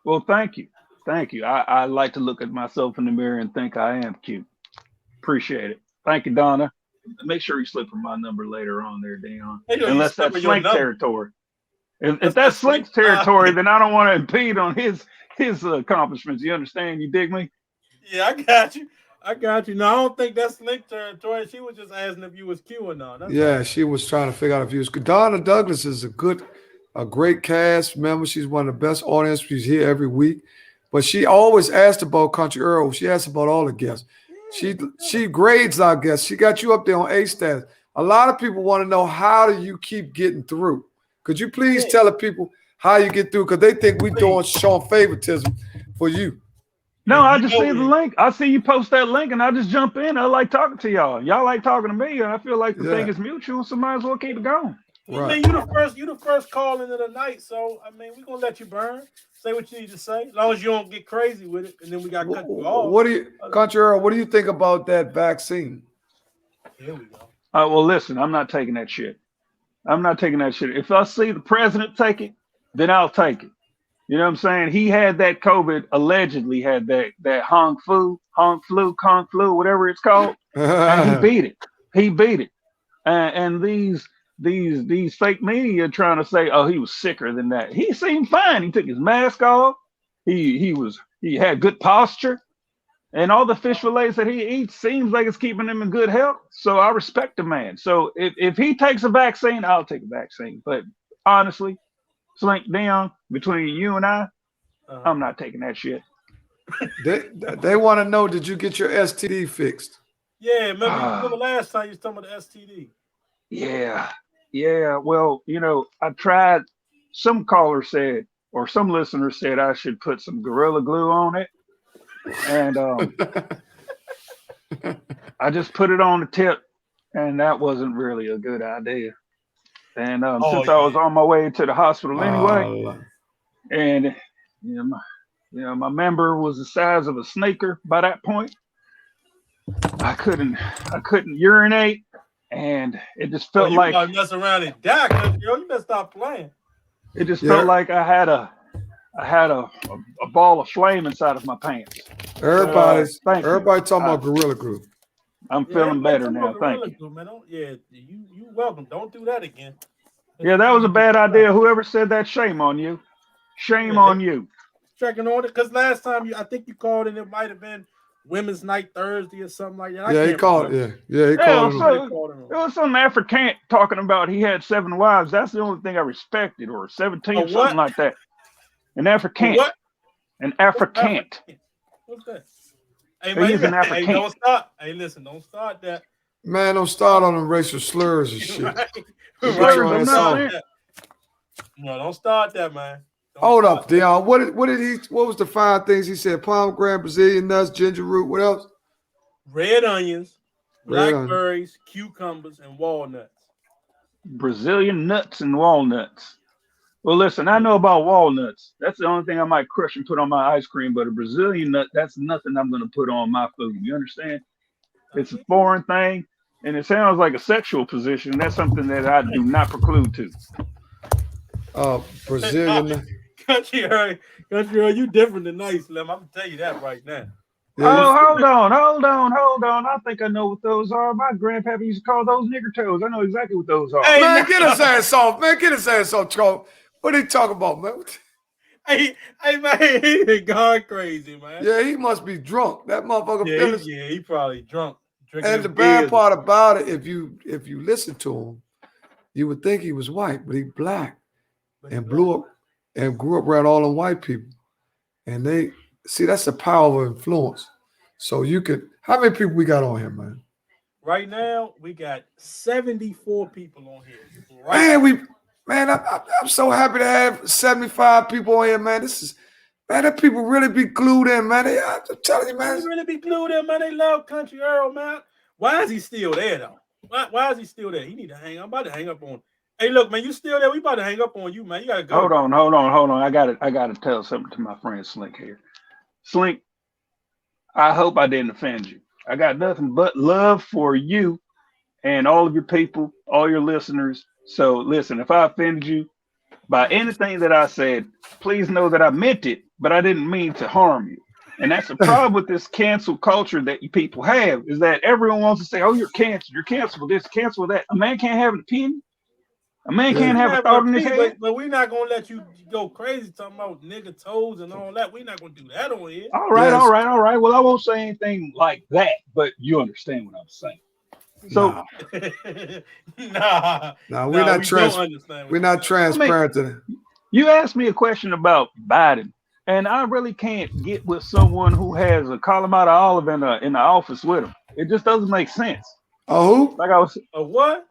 Well, thank you. I like to look at myself in the mirror and think I am cute. Appreciate it. Thank you, Donna. Make sure you slip my number later on there, Deon. Unless that's Slink territory. If that's Slink's territory, then I don't want to impede on his accomplishments. You understand? You dig me? Yeah, I got you. No, I don't think that's Slink territory. She was just asking if you was QAnon. She was trying to figure out if you was. Donna Douglas is a great cast member. She's one of the best audience. She's here every week. But she always asked about Country Earl. She asked about all the guests. She grades our guests. She got you up there on A status. A lot of people want to know, how do you keep getting through? Could you please tell the people how you get through? Because they think we're showing favoritism for you. No, I just see the link. I see you post that link, and I just jump in. I like talking to y'all. Y'all like talking to me, and I feel like the thing is mutual, so might as well keep it going. Right. I mean, you the first call into the night, so I mean, we're gonna let you burn. Say what you need to say, as long as you don't get crazy with it, and then we got cut you off. Country Earl, what do you think about that vaccine? Here we go. Well, listen, I'm not taking that shit. If I see the president take it, then I'll take it. You know what I'm saying? He had that COVID, allegedly had that Hong flu, whatever it's called, and he beat it. He beat it. And these fake media trying to say, oh, he was sicker than that. He seemed fine. He took his mask off. He had good posture, and all the fish fillets that he eats seems like it's keeping him in good health. So I respect the man. So if he takes a vaccine, I'll take a vaccine. But honestly, Slink, Deon, between you and I'm not taking that shit. They want to know, did you get your STD fixed? Yeah, remember last time you was talking about the STD? Yeah. Well, I tried. Some caller said, or some listener said, I should put some Gorilla Glue on it, and I just put it on the tip, and that wasn't really a good idea. And since I was on my way to the hospital anyway, and my member was the size of a sneaker by that point, I couldn't urinate, and it just felt like you mess around and die, girl. You better stop playing. It just felt like I had a ball of flame inside of my pants. Everybody talking about Gorilla Glue. I'm feeling better now. Thank you. Glue, man. You welcome. Don't do that again. Yeah, that was a bad idea. Whoever said that, shame on you. Shame on you. Checking on it, because last time I think you called and it might have been Women's Night Thursday or something like that. He called it. Yeah, he called it. It was some African talking about he had 7 wives. That's the only thing I respected, or 17, or something like that. An African. What? An African. What's that? Hey, man, he's an African. Hey, don't start. Hey, listen, don't start that. Man, don't start on them racial slurs and shit. No, don't start that, man. Hold up, Deon. What was the 5 things he said? Pomegranate, Brazilian nuts, ginger root. What else? Red onions, blackberries, cucumbers, and walnuts. Brazilian nuts and walnuts. Well, listen, I know about walnuts. That's the only thing I might crush and put on my ice cream. But a Brazilian nut, that's nothing I'm going to put on my food. You understand? It's a foreign thing, and it sounds like a sexual position. That's something that I do not preclude to. Brazilian. Country, you different than nice, Slim. I'm gonna tell you that right now. Yeah, hold on. I think I know what those are. My grandpappy used to call those nigger toes. I know exactly what those are. Hey, man, get his ass off, man. Get his ass off, Charles. What are you talking about, man? Hey, man, he gone crazy, man. Yeah, he must be drunk. That motherfucker. He probably drunk. And the bad part about it, if you listen to him, you would think he was white, but he black, and blew up and grew up around all them white people. And they see, that's the power of influence. So you could, how many people we got on here, man? Right now, we got 74 people on here. I'm so happy to have 75 people on here, man. That people really be glued in, man. I'm telling you, man. They really be glued in, man. They love Country Earl, man. Why is he still there, though? Why is he still there? He need to hang. I'm about to hang up on. Hey, look, man, you still there? We about to hang up on you, man. You gotta go. Hold on. I gotta tell something to my friend Slink here. Slink, I hope I didn't offend you. I got nothing but love for you and all of your people, all your listeners. So listen, if I offended you by anything that I said, please know that I meant it, but I didn't mean to harm you. And that's the problem with this cancel culture that you people have, is that everyone wants to say, oh, you're canceled this, cancel that. A man can't have an opinion. A man can't have a thought in his head. But we're not going to let you go crazy talking about nigga toes and all that. We're not going to do that on here. All right. Well, I won't say anything like that, but you understand what I'm saying. So, we're not transparent. I mean, you asked me a question about Biden, and I really can't get with someone who has a Kalamata olive in the office with him. It just doesn't make sense. Oh, who? Like I was. What?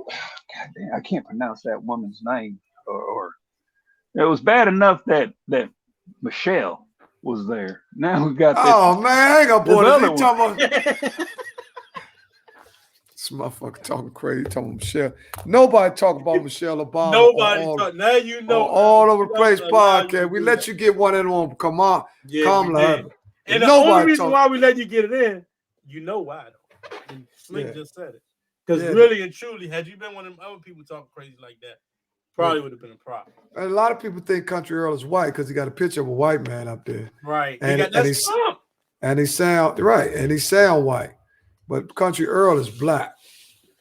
God damn, I can't pronounce that woman's name. Or it was bad enough that Michelle was there. Now we got. Oh man, I ain't gonna boy. This motherfucker talking crazy, talking Michelle. Nobody talk about Michelle Obama. Nobody talk. Now you know. All over the place podcast. We let you get one in on. Come on, Kamala. And the only reason why we let you get it in, you know why though. And Slink just said it. Because really and truly, had you been one of them other people talking crazy like that, Probably would have been a problem. And a lot of people think Country Earl is white because he got a picture of a white man up there. Right. And he sound right, and he sound white. But Country Earl is black.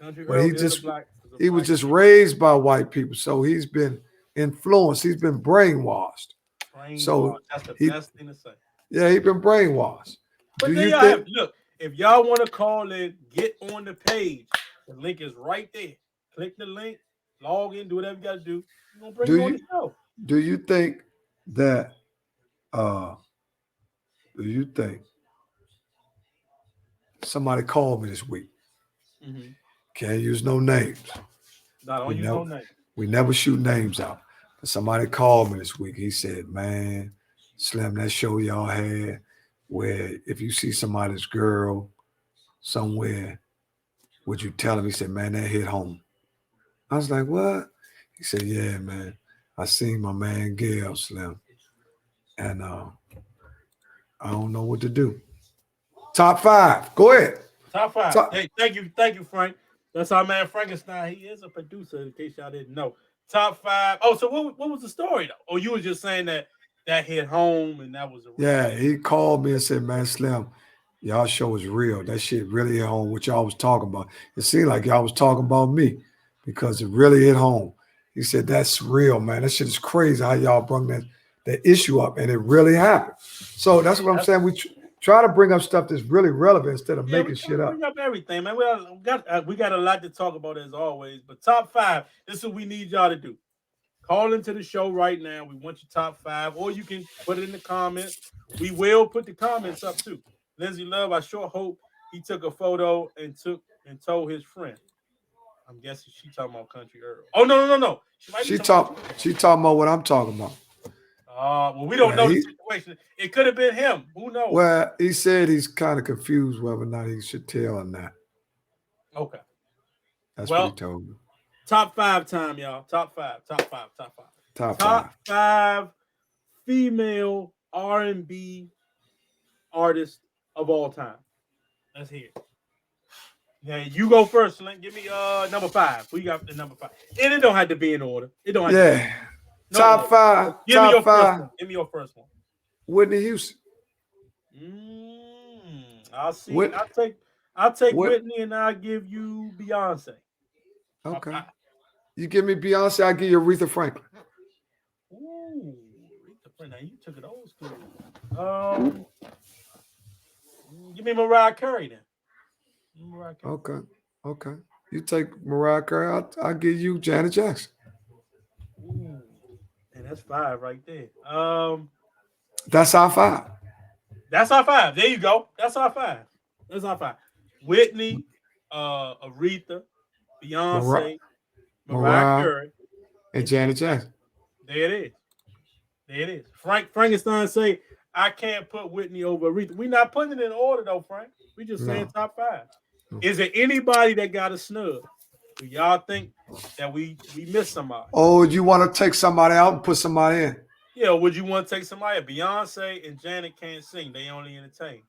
Country but Earl he is just a black, he was just raised by white people, so he's been influenced. He's been brainwashed. So that's the best thing to say. Yeah, he's been brainwashed. But then y'all look, if y'all want to call in, get on the page. The link is right there. Click the link, log in, do whatever you got to do. We're gonna bring you on the show. Do you think that? Do you think somebody called me this week? Mm-hmm. Can't use no names. We never shoot names out. But somebody called me this week. He said, "Man, Slim, that show y'all had where if you see somebody's girl somewhere, would you tell him?" He said, "Man, that hit home." I was like, "What?" He said, "Yeah, man. I seen my man Gail, Slim, and I don't know what to do." Top 5. Go ahead. Top 5. Hey, thank you, Frank. That's our man Frankenstein. He is a producer, in case y'all didn't know. Top 5. Oh, so what was the story though? Or you were just saying that hit home and that was a yeah. He called me and said, "Man, Slim, y'all show is real. That shit really hit home. What y'all was talking about. It seemed like y'all was talking about me because it really hit home." He said, "That's real, man. That shit is crazy how y'all brought that issue up, and it really happened." So that's what I'm saying. We try to bring up stuff that's really relevant instead of making shit up. Bring up everything, man. We got a lot to talk about as always. But top 5, this is what we need y'all to do. Call into the show right now. We want your top 5, or you can put it in the comments. We will put the comments up too. Lindsay Love, I sure hope he took a photo and told his friend. I'm guessing she talking about Country Earl. Oh no. She talking about what I'm talking about. Well, we don't know the situation. It could have been him. Who knows? Well, he said he's kind of confused whether or not he should tell or not. Okay. That's what he told me. Top 5 time, y'all. Top 5 female R&B artists of all time. Let's hear it. Yeah, you go first, Slink. Give me number 5. We got the number 5. And it don't have to be in order. It don't have to be. Top 5. Give me your first one. Give me your first one. Whitney Houston. I'll see. I'll take Whitney and I'll give you Beyonce. Okay. You give me Beyonce, I'll give you Aretha Franklin. Ooh, Aretha Franklin. Now you took it old school. Give me Mariah Carey then. Okay. You take Mariah Carey, I'll give you Janet Jackson. Ooh. And that's 5 right there. That's our 5. That's our 5. There you go. That's our 5. Whitney, Aretha, Beyonce, Mariah Carey, and Janet Jackson. There it is. Frankenstein say, "I can't put Whitney over Aretha." We're not putting it in order though, Frank. We just saying top 5. Is there anybody that got a snub? Do y'all think that we missed somebody? Oh, you want to take somebody out and put somebody in? Yeah, would you want to take somebody? Beyonce and Janet can't sing. They only entertain.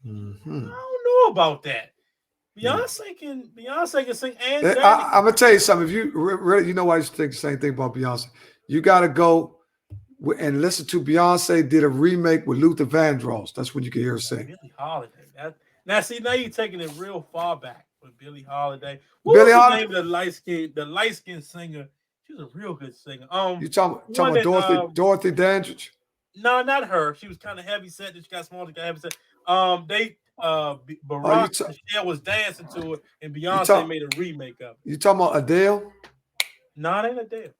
Mm-hmm. I don't know about that. Beyonce can sing and Janet. I'm gonna tell you something. If you really, you know why I think the same thing about Beyonce. You got to go and listen to Beyonce did a remake with Luther Vandross. That's when you can hear her sing. Billie Holiday. Now you're taking it real far back with Billie Holiday. What was the name of the light skin singer? She was a real good singer. You talking about Dorothy Dandridge? No, not her. She was kind of heavy set. She got small. She got heavy set. Barack Michelle was dancing to it, and Beyonce made a remake of it. You talking about Adele? No, it ain't Adele.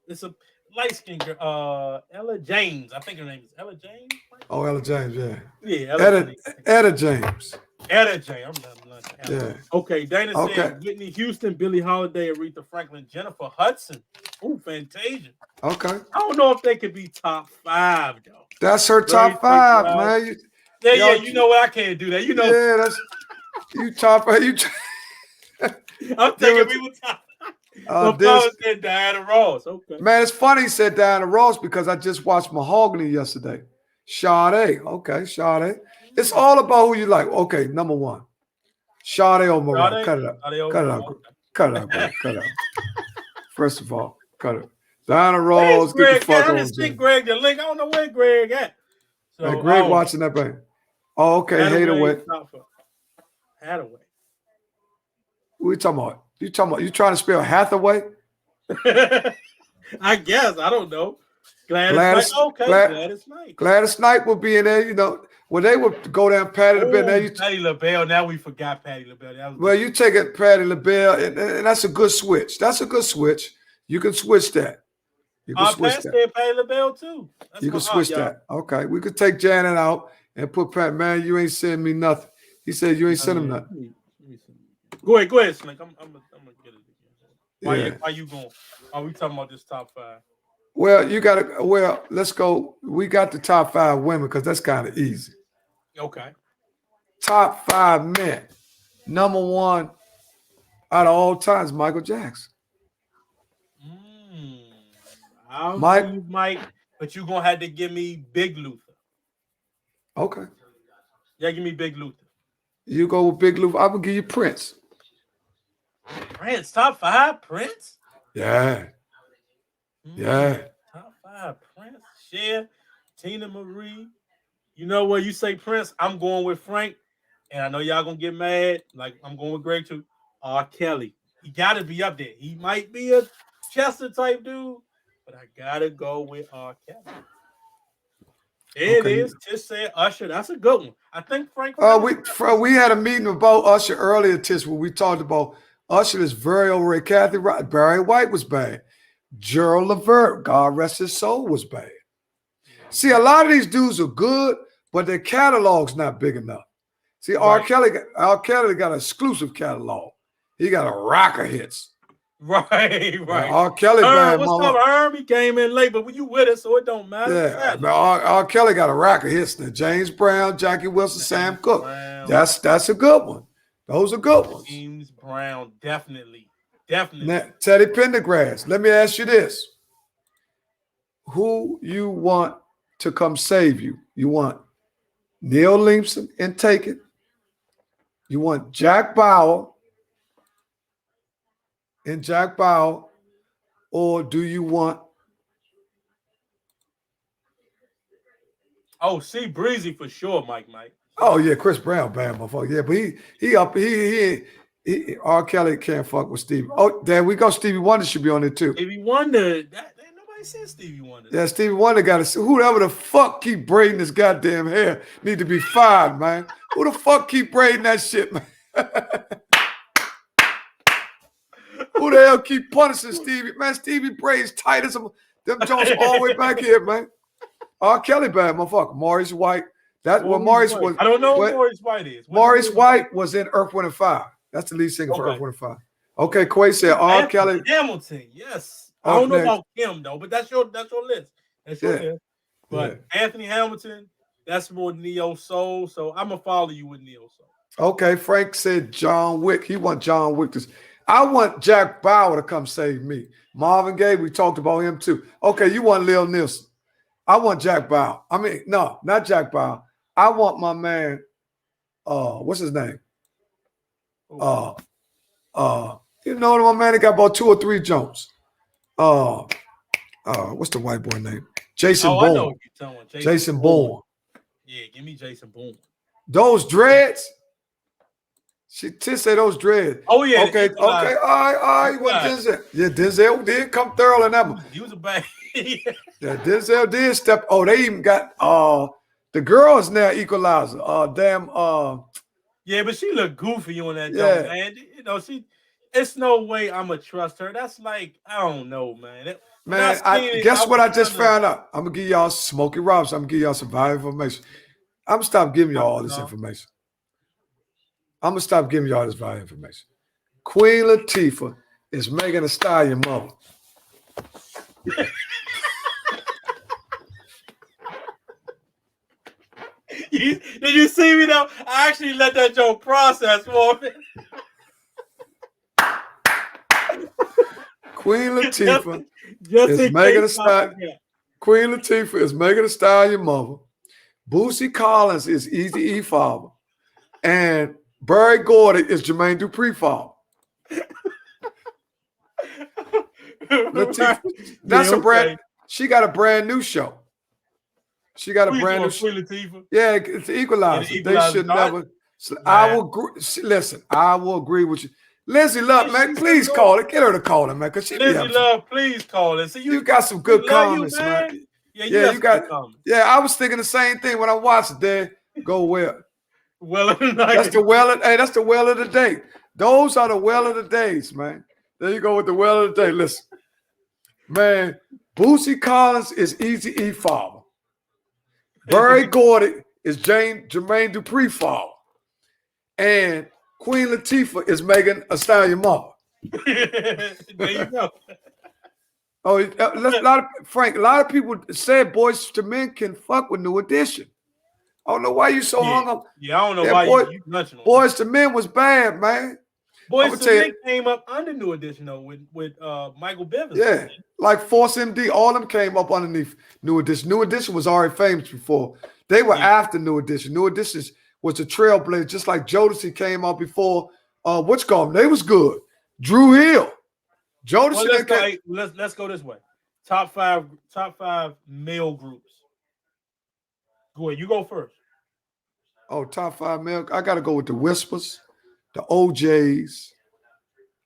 It's a light skin girl. Ella James. I think her name is Ella James. Oh, Ella James, yeah. Yeah, Etta James. Etta James. Yeah. Okay, Dana said Whitney Houston, Billie Holiday, Aretha Franklin, Jennifer Hudson. Ooh, Fantasia. Okay. I don't know if they could be top 5 though. That's her top 5, man. You know what? I can't do that. You know. Yeah, that's you top 5. I'm taking people top. This said Diana Ross. Okay. Man, it's funny he said Diana Ross because I just watched Mahogany yesterday. Sade. Okay, Sade. It's all about who you like. Okay, number 1. Sade or Mariah. Cut it out. Cut it out. First of all, cut it. Diana Ross, get the fuck on. I sent Greg the link. I don't know where Greg at. So hey, Greg watching that thing. Oh, okay. Hathaway. Hathaway. What are you talking about? You trying to spell Hathaway? I guess. I don't know. Gladys Knight. Okay, Gladys Knight. Gladys Knight will be in there, you know. When they would go down Patti LaBelle. Patti LaBelle. Now we forgot Patti LaBelle. Well, you take it Patti LaBelle, and that's a good switch. That's a good switch. You can switch that. You can switch that. Patti LaBelle too. You can switch that. Okay. We could take Janet out and put Pat. Man, you ain't sending me nothing. He said you ain't send him nothing. Go ahead, Slink. I'm gonna get it again. Why you going? Are we talking about this top 5? Well, let's go. We got the top 5 women because that's kind of easy. Okay. Top 5 men. Number 1 out of all times, Michael Jackson. Mike, but you're gonna have to give me Big Luther. Okay. Yeah, give me Big Luther. You go with Big Luther. I'm gonna give you Prince. Prince, top 5, Prince? Yeah. Yeah. Top 5, Prince. Cher, Tina Marie. You know what? You say Prince, I'm going with Frank. And I know y'all gonna get mad. Like I'm going with Greg too. R. Kelly. He gotta be up there. He might be a Chester type dude, but I gotta go with R. Kelly. It is. Tish said Usher. That's a good one. I think Frank. We had a meeting about Usher earlier, Tish, where we talked about Usher is very overrated. Kathy Barry White was bad. Gerald Levert, God rest his soul, was bad. See, a lot of these dudes are good, but their catalog's not big enough. See, R. Kelly got an exclusive catalog. He got a rack of hits. Right. R. Kelly, what's up, Herm? He came in late, but when you with us, so it don't matter. Yeah, R. Kelly got a rack of hits. Now, James Brown, Jackie Wilson, Sam Cooke. That's a good one. Those are good ones. James Brown, definitely. Now, Teddy Pendergrass, let me ask you this. Who you want to come save you? You want Neil Leamson in Take It? You want Jack Bauer in Jack Bauer? Or do you want C Breezy for sure, Mike. Oh yeah, Chris Brown, bad motherfucker. Yeah, but he R. Kelly can't fuck with Stevie. Oh, there we go. Stevie Wonder should be on it too. Stevie Wonder. Nobody said Stevie Wonder. Yeah, Stevie Wonder got to. Whoever the fuck keep braiding his goddamn hair need to be fired, man. Who the fuck keep braiding that shit, man? Who the hell keep punishing Stevie? Man, Stevie braids tight as them joints all the way back here, man. R. Kelly bad motherfucker. Maurice White. That's what Maurice was. I don't know what Maurice White is. Maurice White was in Earth, Wind & Fire. That's the lead singer for Earth, Wind & Fire. Okay, Quay said R. Kelly. Hamilton, yes. I don't know about him though, but that's your list. That's your list. But Anthony Hamilton, that's more neo soul. So I'm gonna follow you with neo soul. Okay, Frank said John Wick. He want John Wick to. I want Jack Bauer to come save me. Marvin Gaye, we talked about him too. Okay, you want Lil Nielsen. I want Jack Bauer. I mean, no, not Jack Bauer. I want my man, what's his name? You know my man, he got about 2 or 3 jumps. What's the white boy name? Jason Bourne. I know what you're talking about. Jason Bourne. Yeah, give me Jason Bourne. Those dreads. She said those dreads. Oh yeah. Okay. All right. What Denzel? Yeah, Denzel did come thorough in that one. He was a bad. Yeah, Denzel did step. Oh, they even got the girls now equalizer. Yeah, but she looked goofy on that joke, man. You know, it's no way I'm gonna trust her. That's like, I don't know, man. Guess what I just found out? I'm gonna give y'all Smokey Robinson. I'm gonna give y'all some valuable information. I'm gonna stop giving y'all all this information. I'm gonna stop giving y'all this valuable information. Queen Latifah is Megan Thee Stallion mother. Did you see me though? I actually let that joke process for me. Queen Latifah is Megan Thee Stallion. Queen Latifah is Megan Thee Stallion mother. Boosie Collins is Eazy-E father. And Barry Gordy is Jermaine Dupri father. Latifah. That's a brand. She got a brand new show. She got a brand new show. Latifah? Yeah, it's the Equalizer. They should never. I will agree. Listen, I will agree with you. Lizzie Love, man, please call it. Get her to call it, man, because she Lizzie Love, please call it. See, you got some good comments, man. Yeah, you got comments. Yeah, I was thinking the same thing when I watched it. There, go well. Well of the night. That's the that's the well of the day. Those are the well of the days, man. There you go with the well of the day. Listen, man, Boosie Collins is Easy E father. Barry Gordy is Jermaine Dupri father. And Queen Latifah is Megan Thee Stallion mother. There you go. Oh, a lot of people said Boys to Men can fuck with New Edition. I don't know why you so hung up. Yeah, I don't know why you mentioned it. Boys to Men was bad, man. Boys to Men came up under New Edition though with Michael Bivins. Yeah, like Force MD, all them came up underneath New Edition. New Edition was already famous before. They were after New Edition. New Edition was a trailblazer, just like Jodeci came out before. What's called? They was good. Drew Hill. Jodeci. Well, let's go this way. Top five male groups. Go ahead. You go first. Oh, top 5 male. I got to go with the Whispers, the OJs.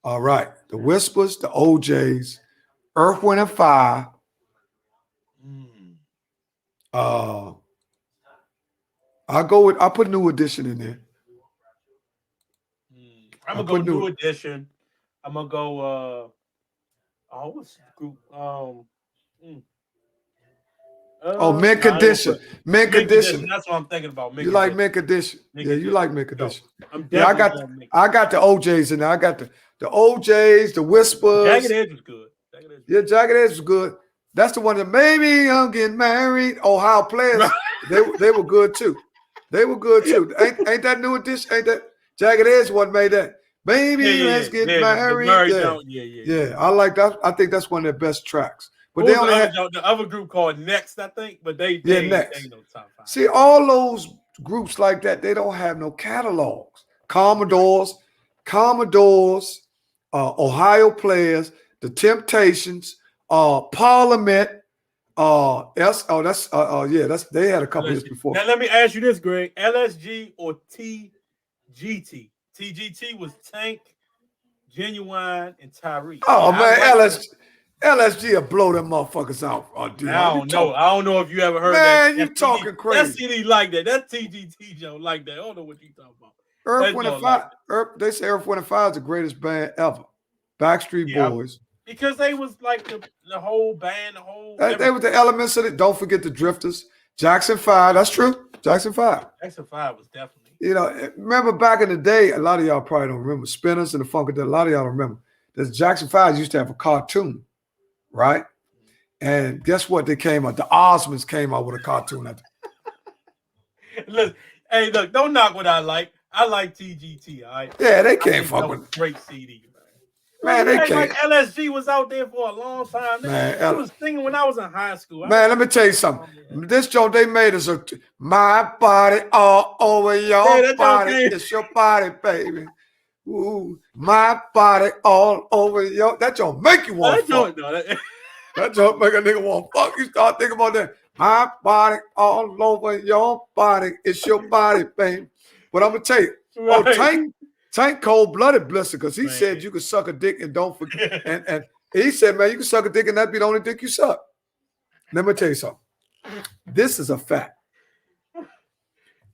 All right. The Whispers, the OJs, Earth, Wind, and Fire. I'll put New Edition in there. I'm gonna go New Edition. I'm gonna go what's the group? Men Condition. Men Condition. That's what I'm thinking about. You like Men Condition. Yeah, you like Men Condition. I got the OJs in there. I got the OJs, the Whispers. Jagged Edge was good. Jagged Edge was good. That's the one that maybe I'm getting married. Ohio Players. They were good too. They were good too. Ain't that New Edition? Ain't that Jagged Edge one made that? Baby, let's get married. Yeah, I like that. I think that's one of their best tracks. But they only had the other group called Next, I think. But they Next. Ain't no top 5. See, all those groups like that, they don't have no catalogs. Commodores, Ohio Players, The Temptations, Parliament. They had a couple years before. Now let me ask you this, Greg: LSG or TGT? TGT was Tank, Genuine, and Tyree. Oh man, LSG will blow them motherfuckers out. Oh, dude, I don't know if you ever heard that. Man, you talking crazy. That CD like that. That TGT Joe like that. I don't know what you talking about. Earth, Wind, and Fire. They say Earth, Wind, and Fire is the greatest band ever. Backstreet Boys. Because they was like the whole band, They were the elements of it. Don't forget the Drifters. Jackson 5. That's true. Jackson 5. Jackson 5 was definitely. Remember back in the day, a lot of y'all probably don't remember Spinners and the Funkadelic. A lot of y'all don't remember. The Jackson 5 used to have a cartoon, right? And guess what? They came out. The Osmonds came out with a cartoon. Look, don't knock what I like. I like TGT. All right? Yeah, they can't fuck with great CD. Man, they can't. Like LSG was out there for a long time. Man, I was singing when I was in high school. Man, let me tell you something. This joint they made is my body all over your body. It's your body, baby. Ooh, my body all over your. That joint make you want to fuck. That joint make a nigga want to fuck. You start thinking about that. My body all over your body. It's your body, baby. But I'm gonna tell you, Tank cold-blooded blister, because he said you could suck a dick and don't forget. and he said, man, you can suck a dick and that be the only dick you suck. Let me tell you something. This is a fact.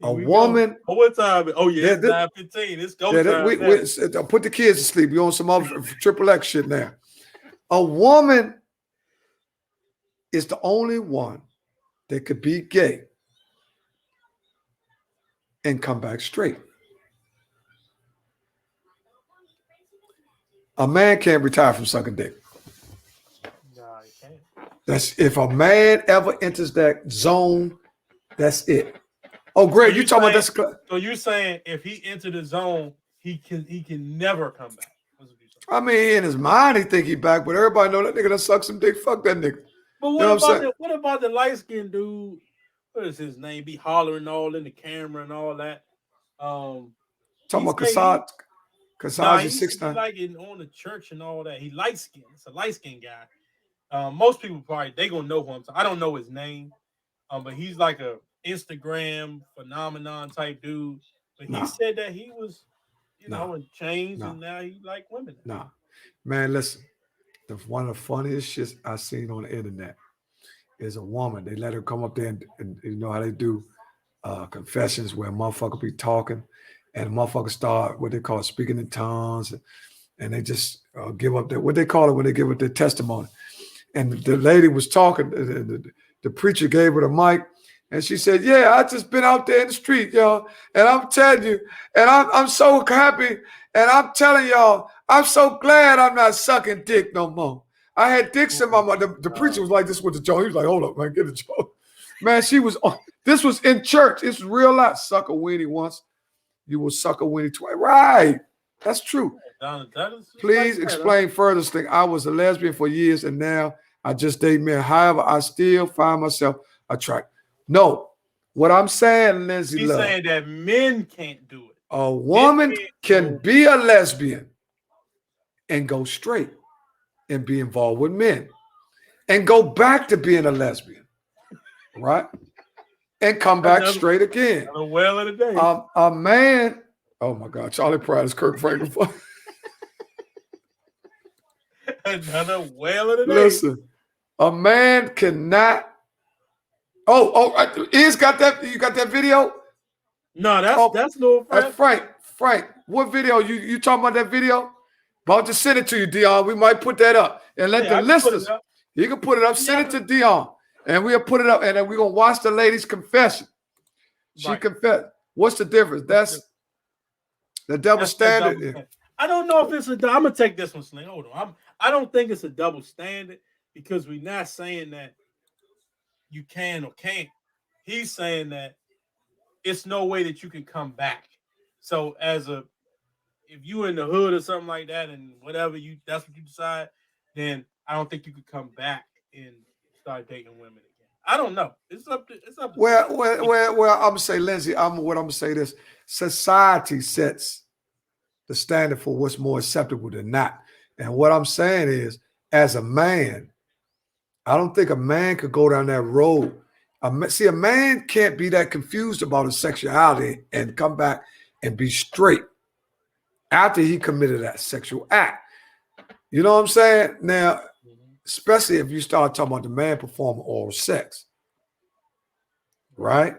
A woman. What time? Oh, yeah, it's 9:15. It's go time. Put the kids to sleep. You're on some other XXX shit now. A woman is the only one that could be gay and come back straight. A man can't retire from sucking dick. No, he can't. That's if a man ever enters that zone, that's it. Oh, great! You talking about that? So you saying if he entered the zone, he can never come back? I mean, in his mind, he think he back, but everybody know that nigga that suck some dick. Fuck that nigga. But what about the light skinned dude? What is his name? Be hollering all in the camera and all that. Talking about Kasaja He 6'9". like it on the church and all that. He light skinned. It's a light skinned guy. Most people probably they gonna know who I'm talking. I don't know his name. But he's like a Instagram phenomenon type dude. But he said that he was, in chains and now he like women. Nah, man, listen. One of the funniest shits I seen on the internet is a woman. They let her come up there and you know how they do confessions where a motherfucker be talking and a motherfucker start what they call speaking in tongues and they just give up what they call it when they give up their testimony. And the lady was talking, the preacher gave her the mic and she said, yeah, I just been out there in the street, y'all. And I'm telling you, and I'm so happy. And I'm telling y'all, I'm so glad I'm not sucking dick no more. I had dicks in my mouth. The preacher was like this with the joke. He was like, hold up, man, get a joke. Man, this was in church. It's real life. Suck a weenie once, you will suck a weenie twice. Right. That's true. Please explain further, Slink. I was a lesbian for years and now I just date men. However, I still find myself attracted. No, what I'm saying, Lindsay, he's saying that men can't do it. A woman can be a lesbian and go straight and be involved with men and go back to being a lesbian, right? And come back straight again. Well of the day. A man, oh my God, Charlie Pride is Kirk Franklin. Another well of the day. Listen, a man cannot. Ian's got that. You got that video? No, that's no. That's Frank. Frank, what video? You talking about that video? About to send it to you, Deon. We might put that up and let the listeners. You can put it up. Send it to Deon, and we'll put it up, and then we're gonna watch the lady's confession. She confessed. What's the difference? That's the double standard. I don't know if it's I'm gonna take this one, Slink. Hold on. I don't think it's a double standard because we're not saying that you can or can't. He's saying that it's no way that you can come back. So if you in the hood or something like that and whatever that's what you decide, then I don't think you could come back and start dating women again. I don't know. It's up to Well, I'm gonna say, Lindsay, I'm gonna say this. Society sets the standard for what's more acceptable than not. And what I'm saying is, as a man, I don't think a man could go down that road. A man can't be that confused about his sexuality and come back and be straight after he committed that sexual act. You know what I'm saying? Now, especially if you start talking about the man performing oral sex, right?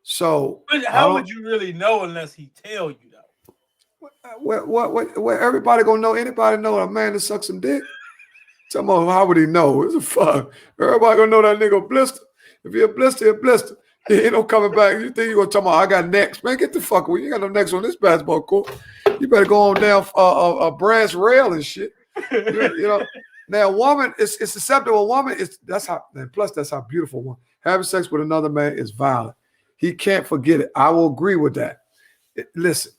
So, but how would you really know unless he tell you though? What everybody gonna know? Anybody know a man that sucks some dick? Tell me, how would he know? It's a fuck. Everybody gonna know that nigga blister. If you're a blister, you're a blister. He ain't no coming back. You think you gonna talk about I got next? Man, get the fuck away. You got no next on this basketball court. You better go on down a brass rail and shit. You know. Now, a woman it's acceptable. A woman that's how beautiful one. Having sex with another man is violent. He can't forget it. I will agree with that. Listen,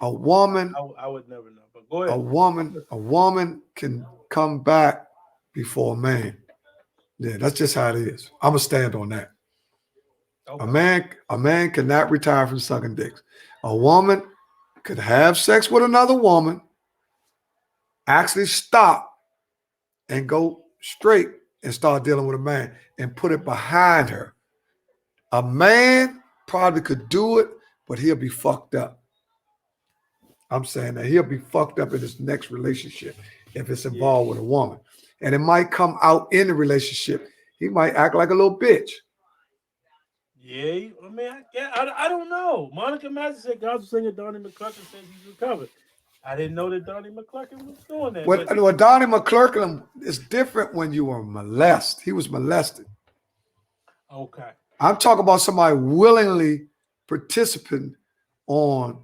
a woman. I would never know. But go ahead. A woman can come back before a man. Yeah, that's just how it is. I'm gonna stand on that. Okay. A man cannot retire from sucking dicks. A woman could have sex with another woman, actually stop and go straight and start dealing with a man and put it behind her. A man probably could do it, but he'll be fucked up. I'm saying that he'll be fucked up in his next relationship if it's involved with a woman. And it might come out in the relationship. He might act like a little bitch. Yeah, I mean, I don't know. Monica Madsen said gospel singer Donnie McClurkin says he's recovered. I didn't know that Donnie McClurkin was doing that. Well, Donnie McClurkin is different when you were molested. He was molested. Okay. I'm talking about somebody willingly participating on.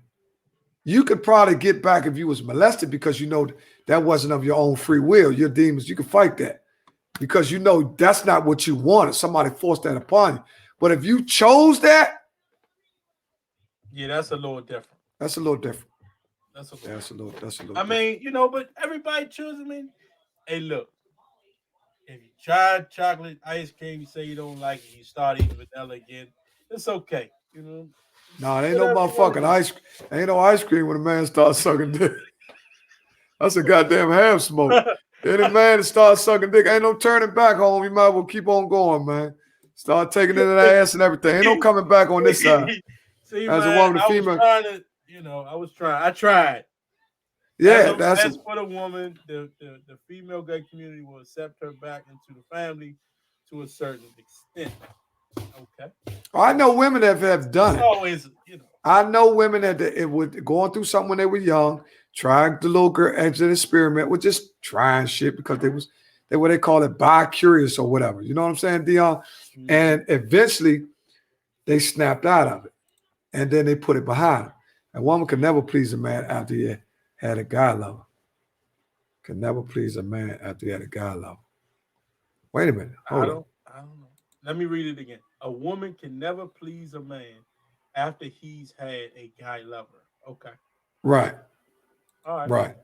You could probably get back if you was molested because you know that wasn't of your own free will. Your demons, you can fight that because you know that's not what you wanted. Somebody forced that upon you. But if you chose that, yeah, that's a little different. That's a little different. That's a little. I mean, you know, but everybody chooses. I mean, hey, look, if you tried chocolate ice cream, you say you don't like it, you start eating vanilla again. It's okay. You know. Nah, ain't no motherfucking ice. Ain't no ice cream when a man starts sucking dick. That's a goddamn half smoke. Any man that starts sucking dick, ain't no turning back home. You might as well keep on going, man. Start taking it in the ass and everything. Ain't no coming back on this side. See, as man, a woman, the I female. was trying to, I tried. Yeah, as for the woman, the female gay community will accept her back into the family to a certain extent. Okay. I know women that have done it. Always, I know women that it would going through something when they were young, trying the little girl exit experiment with just trying shit because they what they call it bi-curious or whatever. You know what I'm saying, Deon? Mm-hmm. And eventually they snapped out of it. And then they put it behind them. A woman can never please a man after he had a guy lover. Can never please a man after he had a guy lover. Wait a minute. I don't know. Let me read it again. A woman can never please a man after he's had a guy lover. Okay. Right. All right.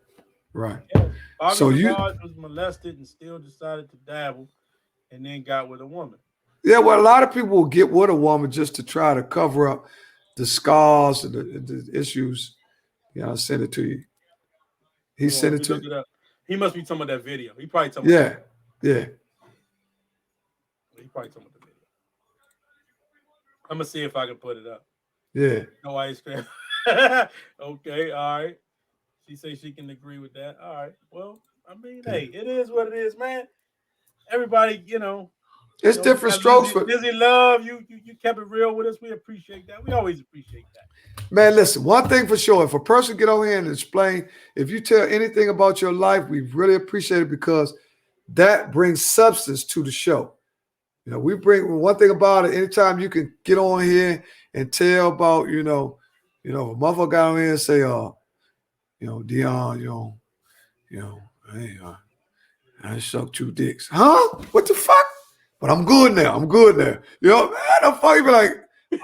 Right. Yeah. So you was molested and still decided to dabble and then got with a woman. Yeah, well, a lot of people will get with a woman just to try to cover up the scars and the issues. Yeah, I'll send it to you. He sent it to you. He must be talking about that video. He probably talking about Yeah. He probably talking about the video. I'm gonna see if I can put it up. Yeah. No ice cream. Okay, all right. She says she can agree with that. All right. Well, I mean, hey, it is what it is, man. Everybody, it's different strokes. Dizzy Love, you kept it real with us. We appreciate that. We always appreciate that. Man, listen, one thing for sure. If a person get on here and explain, if you tell anything about your life, we really appreciate it because that brings substance to the show. We bring one thing about it. Anytime you can get on here and tell about, if a motherfucker got on here and say, Deon, hey, I sucked 2 dicks. Huh? What the fuck? But I'm good now. Man, the fuck you be like,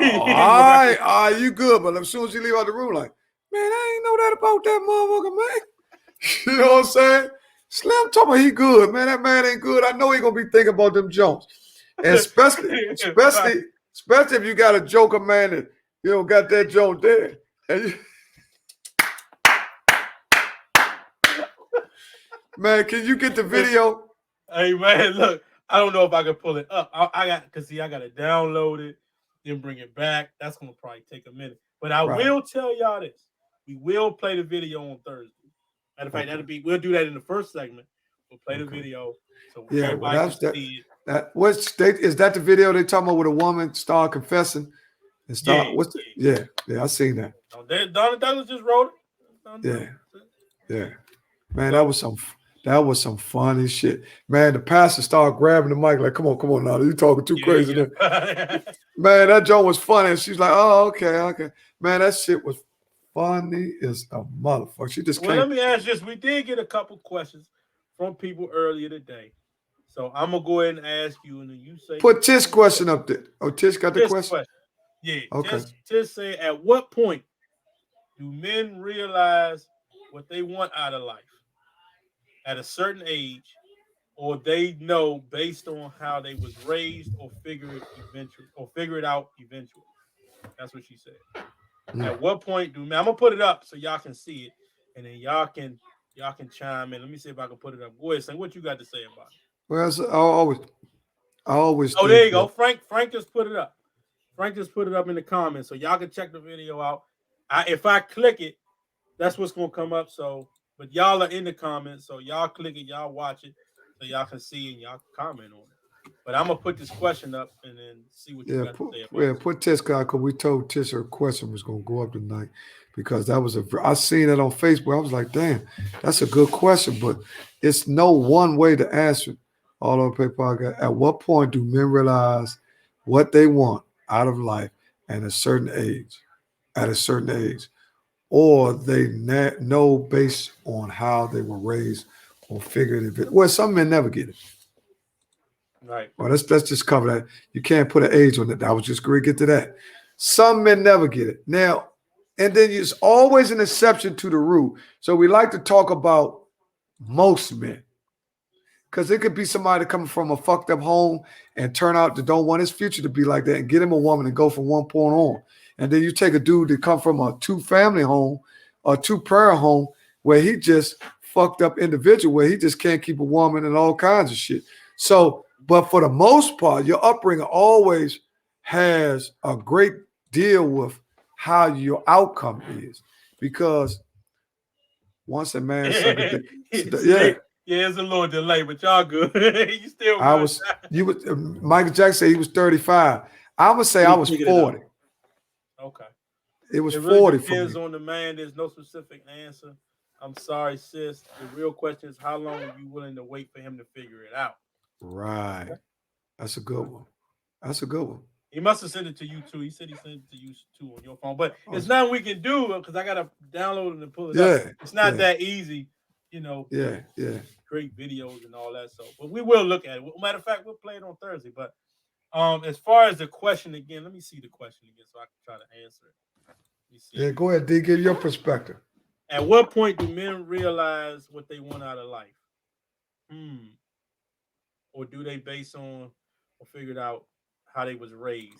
all right, you good. But as soon as you leave out the room, like, man, I ain't know that about that motherfucker, man. You know what I'm saying? Slim talking about he good, man. That man ain't good. I know he gonna be thinking about them jokes. And especially if you got a joker, man, that got that joke there. Man, can you get the video? Hey, man, look, I don't know if I can pull it up. I got to download it, then bring it back. That's going to probably take a minute. But I will tell y'all this. We will play the video on Thursday. Matter of fact, we'll do that in the first segment. We'll play the video. So everybody can see it. Is that the video they talking about with a woman start confessing? And start, yeah, I seen that. Donna Douglas just wrote it. Yeah. Man, that was some funny shit. Man, the pastor started grabbing the mic like, come on now. You talking too crazy there. Man, that joke was funny. And she's like, oh, okay. Man, that shit was funny as a motherfucker. She just let me ask this. We did get a couple questions from people earlier today. So I'm going to go ahead and ask you, and then you say. Put Tish question up there. Oh, Tish got the question? Yeah. Okay. Tish said, at what point do men realize what they want out of life? At a certain age, or they know based on how they was raised or figure it out eventually. That's what she said. At what point do I'm gonna put it up so y'all can see it, and then y'all can chime in. Let me see if I can put it up. Go ahead, say what you got to say about it. Well, I always. Oh, there you go. Frank just put it up. Frank just put it up in the comments, so y'all can check the video out. If I click it, that's what's gonna come up. So. But y'all are in the comments, so y'all click it, y'all watch it, so y'all can see and y'all can comment on it. But I'm gonna put this question up and then see what you got to say about it. Put Tish because we told Tish her question was gonna go up tonight because I seen it on Facebook. I was like, damn, that's a good question, but it's no one way to answer it. AllOverThePlacePodcast. At what point do men realize what they want out of life at a certain age? Or they know based on how they were raised or figured it. Well, some men never get it. Right. Well, let's just cover that. You can't put an age on it. I was just going to get to that. Some men never get it. Now, and then there's always an exception to the rule. So we like to talk about most men. Because it could be somebody coming from a fucked up home and turn out to don't want his future to be like that and get him a woman and go from one point on. And then you take a dude that come from a 2-family home or 2-prayer home where he just fucked up individual where he just can't keep a woman and all kinds of shit. So, but for the most part, your upbringing always has a great deal with how your outcome is. Because once a man suck a dick, yeah, it's a little delay, but y'all good. You still good. Michael Jackson said he was 35. I would say I was 40. Okay. It was really 40 for me. Depends on the man. There's no specific answer. I'm sorry, sis. The real question is how long are you willing to wait for him to figure it out? Right. Okay. That's a good one. That's a good one. He must have sent it to you too. He said he sent it to you too on your phone. But it's nothing we can do because I gotta download it and pull it up. It's not that easy, you know. Yeah. Great videos and all that. So, but we will look at it. Matter of fact, we'll play it on Thursday. But as far as the question again, let me see the question again so I can try to answer it. Yeah, go ahead, D. Give your perspective. At what point do men realize what they want out of life? Or do they base on or figure it out how they was raised?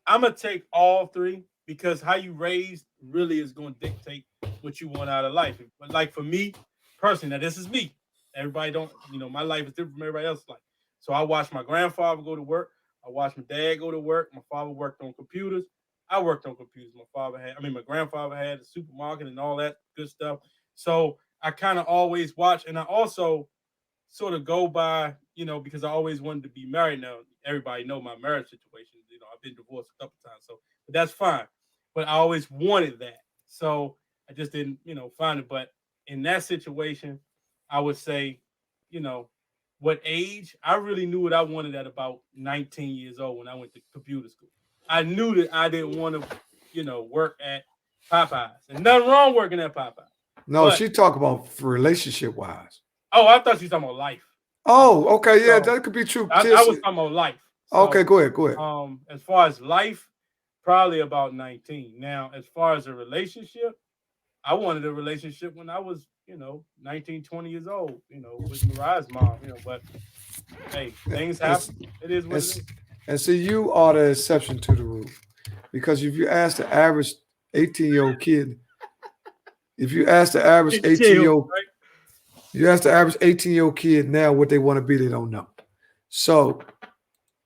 I'm gonna take all three because how you raised really is going to dictate what you want out of life. But like for me personally, now this is me. Everybody don't, my life is different from everybody else's life. So I watched my grandfather go to work. I watched my dad go to work. My father worked on computers. I worked on computers. My grandfather had a supermarket and all that good stuff. So I kind of always watch, and I also sort of go by, because I always wanted to be married. Now everybody know my marriage situation. I've been divorced a couple times, but that's fine. But I always wanted that, so I just didn't, find it. But in that situation, I would say, what age? I really knew what I wanted at about 19 years old when I went to computer school. I knew that I didn't want to, work at Popeyes. And nothing wrong working at Popeyes. No, she talk about relationship-wise. Oh, I thought she was talking about life. Oh, okay. Yeah, that could be true. I was talking about life. So, okay, go ahead. As far as life, probably about 19. Now, as far as a relationship, I wanted a relationship when I was, 19, 20 years old, with Mariah's mom, but hey, things happen. It is what it is. And see, you are the exception to the rule. Because if you ask the average 18-year-old kid, you ask the average 18-year-old kid now what they want to be, they don't know. So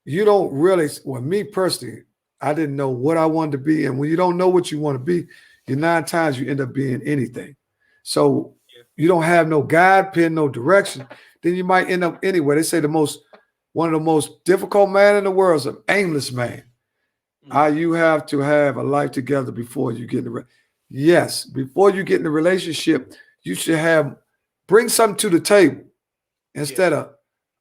you don't really, me personally, I didn't know what I wanted to be. And when you don't know what you want to be, 9 times you end up being anything. So you don't have no guide pin, no direction, then you might end up anywhere. They say one of the most difficult man in the world is an aimless man. You have to have a life together before you get in the before you get in the relationship, you should bring something to the table instead of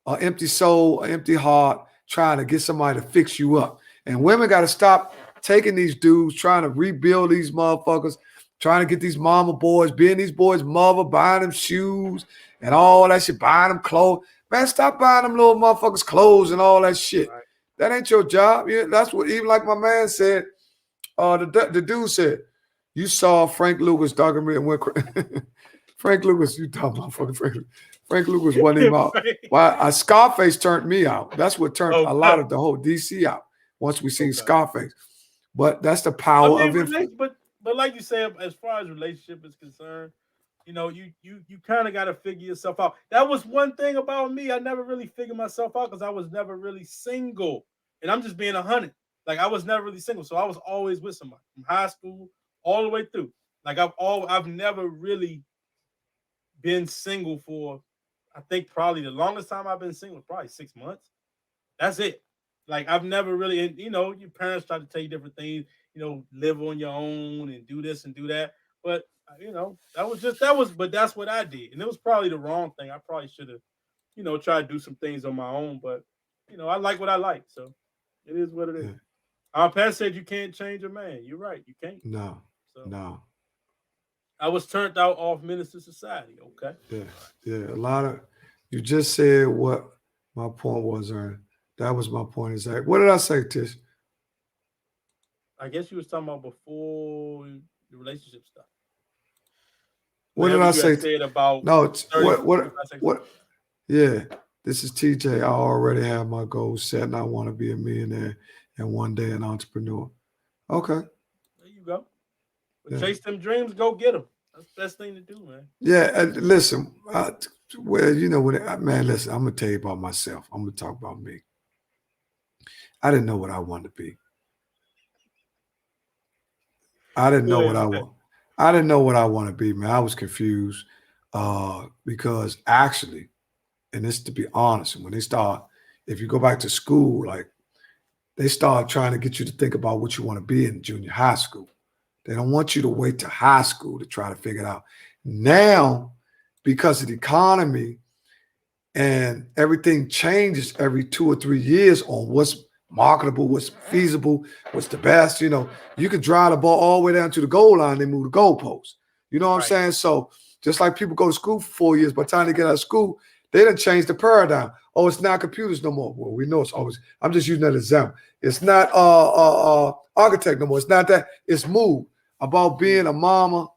an empty soul, an empty heart, trying to get somebody to fix you up. And women got to stop taking these dudes, trying to rebuild these motherfuckers, trying to get these mama boys, being these boys' mother, buying them shoes and all that shit, buying them clothes. Man, stop buying them little motherfuckers clothes and all that shit. Right. That ain't your job. Yeah, that's what, even like my man said, the dude said, you saw Frank Lucas documentary and went Frank Lucas, you talking about fucking Frank Lucas wasn't even out. Why Scarface turned me out. That's what turned a lot of the whole DC out once we seen Scarface. But that's the power of it. But like you say, as far as relationship is concerned, you kind of got to figure yourself out. That was one thing about me. I never really figured myself out because I was never really single. And I'm just being 100. Like I was never really single. So I was always with somebody from high school all the way through. Like I've never really been single for, I think probably the longest time I've been single was probably 6 months. That's it. Like I've never really, and your parents try to tell you different things, live on your own and do this and do that. But but that's what I did. And it was probably the wrong thing. I probably should have, tried to do some things on my own, but I like what I like. So it is what it is. Our past said you can't change a man. You're right. You can't. No. I was turned out off Minister Society. Okay. Yeah. A lot of, you just said what my point was, Ernie. That was my point exactly. What did I say, Tish? I guess you was talking about before the relationship stuff. What did I say? Said about no. What? Yeah. This is TJ. I already have my goals set, and I want to be a millionaire and one day an entrepreneur. Okay. There you go. But chase them dreams, go get them. That's the best thing to do, man. Yeah, and listen, man, listen, I'm going to tell you about myself. I'm going to talk about me. I didn't know what I wanted to be. I didn't know what I want. I didn't know what I want to be, man. I was confused because actually, and this to be honest, when they start, if you go back to school, like they start trying to get you to think about what you want to be in junior high school. They don't want you to wait to high school to try to figure it out. Now, because of the economy and everything changes every 2 or 3 years on what's marketable, what's feasible, what's the best, you can drive the ball all the way down to the goal line, they move the goalposts. You know what I'm saying? So just like people go to school for 4 years, by the time they get out of school, they done changed the paradigm. Oh, it's not computers no more. Well, we know it's always, I'm just using that example. It's not architect no more. It's not that. It's moved about being a mama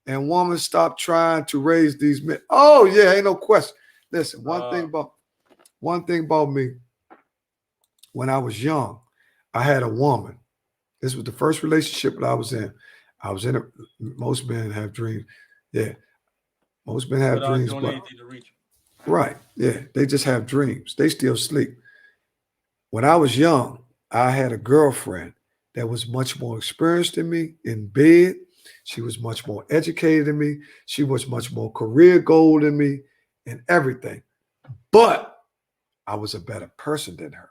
and woman stop trying to raise these men. Oh, yeah, ain't no question. Listen, one thing about me, when I was young, I had a woman. This was the first relationship that I was in. Most men have dreams. Yeah. Most men have dreams. Right. Yeah. They just have dreams. They still sleep. When I was young, I had a girlfriend that was much more experienced than me in bed. She was much more educated than me. She was much more career goal than me and everything. But I was a better person than her.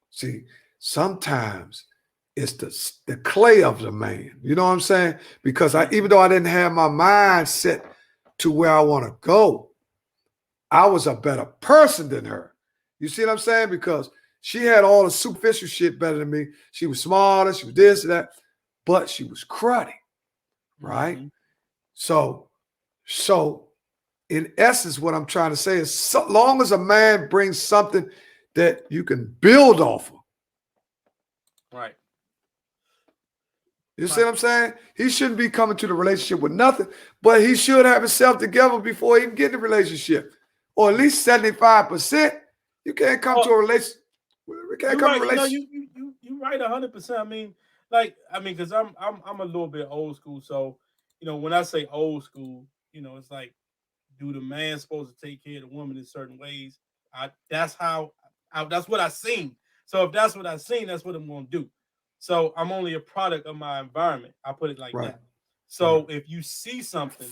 See, sometimes it's the clay of the man. You know what I'm saying? Because even though I didn't have my mind set to where I want to go, I was a better person than her. You see what I'm saying? Because she had all the superficial shit better than me. She was smarter, she was this and that, but she was cruddy, right? Mm-hmm. So in essence, what I'm trying to say is so long as a man brings something that you can build off of. Right. You see what I'm saying? He shouldn't be coming to the relationship with nothing, but he should have himself together before he can get in the relationship. Or at least 75%. You can't come to a relationship. We can't come to a relationship. You're right 100%. I mean, because I'm a little bit old school. So, when I say old school, it's like, do the man supposed to take care of the woman in certain ways? That's what I seen. So if that's what I seen, that's what I'm going to do. So I'm only a product of my environment. I put it like that. So if you see something,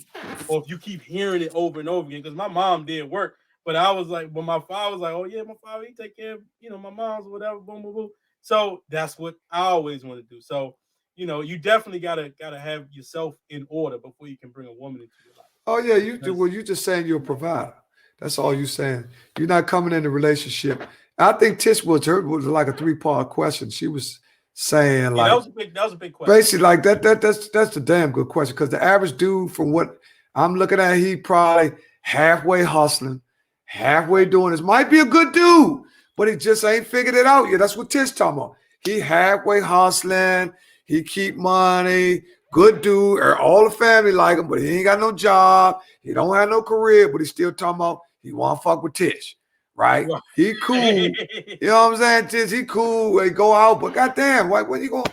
or if you keep hearing it over and over again, because my mom did work, but I was like, but my father was like, oh yeah, my father, he take care of, my mom's or whatever, boom, boom, boom. So that's what I always want to do. So, you definitely gotta have yourself in order before you can bring a woman into your life. Oh yeah, you do. Well, you just saying you're a provider. That's all you're saying. You're not coming in a relationship. I think Tish was like a 3-part question. She was saying like that was a big question. Basically, like that's a damn good question, because the average dude, from what I'm looking at, he probably halfway hustling, halfway doing this. Might be a good dude, but he just ain't figured it out yet. That's what Tish talking about. He halfway hustling, he keep money, good dude, or all the family like him, but he ain't got no job, he don't have no career, but he still talking about he want to fuck with Tish. Right? He cool. You know what I'm saying? Tish, he cool. He go out, but goddamn, when you going?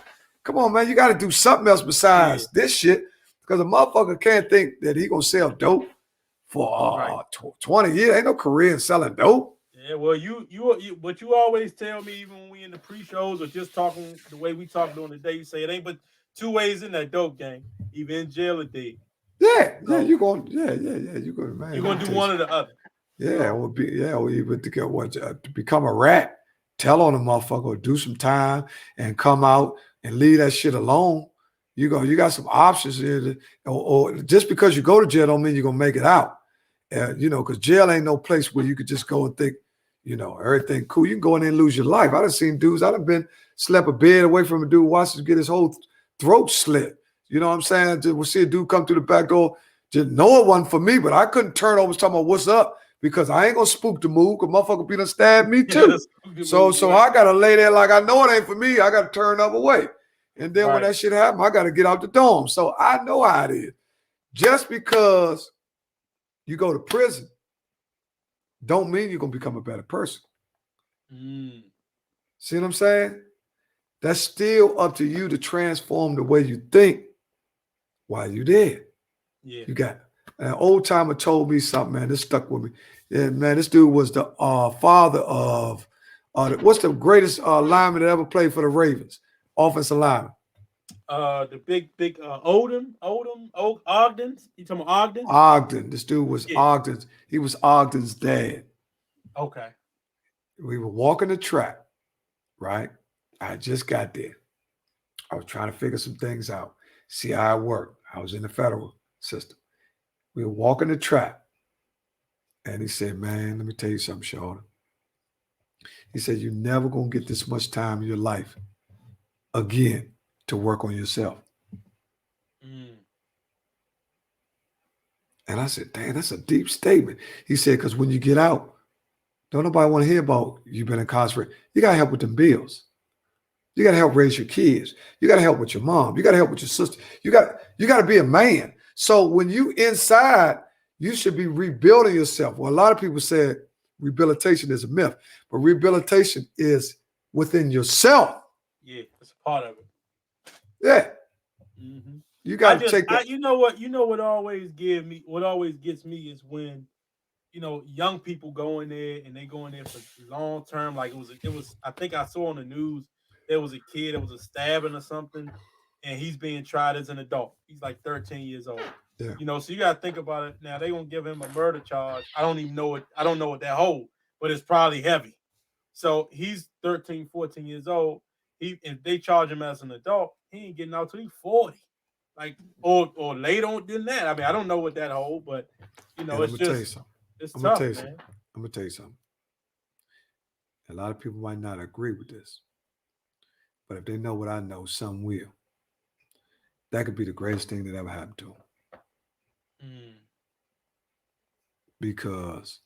Come on, man. You got to do something else besides this shit, because a motherfucker can't think that he gonna sell dope for 20 years. Ain't no career in selling dope. Yeah, well, what you always tell me, even when we in the pre-shows or just talking the way we talk during the day, you say it ain't but 2 ways in that dope game, either in jail or dead. Yeah, you're going, you're going, man. You're gonna do one or the other. Yeah, or even to become a rat, tell on a motherfucker, or do some time and come out and leave that shit alone. You got some options here, or just because you go to jail don't mean you're gonna make it out. Because jail ain't no place where you could just go and think, everything cool. You can go in there and lose your life. I done seen dudes. I done slept a bed away from a dude, watched him get his whole throat slit. You know what I'm saying? We'll see a dude come through the back door. Just know it wasn't for me, but I couldn't turn over talking about what's up, because I ain't gonna spook the move, because motherfucker be done stab me too. So I gotta lay there like I know it ain't for me. I gotta turn the other way. And then when that shit happen, I gotta get out the dorm. So I know how it is. Just because you go to prison don't mean you're going to become a better person. See what I'm saying? That's still up to you to transform the way you think while you're there. Yeah. You got an old timer told me something, man. This stuck with me. Yeah, man, this dude was the father of what's the greatest lineman that ever played for the Ravens? Offensive lineman. The big Ogden. You talking about Ogden? Ogden. This dude was Ogden's. He was Ogden's dad. Okay. We were walking the track, right? I just got there. I was trying to figure some things out, see how it worked. I was in the federal system. We were walking the track, and he said, man, let me tell you something, Shorty. He said, you're never going to get this much time in your life again to work on yourself. And I said, damn, that's a deep statement. He said, because when you get out, don't nobody want to hear about you've been incarcerated. You got to help with them bills. You got to help raise your kids. You got to help with your mom. You got to help with your sister. You got to be a man. So when you inside, you should be rebuilding yourself. Well, a lot of people said rehabilitation is a myth, but rehabilitation is within yourself. Yeah, it's a part of it. Yeah. You got to take that. You know what always gets me is when, young people go in there and they go in there for long term. Like it was, I think I saw on the news, there was a kid that was a stabbing or something, and he's being tried as an adult. He's like 13 years old. Yeah. So you got to think about it. Now they're going to give him a murder charge. I don't know what that hold, but it's probably heavy. So he's 13, 14 years old. If they charge him as an adult, he ain't getting out till he's 40. Like, or later on than that. I mean, I don't know what that hold, but it's just, it's tough, man. I'm going to tell you something. A lot of people might not agree with this, but if they know what I know, some will. That could be the greatest thing that ever happened to them. Because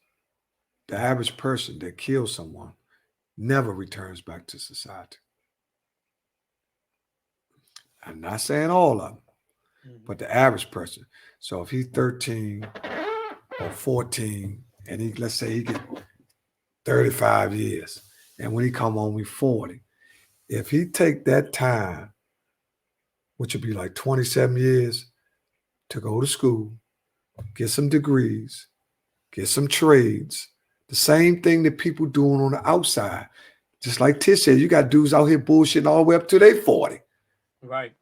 the average person that kills someone never returns back to society. I'm not saying all of them, but the average person. So if he's 13 or 14 and let's say he get 35 years, and when he come home, he's 40. If he take that time, which would be like 27 years, to go to school, get some degrees, get some trades, the same thing that people doing on the outside. Just like Tish said, you got dudes out here bullshitting all the way up to they 40. Right.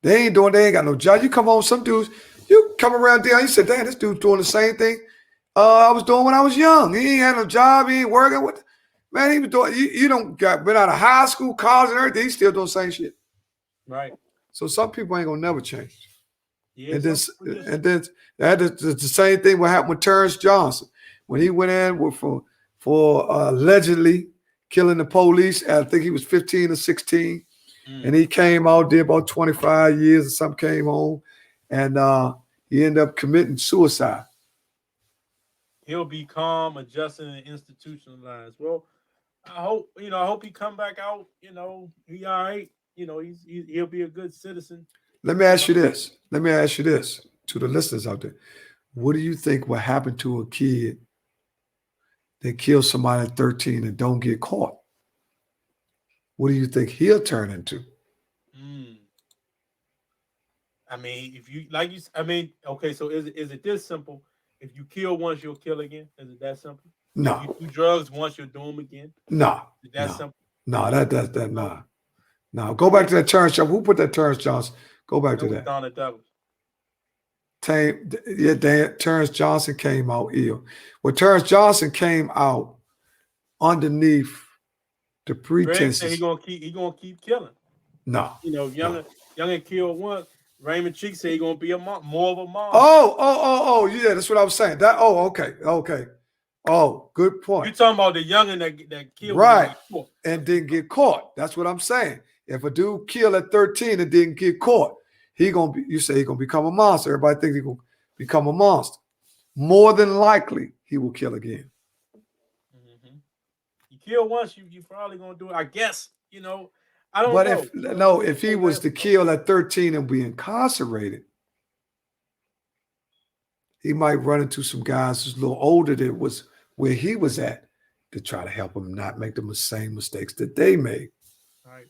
They ain't got no job. You come home, some dudes, you come around there, you said, damn, this dude's doing the same thing I was doing when I was young. He ain't had no job, he ain't working with. Man, he was doing, you don't been out of high school, college, and everything, he's still doing the same shit. Right. So some people ain't gonna never change. Yeah, and then the same thing what happened with Terrence Johnson when he went in for allegedly killing the police. I think he was 15 or 16, and he came out, did about 25 years or something, came home, and he ended up committing suicide. He'll be calm, adjusting, and institutionalized. Well, I hope he come back out. He all right. He'll be a good citizen. Let me ask you this to the listeners out there. What do you think will happen to a kid that kills somebody at 13 and don't get caught? What do you think he'll turn into? I mean, okay, so is it this simple? If you kill once, you'll kill again? Is it that simple? No. If you do drugs once, you'll do them again? No. Is that simple? No, that nah. No, go back to that Terrence Johnson. Who put that Terrence Johnson? Go back to that. Donna Douglas. Terrence Johnson came out ill. Well, Terrence Johnson came out underneath the pretenses. Greg said he gonna keep killing. No. Younger killed once. Raymond Cheek said he's gonna be more of a mom. Oh, yeah, that's what I was saying. Okay. Oh, good point. You talking about the youngin that killed, right? And didn't get caught. That's what I'm saying. If a dude killed at 13 and didn't get caught, you say he's gonna become a monster. Everybody thinks he's gonna become a monster. More than likely, he will kill again. You kill once, you probably gonna do it. I guess. I don't know. If he was to kill at 13 and be incarcerated, he might run into some guys who's a little older that was where he was at to try to help him not make the same mistakes that they made. Right.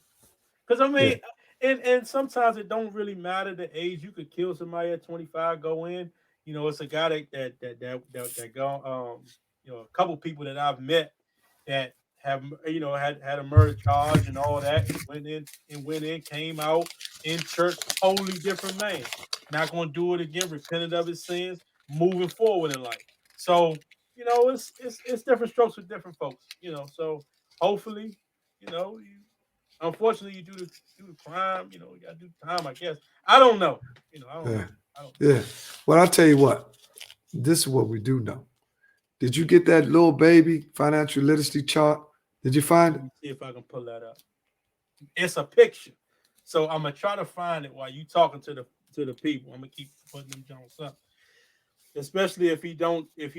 Because I mean, and sometimes it don't really matter the age. You could kill somebody at 25, go in. You know, it's a guy that go a couple people that I've met that have had a murder charge and all that, and went in, came out in church, totally different man. Not going to do it again. Repented of his sins, moving forward in life. So it's different strokes with different folks. So hopefully, unfortunately, you do the crime. You got to do time. I guess I don't know. I don't know. Yeah. Well, I'll tell you what. This is what we do know. Did you get that little baby financial literacy chart? Did you find it? Let me see if I can pull that up. It's a picture, so I'm gonna try to find it while you talking to the people. I'm gonna keep putting them Jones up, especially if he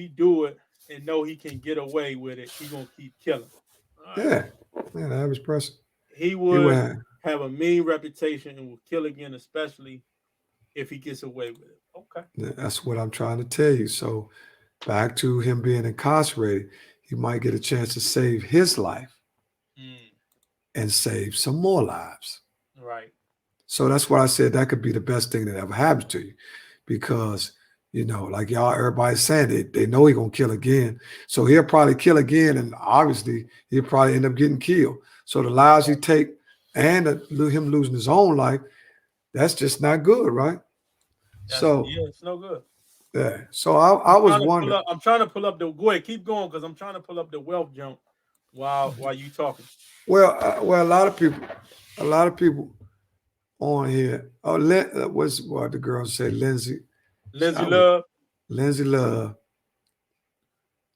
do it and know he can get away with it. He gonna keep killing. Right. Yeah, man, the average person. He would have a mean reputation and will kill again, especially if he gets away with it. Okay, that's what I'm trying to tell you. So back to him being incarcerated, he might get a chance to save his life and save some more lives. Right. So that's why I said that could be the best thing that ever happens to you, because like y'all, everybody's saying they know he's gonna kill again. So he'll probably kill again, and obviously he'll probably end up getting killed. So the lives he take and him losing his own life, that's just not good, right? It's no good. Yeah. So I was wondering. I'm trying to pull up the. Go ahead, keep going, because I'm trying to pull up the wealth jump while you talking. Well, a lot of people on here. Oh, what's what the girl said? Lindsay Love. Lindsay Love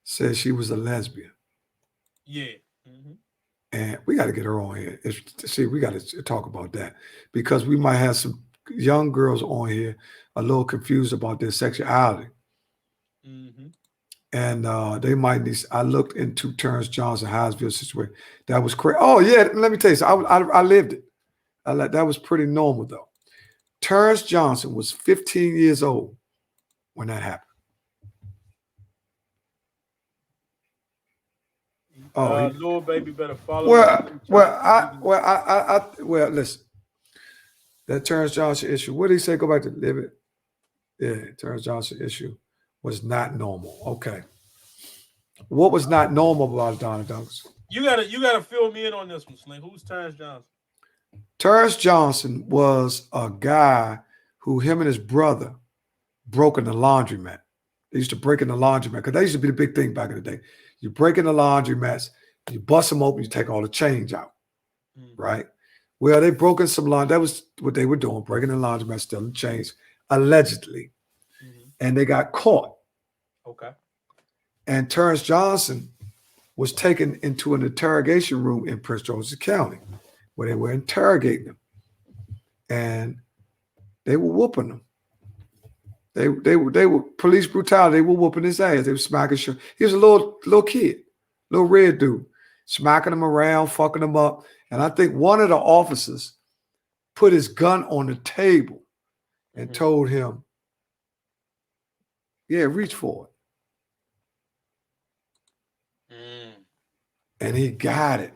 said she was a lesbian. Yeah. Mm-hmm. And we got to get her on here. We got to talk about that, because we might have some young girls on here a little confused about their sexuality. Mm-hmm. And they might need. I looked into Terrence Johnson Hinesville situation. That was crazy. Oh yeah, let me tell you something. I lived it. That was pretty normal though. Terrence Johnson was 15 years old when that happened. Oh, Lord, baby, better follow. Well, listen. That Terrence Johnson issue. What did he say? Go back to live it. Yeah, Terrence Johnson issue was not normal. Okay. What was not normal about Donna Douglas? You gotta fill me in on this one, Slink. Who's Terrence Johnson? Terrence Johnson was a guy who him and his brother broke in the laundromat. They used to break in the laundromat because that used to be the big thing back in the day. You break in the laundromats, you bust them open, you take all the change out, right? Well, they broke in some laundry. That was what they were doing, breaking the laundromat, stealing change, allegedly. And they got caught. Okay. And Terrence Johnson was taken into an interrogation room in Prince George's County where they were interrogating him. And they were whooping him. They were police brutality. They were whooping his ass. They were smacking shit. He was a little kid, little red dude, smacking him around, fucking him up. And I think one of the officers put his gun on the table and told him, yeah, reach for it. And he got it.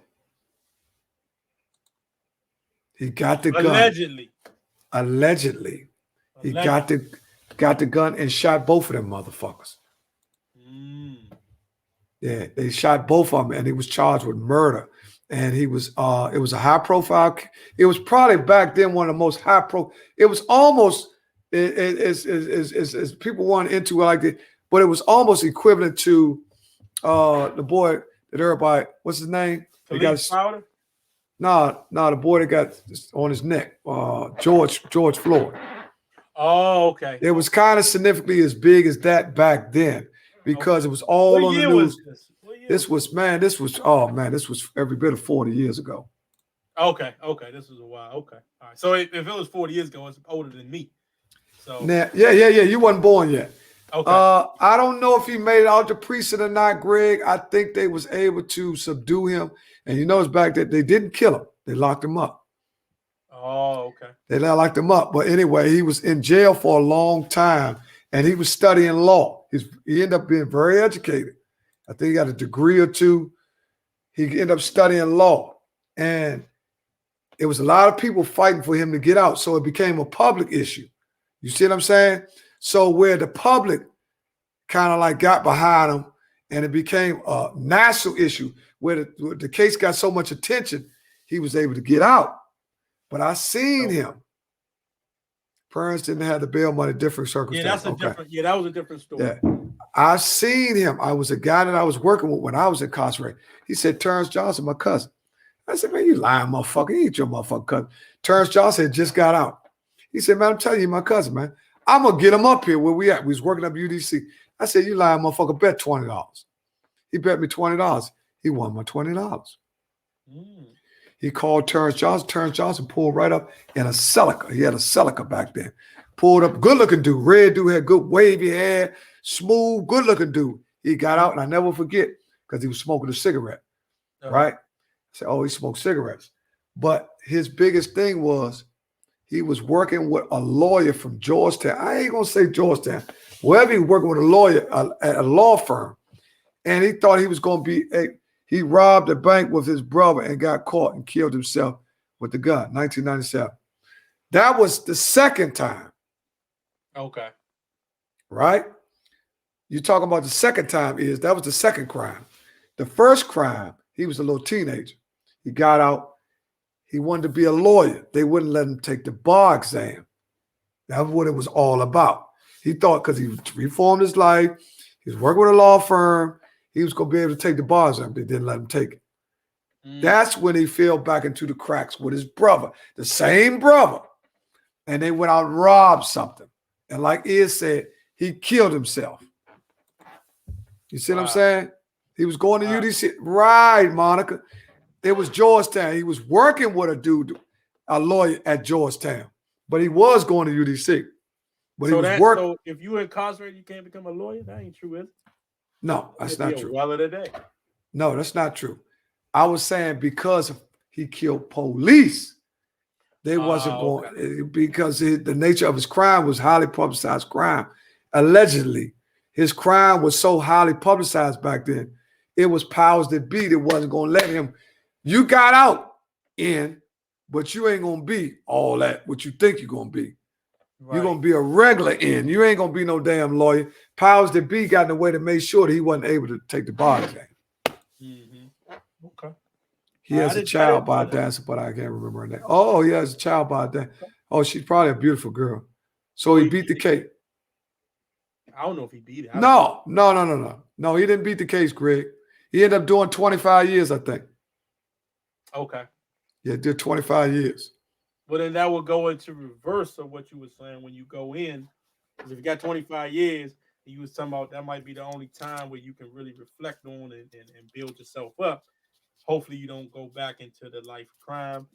He got the gun. Allegedly. He got the gun and shot both of them motherfuckers. Yeah, they shot both of them, and he was charged with murder. And he was it was a high profile. It was probably back then one of the most high it was almost as people weren't into it like that, but it was almost equivalent to the boy that everybody, what's his name? Powder? No, the boy that got on his neck, George Floyd. Oh, okay. It was kind of significantly as big as that back then because it was all on the news. This was every bit of 40 years ago. Okay. This was a while. Okay. All right. So if it was 40 years ago, it's older than me. So now, yeah. You wasn't born yet. Okay. I don't know if he made it out to precinct or not, Greg. I think they was able to subdue him. And you notice back that they didn't kill him. They locked him up. Oh, okay. They locked him up. But anyway, he was in jail for a long time and he was studying law. He ended up being very educated. I think he got a degree or two. He ended up studying law. And it was a lot of people fighting for him to get out. So it became a public issue. You see what I'm saying? So where the public kind of like got behind him and it became a national issue where the case got so much attention, he was able to get out. But I seen him. Parents didn't have the bail money, different circumstances. That was a different story. Yeah. I seen him. I was a guy that I was working with when I was incarcerated. He said, Terrence Johnson, my cousin. I said, man, you lying motherfucker. He ain't your motherfucking cousin. Terrence Johnson had just got out. He said, man, I'm telling you, my cousin, man. I'm going to get him up here where we at. We was working up UDC. I said, you lying motherfucker, bet $20. He bet me $20. He won my $20. He called Terrence Johnson. Terrence Johnson pulled right up in a Celica. He had a Celica back then. Pulled up, good-looking dude. Red dude, had good wavy hair, smooth, good-looking dude. He got out, and I never forget, because he was smoking a cigarette, right? I said, oh, he smoked cigarettes. But his biggest thing was he was working with a lawyer from Georgetown. I ain't going to say Georgetown. Wherever he was working with a lawyer at a law firm. And he thought he was going to be he robbed a bank with his brother and got caught and killed himself with the gun, 1997. That was the second time. Okay. Right? You're talking about the second time that was the second crime. The first crime, he was a little teenager. He got out. He wanted to be a lawyer. They wouldn't let him take the bar exam. That's what it was all about. He thought because he reformed his life, he was working with a law firm, he was going to be able to take the bar exam. They didn't let him take it. That's when he fell back into the cracks with his brother, the same brother. And they went out and robbed something. And like Iz said, he killed himself. You see what I'm saying? He was going to UDC. Right, Monica. It was Georgetown. He was working with a lawyer at Georgetown. But he was going to UDC. But he was working. So if you were incarcerated, you can't become a lawyer? That ain't true, is it? No, that's not true. Well of the day. No, that's not true. I was saying because he killed police, they wasn't going because the nature of his crime was highly publicized crime. Allegedly, his crime was so highly publicized back then. It was powers that be that wasn't going to let him. You got out but you ain't going to be all that what you think you're going to be. Right. You're going to be a regular in. You ain't going to be no damn lawyer. Powers that be got in the way to make sure that he wasn't able to take the bar exam. Okay. He has a child by a dancer, but I can't remember her name. Oh, he has a child by a dancer. Oh, she's probably a beautiful girl. So he beat the case. I don't know if he beat it. No, he didn't beat the case, Greg. He ended up doing 25 years, I think. Okay. Yeah, did 25 years. Well, then that will go into reverse of what you were saying when you go in. Because if you got 25 years, you was talking about that might be the only time where you can really reflect on and build yourself up. Hopefully you don't go back into the life of crime.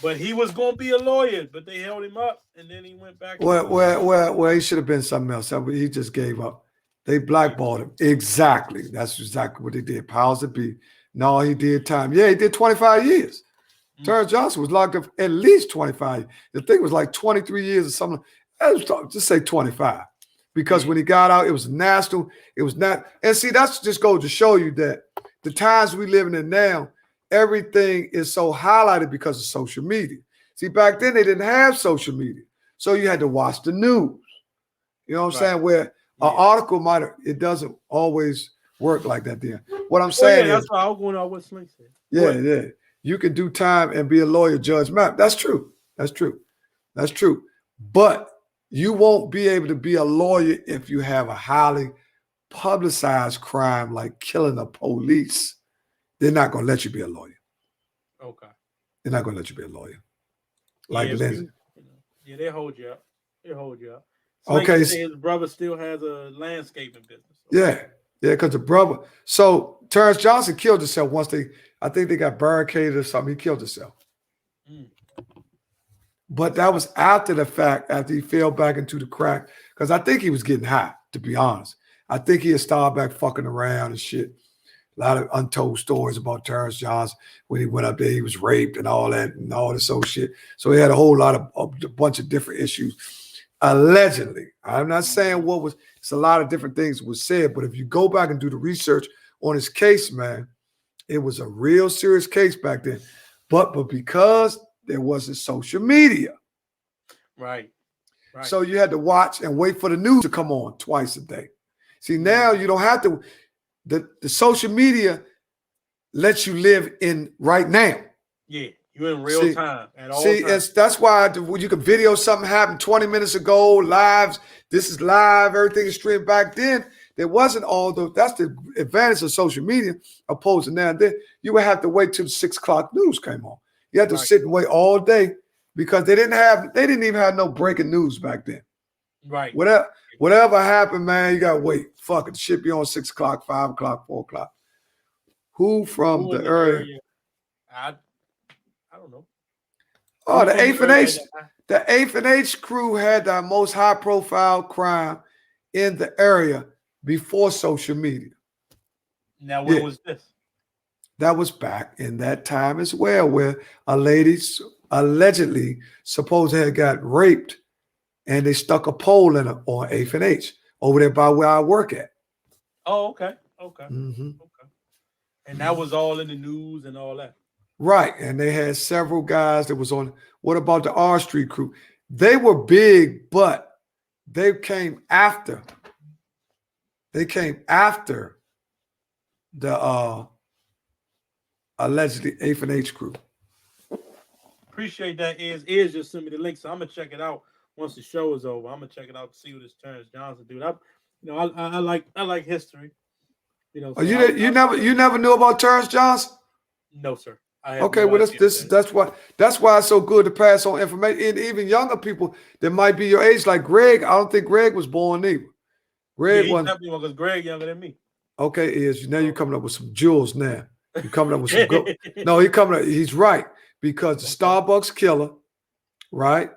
But he was going to be a lawyer, but they held him up, and then he went back. Well, he should have been something else. He just gave up. They blackballed him. Exactly. That's exactly what they did. Powers that be. No, he did time. Yeah, he did 25 years. Terrence Johnson was locked up at least 25. The thing was like 23 years or something. Just say 25. Because when he got out, it was national. It was not. And see, that's just goes to show you that the times we living in now, everything is so highlighted because of social media. See, back then they didn't have social media. So you had to watch the news. You know what I'm saying? Where an article it doesn't always work like that then. What I'm saying is. That's why I was going on what Slink said. Yeah. You can do time and be a lawyer, Judge Mapp. That's true. But you won't be able to be a lawyer if you have a highly publicized crime like killing a police. They're not going to let you be a lawyer. Okay. They're not going to let you be a lawyer. Like Lindsay. They hold you up. Okay. His brother still has a landscaping business. Yeah, because the brother. So Terrence Johnson killed himself once I think they got barricaded or something. He killed himself. But that was after the fact, after he fell back into the crack. Because I think he was getting high, to be honest. I think he had started back fucking around and shit. A lot of untold stories about Terrence Johnson. When he went up there, he was raped and all that and all this old shit. So he had a whole lot of a bunch of different issues. Allegedly. I'm not saying it's a lot of different things was said, but if you go back and do the research on his case, man. It was a real serious case back then. But because there wasn't social media. Right. So you had to watch and wait for the news to come on twice a day. See, now you don't have to. The social media lets you live in right now. Yeah, you're in real time at all times. That's why you can video something happened 20 minutes ago, lives. This is live. Everything is streamed. Back then, there wasn't all those. That's the advantage of social media, opposed to now. Then you would have to wait till the 6 o'clock news came on. You had to sit and wait all day because they didn't even have no breaking news back then. Right. Whatever happened, man, you gotta wait. Fuck it, shit be on 6 o'clock, 5 o'clock, 4 o'clock. Who from the area? I don't know. Oh, the 8th and H. The 8th and H crew had the most high-profile crime in the area before social media. Now, when was this? That was back in that time as well, where a lady allegedly supposedly had got raped, and they stuck a pole in her on 8th and H over there by where I work at. Oh, okay. Mm-hmm. Okay. And that was all in the news and all that. Right. And they had several guys that was on. What about the R Street crew? They were big, but they came after. They came after the allegedly 8th and H crew. Appreciate that. Is just sent me the link, so I'm gonna check it out once the show is over. I'm gonna check it out to see what this Terrence Johnson dude. I like history. You know. So you never knew about Terrence Johnson? No, sir. Okay, well that's why it's so good to pass on information. And even younger people that might be your age, like Greg. I don't think Greg was born either. Greg wasn't, because Greg younger than me. Okay, now you're coming up with some jewels now. You're coming up with some good. No, he's right. Because the Starbucks killer, right?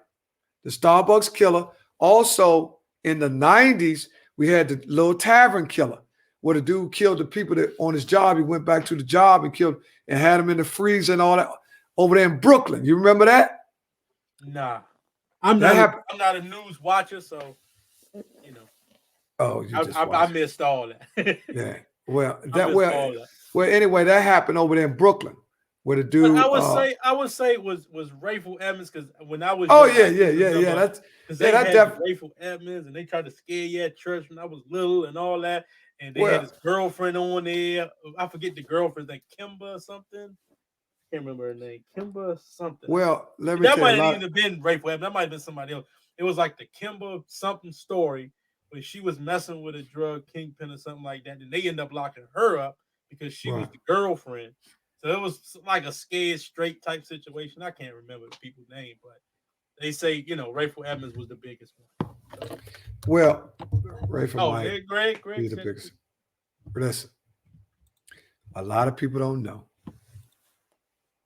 The Starbucks killer. Also in the 90s, we had the little tavern killer, where the dude killed the people that on his job. He went back to the job and killed and had them in the freezer and all that over there in Brooklyn. You remember that? Nah. I'm not a news watcher, so you know. Oh, I missed all that. Yeah. Well, anyway, that happened over there in Brooklyn, where the dude. I would say it was Rayful Edmonds, because when I was yeah. That's Rayful Edmonds, and they tried to scare you at church when I was little and all that, and they had his girlfriend on there. I forget the girlfriend's name, Kimba or something. I can't remember her name, Kimba something. Well, let me. That might have even been Rayful Edmonds. That might have been somebody else. It was like the Kimba something story, where she was messing with a drug kingpin or something like that, and they end up locking her up because she was the girlfriend. So it was like a scared straight type situation. I can't remember the people's name, but they say, Rayful Edmonds was the biggest one. So. Well, Rayful Greg. He's the biggest. Listen, a lot of people don't know.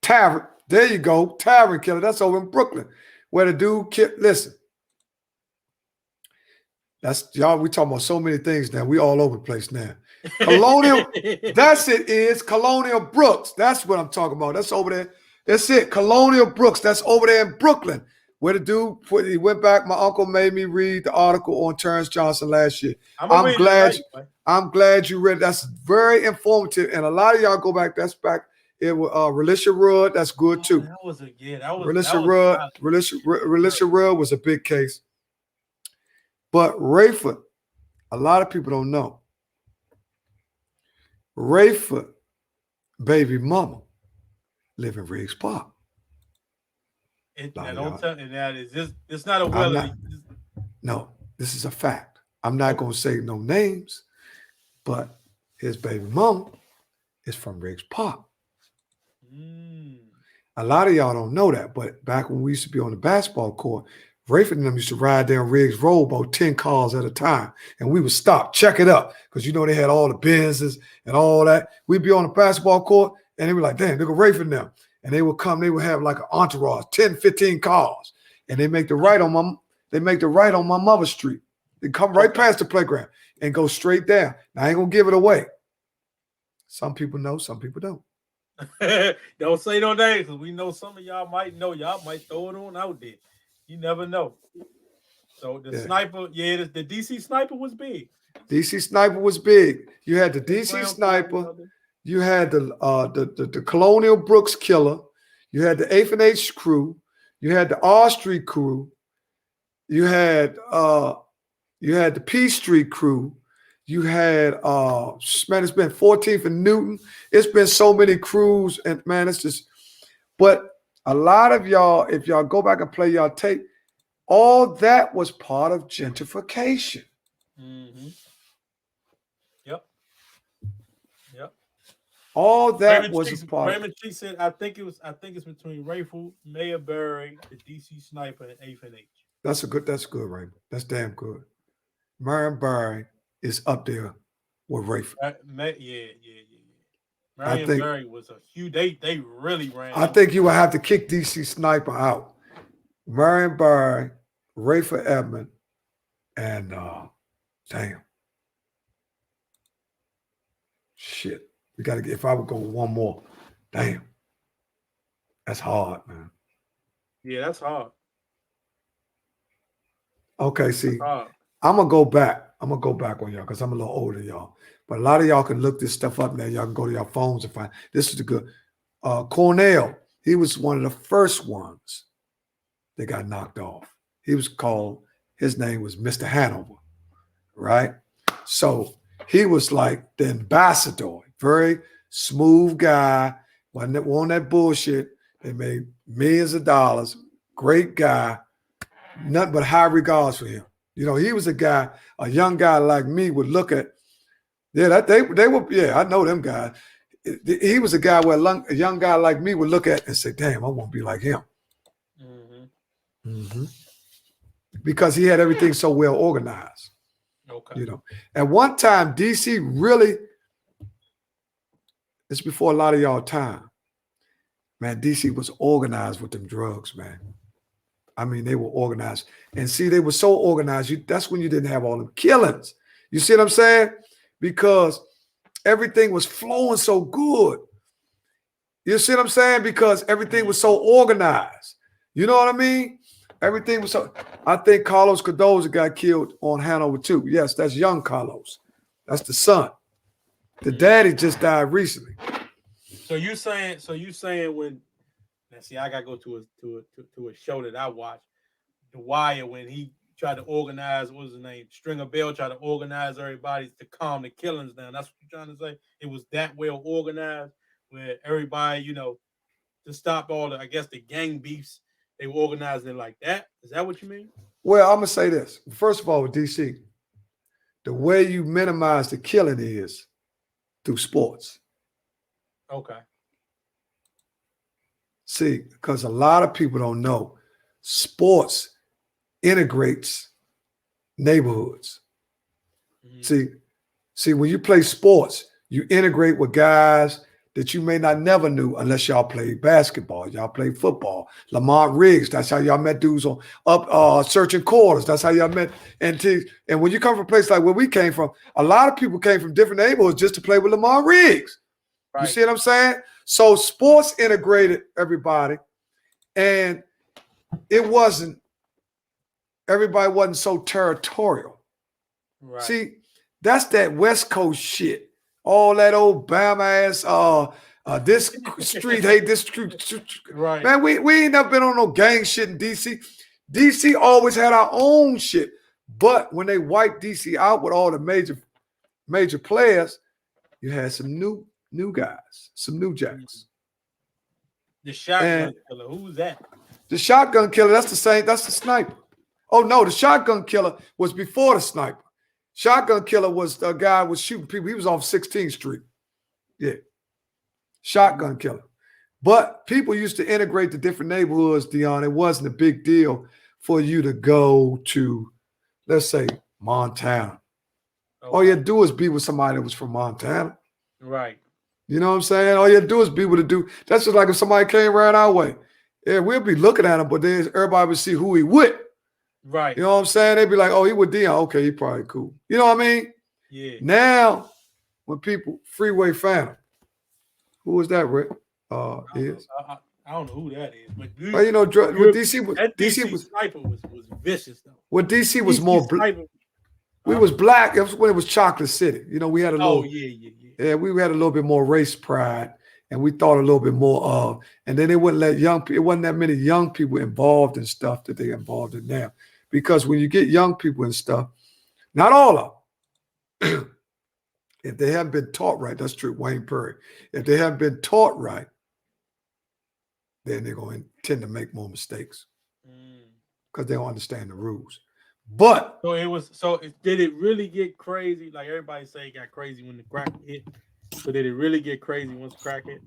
Tavern, there you go. Tavern killer. That's over in Brooklyn, where the dude killed. Listen. That's y'all. We talking about so many things now. We all over the place now. Colonial. That's it. Is Colonial Brooks. That's what I'm talking about. That's over there. That's it. Colonial Brooks. That's over there in Brooklyn, where the dude he went back. My uncle made me read the article on Terrence Johnson last year. I'm glad you read it. That's very informative, and a lot of y'all go back. That's back. It was Relisha Rudd. That's good too. Relisha Rudd was a big case. But Rayford, a lot of people don't know. Rayford, baby mama, live in Riggs Park. It's not a well. No, this is a fact. I'm not going to say no names, but his baby mama is from Riggs Park. A lot of y'all don't know that, but back when we used to be on the basketball court, Rayford and them used to ride down Riggs Road about 10 cars at a time, and we would stop, check it up, because they had all the Benzes and all that. We'd be on the basketball court, and they were like, damn, look at Rayford and them. And they would come, they would have like an entourage, 10, 15 cars, and they make the right on my mother's street. They come right past the playground and go straight down. Now, I ain't going to give it away. Some people know, some people don't. Don't say no names, because we know some of y'all might know. Y'all might throw it on out there. You never know. So the sniper, the DC sniper was big. DC sniper was big. You had the DC sniper. You had the Colonial Brooks killer. You had the 8th and H crew. You had the R Street crew. You had the P Street crew. You had man, it's been 14th and Newton. It's been so many crews, and man, it's just. But a lot of y'all, if y'all go back and play y'all tape, all that was part of gentrification. Mm-hmm. Yep. All that was a part. Raymond Cheek said, I think it's between Rayful, Mayor Barry, the DC sniper, and 8th and H. That's good, Raymond. That's damn good. Marion Barry is up there with Rayful. Marion Barry was a huge. They really ran. I think you would have to kick DC sniper out. Marion Barry, Rayful Edmond, and damn. Shit. We gotta get, if I would go with one more. Damn. That's hard, man. Yeah, that's hard. Okay, see, I'm gonna go back on y'all because I'm a little older than y'all. But a lot of y'all can look this stuff up now. Y'all can go to your phones and find this is the good. Cornell, he was one of the first ones that got knocked off. He was called, his name was Mr. Hanover, right? So he was like the ambassador, very smooth guy, wasn't on that bullshit. They made millions of dollars, great guy, nothing but high regards for him. You know, he was a young guy like me would look at. Yeah, they were. Yeah, I know them guys. He was a guy where a young guy like me would look at and say, "Damn, I want to be like him." Mm-hmm. Mm-hmm. Because he had everything so well organized. Okay. You know, at one time, DC really. It's before a lot of y'all time. Man, DC was organized with them drugs, man. I mean, they were organized. And see, they were so organized. That's when you didn't have all them killings. You see what I'm saying? Because everything was flowing so good. You see what I'm saying? Because everything was so organized. You know what I mean? Everything was so. I think Carlos Cardoza got killed on Hanover too. Yes, that's young Carlos. That's the son. The daddy just died recently. So you saying when now see I gotta go to a show that I watched, The Wire, when he tried to organize, what was his name? Stringer Bell tried to organize everybody to calm the killings down. That's what you're trying to say? It was that well organized where everybody, you know, to stop all the, I guess, the gang beefs, they were organizing it like that. Is that what you mean? Well, I'm gonna say this. First of all, with DC, the way you minimize the killing is through sports. Okay. See, because a lot of people don't know, sports integrates neighborhoods. Mm-hmm. See, when you play sports, you integrate with guys that you may not never knew unless y'all played basketball, y'all played football. Lamont Riggs, that's how y'all met dudes on searching quarters. That's how y'all met. And when you come from a place like where we came from, a lot of people came from different neighborhoods just to play with Lamont Riggs. Right. You see what I'm saying? So sports integrated everybody, and everybody wasn't so territorial. Right. See, that's that West Coast shit. All that old Bama ass, this street hate this street. Right. Man, we ain't never been on no gang shit in DC. DC always had our own shit. But when they wiped DC out with all the major players, you had some new guys, some new jacks. The shotgun killer, who's that? The shotgun killer, that's the sniper. Oh no, the shotgun killer was before the sniper. Shotgun killer was the guy who was shooting people. He was off 16th Street. Yeah. Shotgun killer. But people used to integrate the different neighborhoods, Deon. It wasn't a big deal for you to go to, let's say, Montana. Okay. All you had to do was be with somebody that was from Montana. Right. You know what I'm saying? All you had to do is be with a dude. That's just like if somebody came around our way. Yeah, we'll be looking at him, but then everybody would see who he with. Right. You know what I'm saying? They'd be like, oh, he with Deon. Okay, he probably cool. You know what I mean? Yeah. Now, when people, Freeway Phantom, who was that, Rick? I I don't know who that is, but well, you know, with DC was that DC was sniper was vicious though. Well, DC was more black. We was black. It was when it was Chocolate City. You know, we had a little. Yeah, we had a little bit more race pride, and we thought a little bit more of. And then they wouldn't let young people. It wasn't that many young people involved in stuff that they involved in now, because when you get young people and stuff, not all of them, if they haven't been taught right, that's true. Wayne Perry. If they haven't been taught right, then they're going to tend to make more mistakes because they don't understand the rules. But did it really get crazy? Like everybody say it got crazy when the crack hit. So did it really get crazy once crack hit?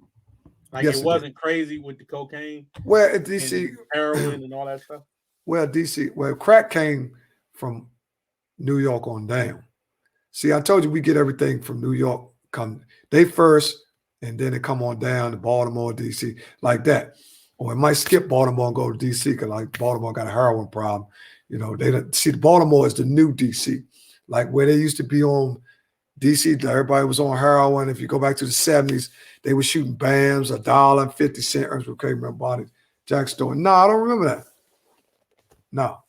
Like yes, it wasn't crazy with the cocaine. Well, at DC, heroin and all that stuff. Well, DC, crack came from New York on down. See, I told you we get everything from New York. They first, and then it come on down to Baltimore, DC, like that. Or it might skip Baltimore and go to DC because like Baltimore got a heroin problem. You know, Baltimore is the new DC, like where they used to be on DC. Everybody was on heroin. If you go back to the 70s, they were shooting BAMs, $1.50 Ernest McCrae body, Jack Store. No, I don't remember that. No,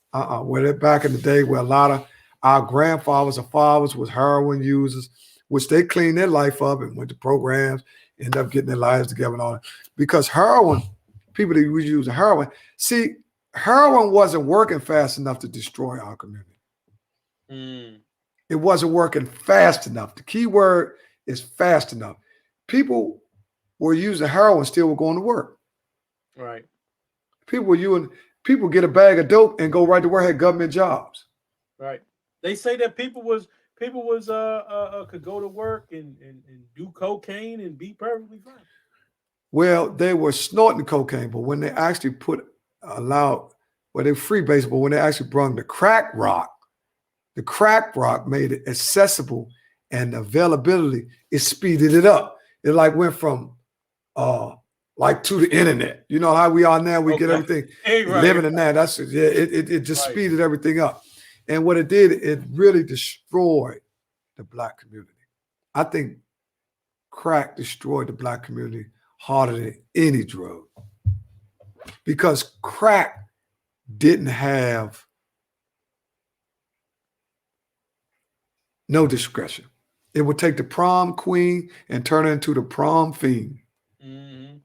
where they back in the day where a lot of our grandfathers and fathers was heroin users, which they cleaned their life up and went to programs, ended up getting their lives together and all that. Because heroin, people that was using heroin, see, heroin wasn't working fast enough to destroy our community. It wasn't working fast enough. The key word is fast enough. People were using heroin, still were going to work. Right. People get a bag of dope and go right to work, had government jobs. Right. They say that people could go to work and do cocaine and be perfectly fine. Well, they were snorting cocaine, but when they actually they freebase, but when they actually brought the crack rock made it accessible, and the availability, it speeded it up. It like went from like to the internet. You know how we are now, we get everything living in that. That's it just speeded everything up. And what it did, it really destroyed the Black community. I think crack destroyed the Black community harder than any drug, because crack didn't have no discretion. It would take the prom queen and turn her into the prom fiend. Mm-hmm.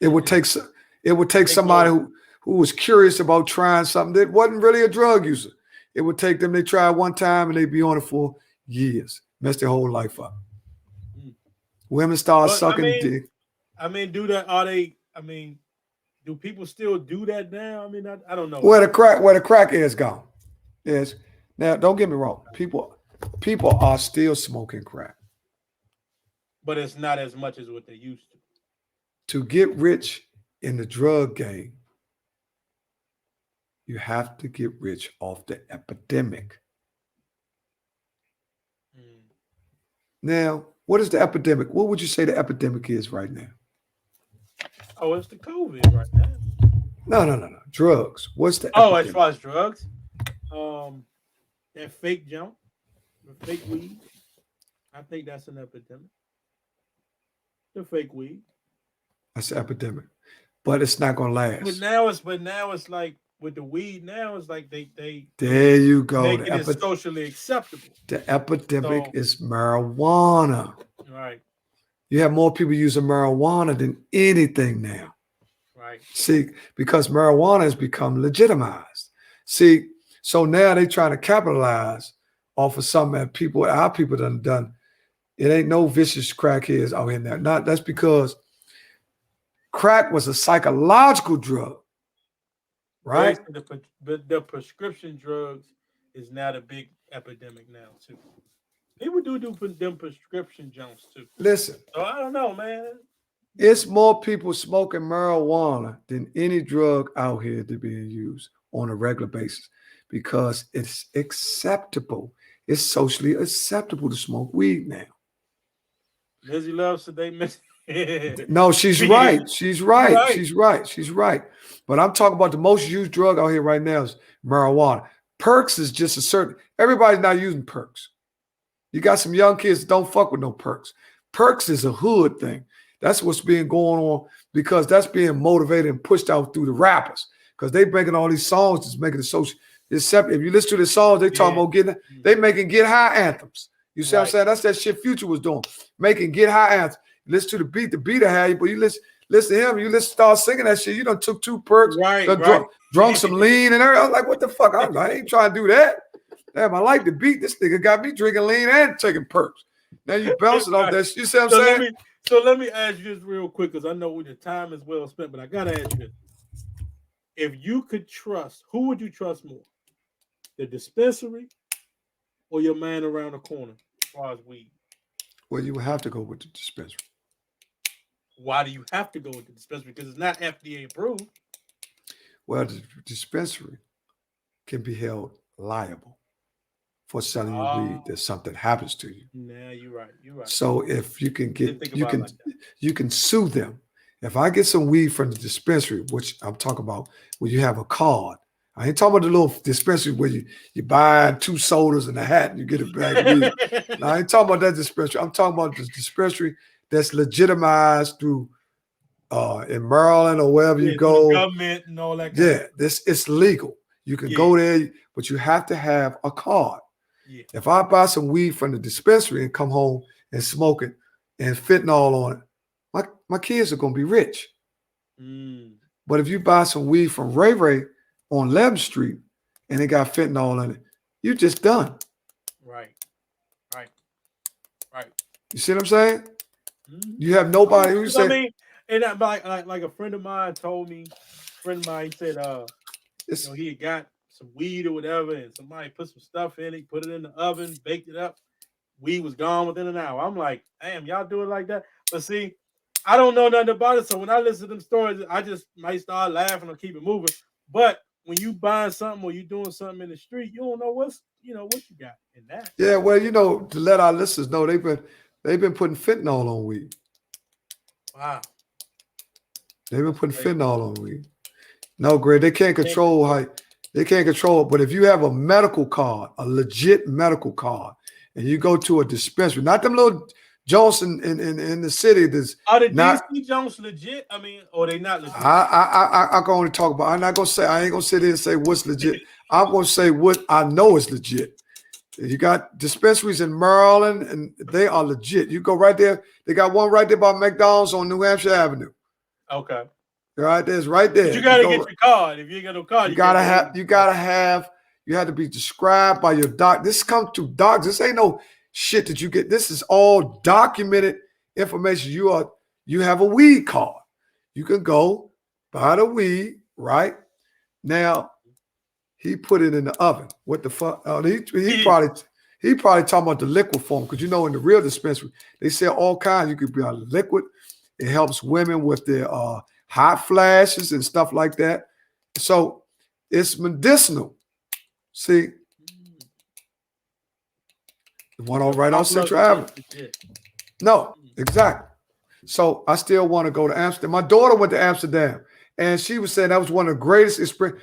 It would take somebody who was curious about trying something that wasn't really a drug user. It would take them, they try one time and they'd be on it for years, mess their whole life up. Women start sucking dick. Do people still do that now? I mean, I don't know. Where the crack is gone. Yes. Now, don't get me wrong. People are still smoking crack. But it's not as much as what they used to. To get rich in the drug game, you have to get rich off the epidemic. Now, what is the epidemic? What would you say the epidemic is right now? Oh, it's the COVID right now. No. Drugs. What's the epidemic? As far as drugs? That fake junk, the fake weed. I think that's an epidemic. The fake weed. That's an epidemic. But it's not gonna last. But now it's like with the weed, now it's like they there you go. Making it socially acceptable. The epidemic is marijuana. Right. You have more people using marijuana than anything now. Right. See, because marijuana has become legitimized. See, so now they trying to capitalize off of something that our people done. It ain't no vicious crackheads out here now. That's because crack was a psychological drug. Right? The prescription drugs is now the big epidemic now too. People do them prescription junks too. Listen. So I don't know, man. It's more people smoking marijuana than any drug out here to being used on a regular basis because it's acceptable. It's socially acceptable to smoke weed now. Lizzie loves today, Miss. No, she's right. She's right. But I'm talking about the most used drug out here right now is marijuana. Perks is just everybody's not using perks. You got some young kids that don't fuck with no perks. Perks is a hood thing. That's what's being going on because that's being motivated and pushed out through the rappers because they making all these songs that's making it so. Except if you listen to the songs, they talking about they making get high anthems. You see what I'm saying? That's that shit Future was doing, making get high anthems. Listen to the beat I had you, but you listen to him, you start singing that shit. You done took 2 perks, drunk some lean and everything. I was like, what the fuck? I ain't trying to do that. Damn, I like the beat. This nigga got me drinking lean and taking perks. Now you bouncing off that shit. You see what I'm saying? Let me ask you this real quick because I know the time is well spent, but I gotta ask you this. If you could trust, who would you trust more? The dispensary or your man around the corner as far as weed? Well, you would have to go with the dispensary. Why do you have to go with the dispensary? Because it's not FDA approved. Well, the dispensary can be held liable for selling you weed that something happens to you. Nah, you're right. So if you can you can sue them. If I get some weed from the dispensary, which I'm talking about, when you have a card. I ain't talking about the little dispensary where you buy 2 sodas and a hat and you get a bag of weed. No, I ain't talking about that dispensary. I'm talking about the dispensary that's legitimized through in Maryland or wherever you go. Government and all that. It's legal. You can go there, but you have to have a card. Yeah. If I buy some weed from the dispensary and come home and smoke it and fentanyl on it, my kids are gonna be rich. But if you buy some weed from Ray Ray on 11th Street and it got fentanyl in it, you just done. Right. You see what I'm saying? You have nobody who said. I mean, and like a friend of mine told me. He said, he had got some weed or whatever, and somebody put some stuff in it, put it in the oven, baked it up. Weed was gone within an hour. I'm like, damn, y'all do it like that? But see, I don't know nothing about it, so when I listen to them stories, I just might start laughing or keep it moving. But when you buying something or you doing something in the street, you don't know what you got in that. Yeah, well, to let our listeners know, they've been putting fentanyl on weed. Wow. They've been putting fentanyl on weed. No, Greg, they can't control it. But if you have a medical card, a legit medical card, and you go to a dispensary, not them little Johnson in the city. Are the DC Jones legit? I mean, or they not legit? I can only talk about. I ain't gonna sit here and say what's legit. I'm gonna say what I know is legit. You got dispensaries in Maryland, and they are legit. You go right there. They got one right there by McDonald's on New Hampshire Avenue. Okay. Right there, it's right there. But you gotta get your card. If you ain't got no card, you have to be described by your doc. This comes to docs. This ain't no shit that you get. This is all documented information. You have a weed card. You can go buy the weed, right? Now, he put it in the oven. What the fuck? He probably talking about the liquid form, because in the real dispensary, they sell all kinds. You could be on liquid. It helps women with their hot flashes and stuff like that. So it's medicinal. See, the one right on Central Avenue. No, exactly. So I still want to go to Amsterdam. My daughter went to Amsterdam, and she was saying that was one of the greatest experiences.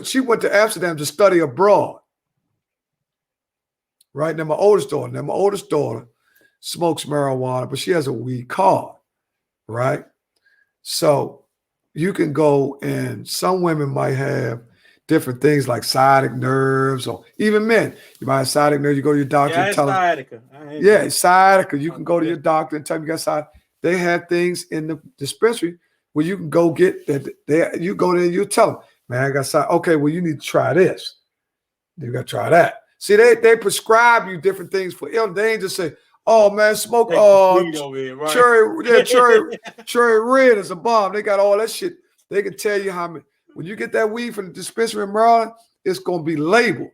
She went to Amsterdam to study abroad. Right now, my oldest daughter smokes marijuana, but she has a weed card. Right? So you can go, and some women might have different things like sciatic nerves, or even men. You might have sciatic nerves, you go to your doctor and tell them. Sciatica. You can go to your doctor and tell them you got sciatica. They have things in the dispensary where you can go get that. You go there and you tell them, man, I got sciatica. Okay, well, you need to try this. You got to try that. See, they prescribe you different things for illness. They ain't just say, oh man, smoke cherry red is a bomb. They got all that shit. They can tell you how many. When you get that weed from the dispensary in Maryland, it's gonna be labeled.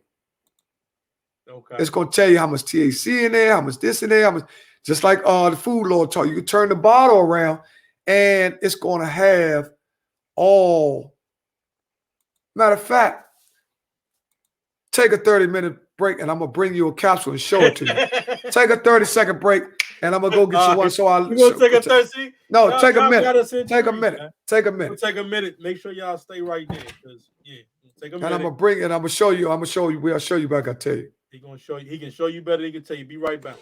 Okay. It's gonna tell you how much THC in there, how much this in there, how much. Just like the food lord taught you, can turn the bottle around, and it's gonna have all. Matter of fact, take a 30-minute break, and I'm gonna bring you a capsule and show it to you. Take a 30-second break, and I'm gonna go get you one. So you gonna take a 30? No, take a minute. Take a minute. Man. We'll take a minute. Make sure y'all stay right there, because take a minute. And I'm gonna bring it. I'm gonna show you. We'll show you back. I tell you. He gonna show you. He can show you better than he can tell you. Be right back.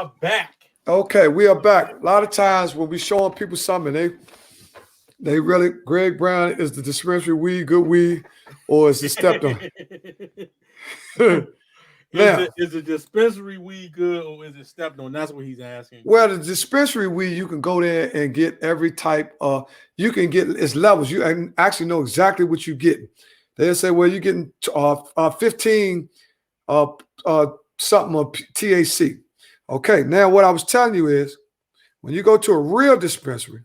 are back. Okay, we are back. A lot of times when we showing people something, they really, Greg Brown is the dispensary weed, good weed, or is it stepped on? Now, is the dispensary weed good or is it stepped on? That's what he's asking. Well, the dispensary weed, you can go there and get every type of, you can get its levels. You actually know exactly what you're getting. They'll say, well, you're getting 15 something of THC. Okay, now what I was telling you is when you go to a real dispensary,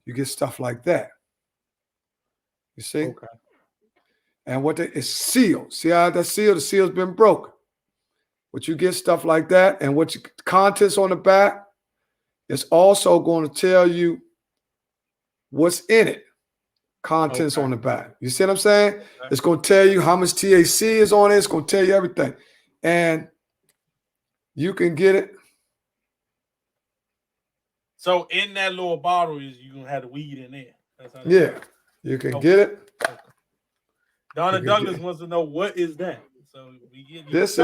you get stuff like that. You see? Okay. And what it's sealed. See how that's sealed? The seal's been broken. But you get stuff like that, and what contents on the back, it's also going to tell you what's in it. Contents on the back. You see what I'm saying? Okay. It's going to tell you how much THC is on it. It's going to tell you everything. And you can get it. So in that little bottle, you're going to have the weed in there. That's how you can get it. Okay. Donna Douglas wants to know, what is that? So this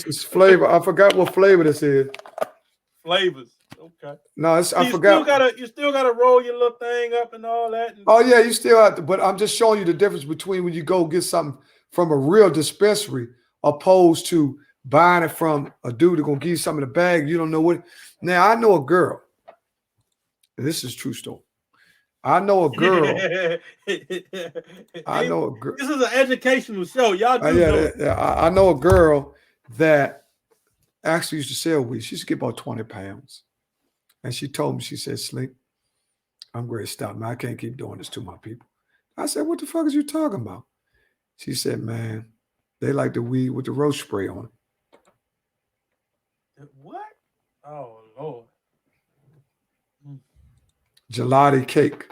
is flavor. I forgot what flavor this is. Flavors. Okay. No, I forgot. You still gotta roll your little thing up and all that. Oh yeah, you still have to. But I'm just showing you the difference between when you go get something from a real dispensary opposed to buying it from a dude that's gonna give you something in the bag. You don't know what. Now I know a girl. This is true story. I know a girl. I know a girl. This is an educational show. Y'all do I know a girl that actually used to sell weed. She used to get about 20 pounds. And she told me, she said, Slink, I'm going to stop, man. I can't keep doing this to my people. I said, what the fuck is you talking about? She said, man, they like the weed with the roach spray on it. What? Oh, Lord. Gelati cake.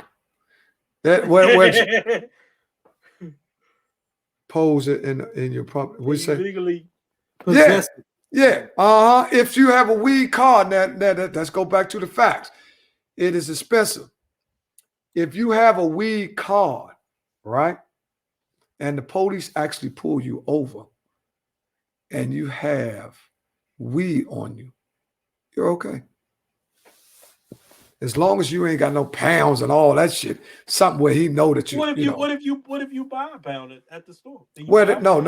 That where pose it in your property. We say legally possess it. Yeah. If you have a weed card, let's go back to the facts. It is expensive. If you have a weed card, right, and the police actually pull you over and you have weed on you, you're okay. As long as you ain't got no pounds and all that shit, something where he know that you. What if you buy a pound at the store? No.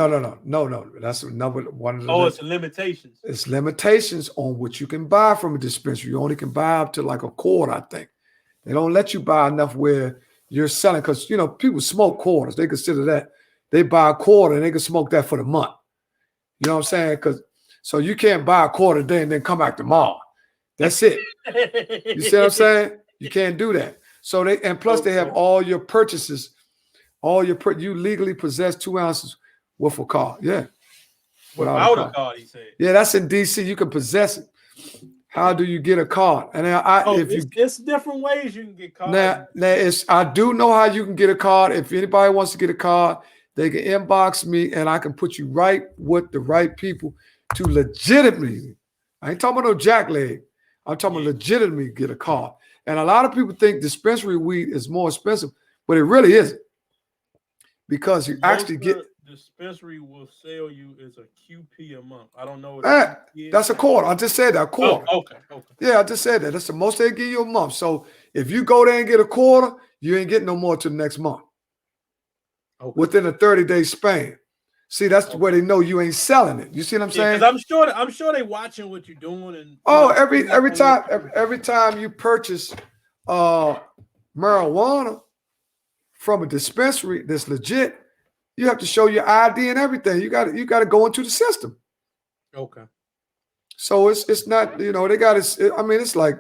That's another one of the. Oh, it's limitations. It's limitations on what you can buy from a dispensary. You only can buy up to like a quarter, I think. They don't let you buy enough where you're selling because people smoke quarters. They consider that they buy a quarter and they can smoke that for the month. You know what I'm saying? So you can't buy a quarter a day and then come back tomorrow. That's it. You see what I'm saying? You can't do that. So they have all your purchases, you legally possess 2 ounces with a card. Yeah. Without a card, he said. Yeah, that's in DC. You can possess it. How do you get a card? And it's different ways you can get cards. Now I do know how you can get a card. If anybody wants to get a card, they can inbox me and I can put you right with the right people to legitimately. I ain't talking about no jackleg. I'm talking about legitimately get a card. And a lot of people think dispensary weed is more expensive, but it really isn't. Because you actually get dispensary will sell you is a QP a month. I don't know what that's a quarter. I just said that, a quarter. Oh, okay. Yeah, I just said that. That's the most they give you a month. So if you go there and get a quarter, you ain't getting no more till the next month. Okay. Within a 30-day span. See, that's where they know you ain't selling it. You see what I'm saying? Because I'm sure they watching what you're doing. And every time you purchase marijuana from a dispensary that's legit, you have to show your ID and everything. You got to go into the system. Okay. So it's not they got it. I mean, it's like.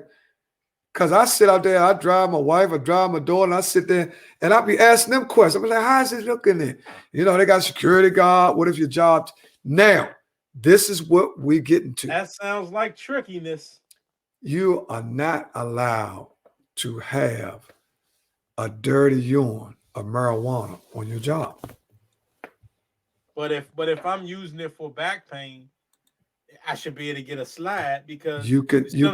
Because I sit out there, I drive my wife, I drive my daughter, and I sit there and I be asking them questions. I'm like, how's it looking there? They got a security guard. What if your job? Now, this is what we get into. That sounds like trickiness. You are not allowed to have a dirty urine of marijuana on your job. But if I'm using it for back pain, I should be able to get a slide because you can. That's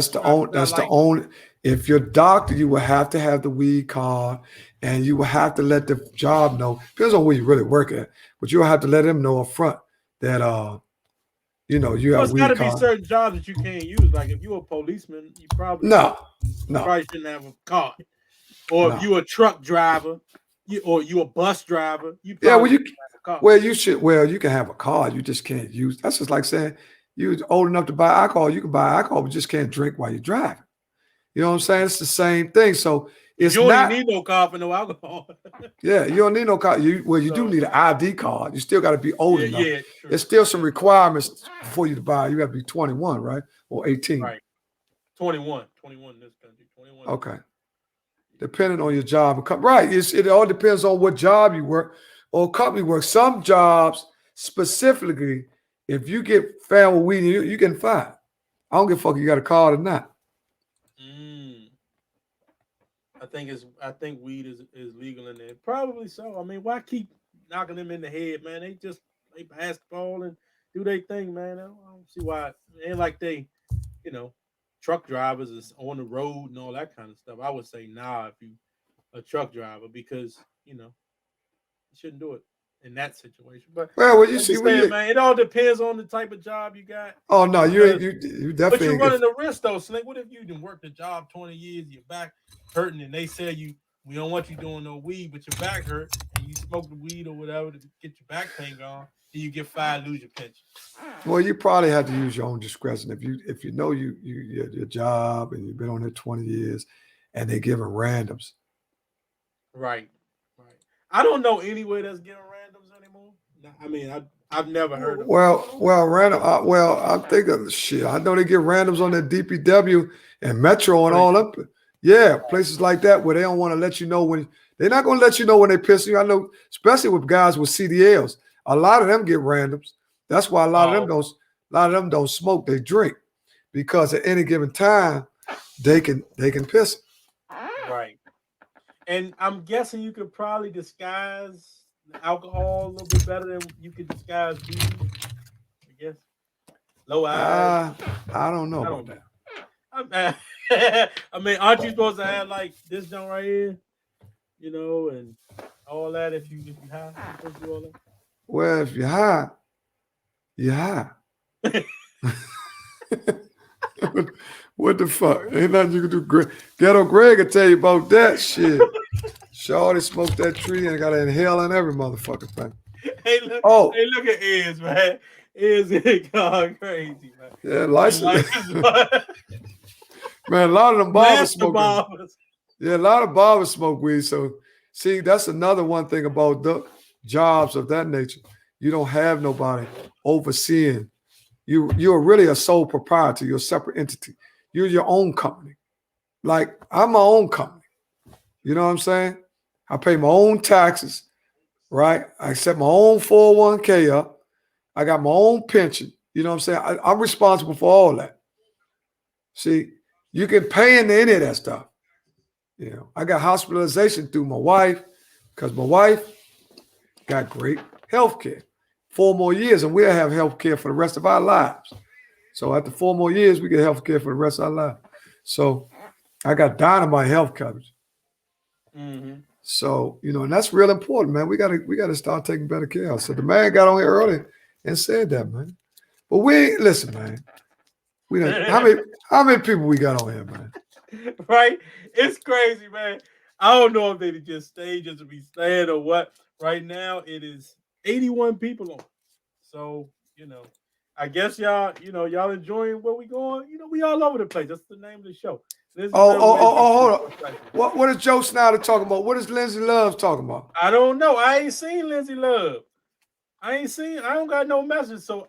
the only. If you're a doctor, you will have to have the weed card, and you will have to let the job know. Depends on where you really work at, but you'll have to let them know up front that you know, you have There's got weed to be card. certain jobs that you can't use. Like if you're a policeman, you probably shouldn't have a card. Or if you're a truck driver, or you a bus driver, you probably you have a card. you can have a card. You just can't use. That's just like saying you're old enough to buy alcohol. You can buy alcohol, but just can't drink while you're driving. You know what I'm saying? It's the same thing. So it's you don't not. even need no card for no alcohol. Yeah, you don't need no card. You do need an ID card. You still got to be old enough. Yeah, true. There's still some requirements for you to buy. You got to be 21, right? Or 18. Right. 21 in this country. 21. Okay. Depending on your job. Right. It all depends on what job you work or company work. Some jobs specifically, if you get found with weed, you getting fired. I don't give a fuck if you got a card or not. I think weed is legal in there. Probably so. I mean, why keep knocking them in the head, man? They pass the ball and do their thing, man. I don't see why. It ain't like they, truck drivers is on the road and all that kind of stuff. I would say if you a truck driver, because you shouldn't do it in that situation. But you see, man, it all depends on the type of job you got. Oh no, you definitely. But you're running the risk though, Slink. What if you didn't work the job 20 years, your back hurting, and they say we don't want you doing no weed, but your back hurt, and you smoke the weed or whatever to get your back pain gone, and you get fired, lose your pension. Well, you probably have to use your own discretion if you know your job and you've been on it 20 years, and they're giving randoms. Right. I don't know any way that's giving randoms anymore. I mean, I've never heard of. Random. I'm thinking shit. I know they get randoms on the DPW and Metro and all up. Yeah, places like that where they don't want to let you know when they're not going to let you know when they piss you. I know, especially with guys with CDLs, a lot of them get randoms. That's why a lot of them don't smoke. They drink because at any given time they can piss. Right. And I'm guessing you could probably disguise alcohol a little bit better than you could disguise weed. I guess. Low eyes. I don't know about that. I mean, aren't you supposed to have like this junk right here, and all that if you high? You're supposed to do all that? Well, if you're high, you're high. What the fuck? Ain't nothing you can do. Ghetto Greg will tell you about that shit. Shorty smoked that tree and got to inhale in every motherfucking thing. Hey, look at Iz, man. Iz is going crazy, man. Yeah, license. Man, a lot of them barbers smoke. Yeah, a lot of barbers smoke weed. So, see, that's another one thing about the jobs of that nature. You don't have nobody overseeing. You're really a sole proprietor. You're a separate entity. You're your own company. Like, I'm my own company. You know what I'm saying? I pay my own taxes, right? I set my own 401k up. I got my own pension. You know what I'm saying? I'm responsible for all that. See, you can pay into any of that stuff. I got hospitalization through my wife because my wife got great health care. 4 more years and we'll have health care for the rest of our lives. So after 4 more years, we get health care for the rest of our lives. So I got dynamite health coverage. Mm-hmm. So, and that's real important, man. We gotta start taking better care of us. So the man got on here early and said that, man. But listen, man. We don't how many people we got on here, man? Right? It's crazy, man. I don't know if they just stay just to be saying or what. Right now it is 81 people on. So, I guess y'all enjoying where we going. We all over the place. That's the name of the show. Hold on. What is Joe Snyder talking about? What is Lindsay Love talking about? I don't know. I ain't seen Lindsay Love. I don't got no message, so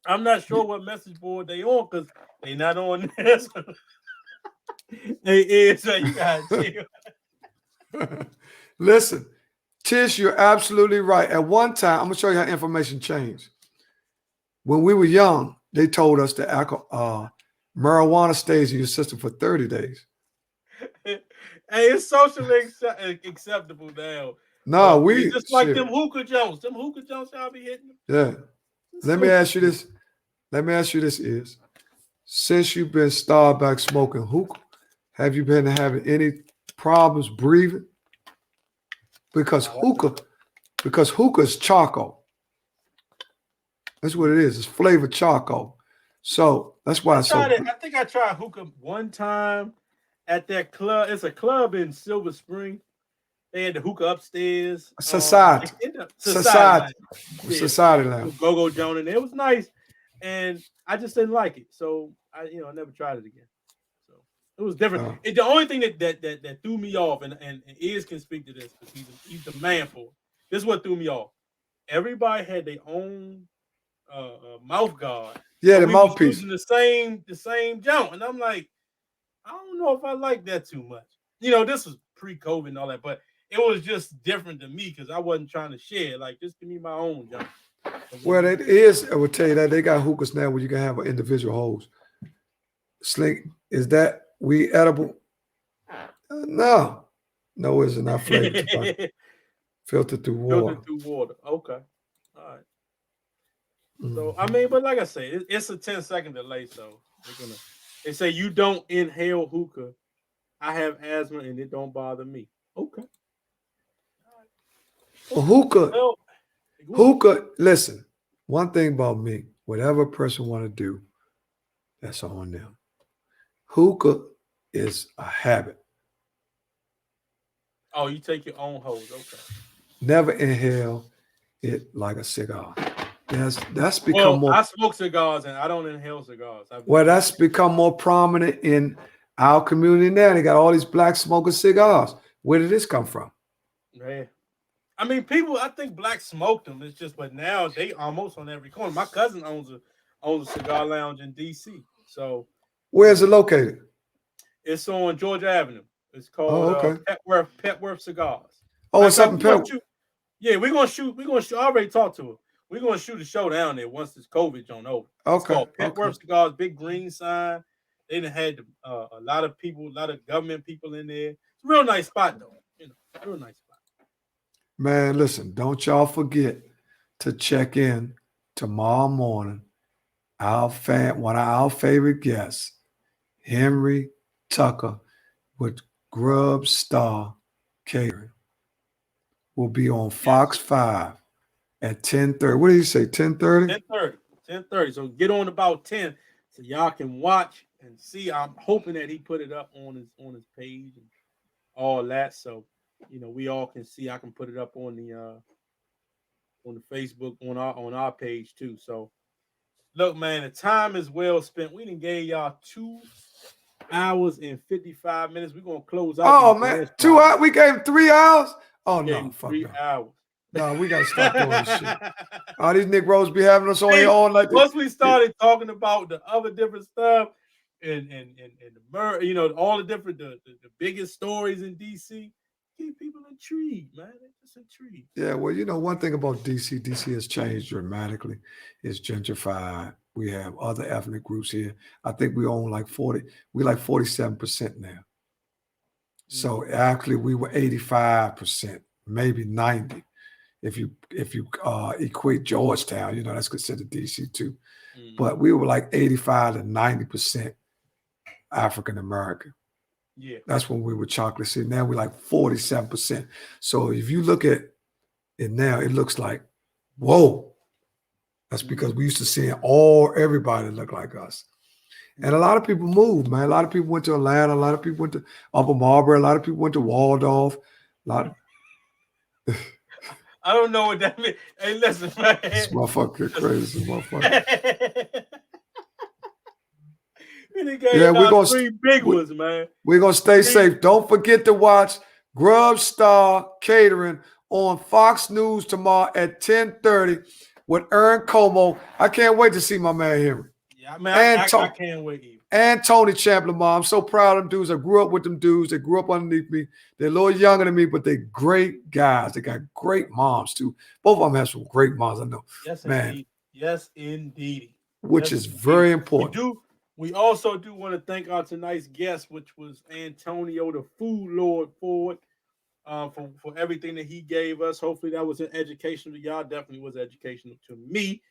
I'm not sure what message board they on because they not on this. They is, so you got chill. Listen, Tish, you're absolutely right. At one time, I'm gonna show you how information changed. When we were young, they told us that marijuana stays in your system for 30 days. Hey, it's socially acceptable now. No, it's just like them hookah Jones. Them hookah Jones y'all be hitting them. Yeah. Let me ask you this, is since you've been started back smoking hookah, have you been having any problems breathing? Because hookah is charcoal. That's what it is. It's flavored charcoal. So that's why it's so. I think I tried hookah one time at that club. It's a club in Silver Spring. They had the hookah upstairs. Society. Society Lounge. Go-Go Joan in there. It was nice. And I just didn't like it. So I never tried it again. So it was different. The only thing that threw me off, and Iz can speak to this because he's the man for it. This is what threw me off. Everybody had their own mouth guard. Yeah, the mouthpiece. Using the same jump. And I'm like, I don't know if I like that too much. This was pre-COVID and all that, but it was just different to me because I wasn't trying to share. Like, just give me my own jump. Well, it is. I would tell you that they got hookahs now where you can have an individual hose. Slink, is that weed edible? No, it's not flavored. Filtered through water. Okay. All right. So I mean, but like I say, it's a 10-second delay. So they say you don't inhale hookah. I have asthma and it don't bother me. Okay. Well, hookah. Listen, one thing about me, whatever a person want to do, that's on them. Hookah is a habit. Oh, you take your own hose. Okay. Never inhale it like a cigar. That's become more. I smoke cigars and I don't inhale cigars. That's become more prominent in our community now. They got all these black smoking cigars. Where did this come from? Yeah. I mean, I think black smoked them. It's just, but now they almost on every corner. My cousin owns a cigar lounge in DC. So where's it located? It's on Georgia Avenue. It's called Petworth Cigars. Oh, it's up in Petworth. Yeah, we're gonna shoot. I already talked to her. We're gonna shoot a show down there once this COVID don't over. Okay. It's called Petworth Cigars, big green sign. They done had a lot of people, a lot of government people in there. It's a real nice spot though. Real nice spot. Man, listen, don't y'all forget to check in tomorrow morning. One of our favorite guests, Henry Tucker with Grub Star Catering, will be on Fox 5 at 10:30. What did he say? 10:30? 10:30. So get on about 10 so y'all can watch and see. I'm hoping that he put it up on his page and all that. So we all can see. I can put it up on the Facebook on our page too. So look, man, the time is well spent. We done gave y'all 2 hours and 55 minutes. We're gonna close out. Oh man, 2 hours. We gave 3 hours. Oh no, fuck 3 hours. No, we gotta stop doing this shit. All these Negroes be having us on here all like this. Once we started talking about the other different stuff and the all the different the biggest stories in DC, keep people intrigued, man. They're just intrigued. Yeah, well, one thing about DC has changed dramatically. It's gentrified. We have other ethnic groups here. I think we own like 47% now. So actually we were 85%, maybe 90%. If you equate Georgetown, that's considered DC too. But we were like 85 to 90% African American. Yeah. That's when we were chocolate city. Now we're like 47%. So if you look at it now, it looks like, whoa. That's because we used to see everybody look like us. And a lot of people moved, man. A lot of people went to Atlanta. A lot of people went to Upper Marlboro. A lot of people went to Waldorf. I don't know what that means. Hey, listen, man. This motherfucker crazy, motherfucker. Yeah, we're gonna 3 big ones, man. We're gonna stay safe. Don't forget to watch Grub Star Catering on Fox News tomorrow at 10:30 with Ern Como. I can't wait to see my man Henry. Yeah, man, I can't wait either. And Tony Champlin, I'm so proud of them dudes. I grew up with them dudes. They grew up underneath me. They're a little younger than me, but they're great guys. They got great moms too. Both of them have some great moms, I know. Yes, man. Indeed. Yes, indeed. Which is very important. We also do want to thank our tonight's guest, which was Antonio, the Food Lord Ford, for everything that he gave us. Hopefully that was educational to y'all. Definitely was educational to me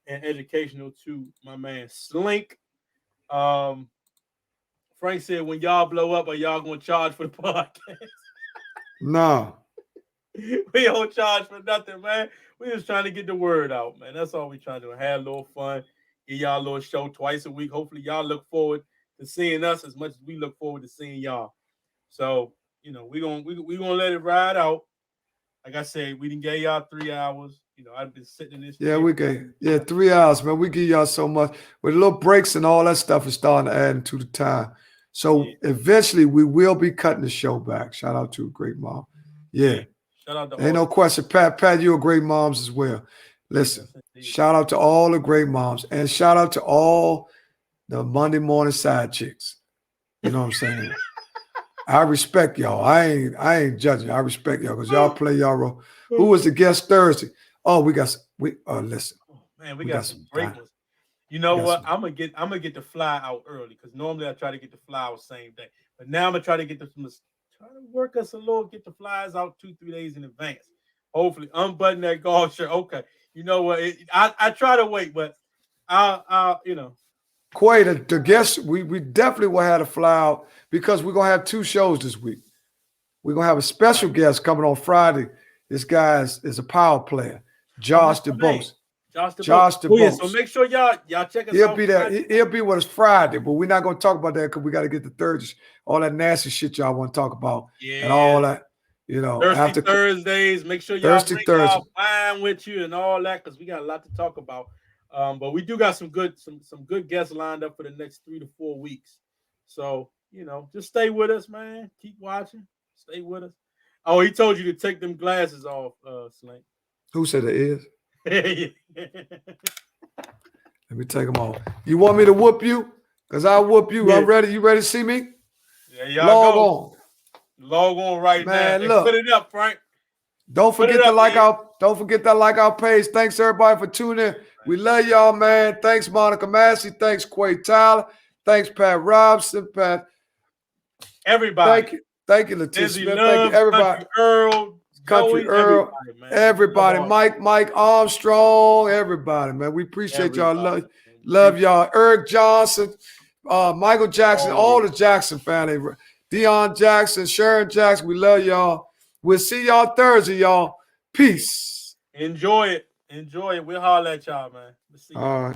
and educational to my man Slink. Frank said, when y'all blow up, are y'all going to charge for the podcast? No. We don't charge for nothing, man. We just trying to get the word out, man. That's all we trying to do. Have a little fun. Give y'all a little show twice a week. Hopefully, y'all look forward to seeing us as much as we look forward to seeing y'all. So, you know, we gonna let it ride out. Like I said, we didn't get y'all 3 hours. You know, I've been sitting in this. Yeah, we gave 3 hours, man. We give y'all so much. With little breaks and all that stuff is starting to add into the time. So eventually we will be cutting the show back. Shout out to a great mom. Yeah. Shout out to ain't no question. Pat, you a great moms as well. Listen, shout out to all the great moms and shout out to all the Monday morning side chicks. You know what I'm saying? I respect y'all. I ain't judging. I respect y'all because y'all play y'all role. Who was the guest Thursday? Oh, listen. Man, we got some great ones. You know what? I'm gonna get the fly out early because normally I try to get the fly out same day. But now I'm gonna try to get try to work us a little, get the flies out 2-3 days in advance. Hopefully, unbutton that golf shirt. Okay. You know what? I try to wait, but I'll you know. Quay, the guests, we definitely will have to fly out because we're going to have 2 shows this week. We're going to have a special guest coming on Friday. This guy is a power player, Josh DeBose. Josh DeBose. Yeah, so make sure y'all check us out. He'll be there. He'll be with us Friday, but we're not going to talk about that because we got to get the Thursdays, all that nasty shit y'all want to talk about and all that. You know, after Thursdays, make sure y'all bring y'all wine with you and all that because we got a lot to talk about. But we do got some good guests lined up for the next 3 to 4 weeks. So, you know, just stay with us, man. Keep watching. Stay with us. Oh, he told you to take them glasses off, Slink. Who said it is? Let me take them off. You want me to whoop you? Because I'll whoop you. Yeah. I'm ready. You ready to see me? Yeah, y'all Log on right now. Look, put it up, Frank. Don't forget to like our page. Thanks everybody for tuning in. We love y'all, man. Thanks, Monica Massey. Thanks, Quay Tyler. Thanks, Pat Robson. Pat. Everybody. Thank you, Letitia Smith. Thank you, everybody. Country Earl. Everybody. Mike Armstrong. Everybody, man. We appreciate y'all. Love y'all. Eric Johnson, Michael Jackson, all the Jackson family. Deon Jackson, Sharon Jackson. We love y'all. We'll see y'all Thursday, y'all. Peace. Enjoy it. We'll holler at y'all, man. All right.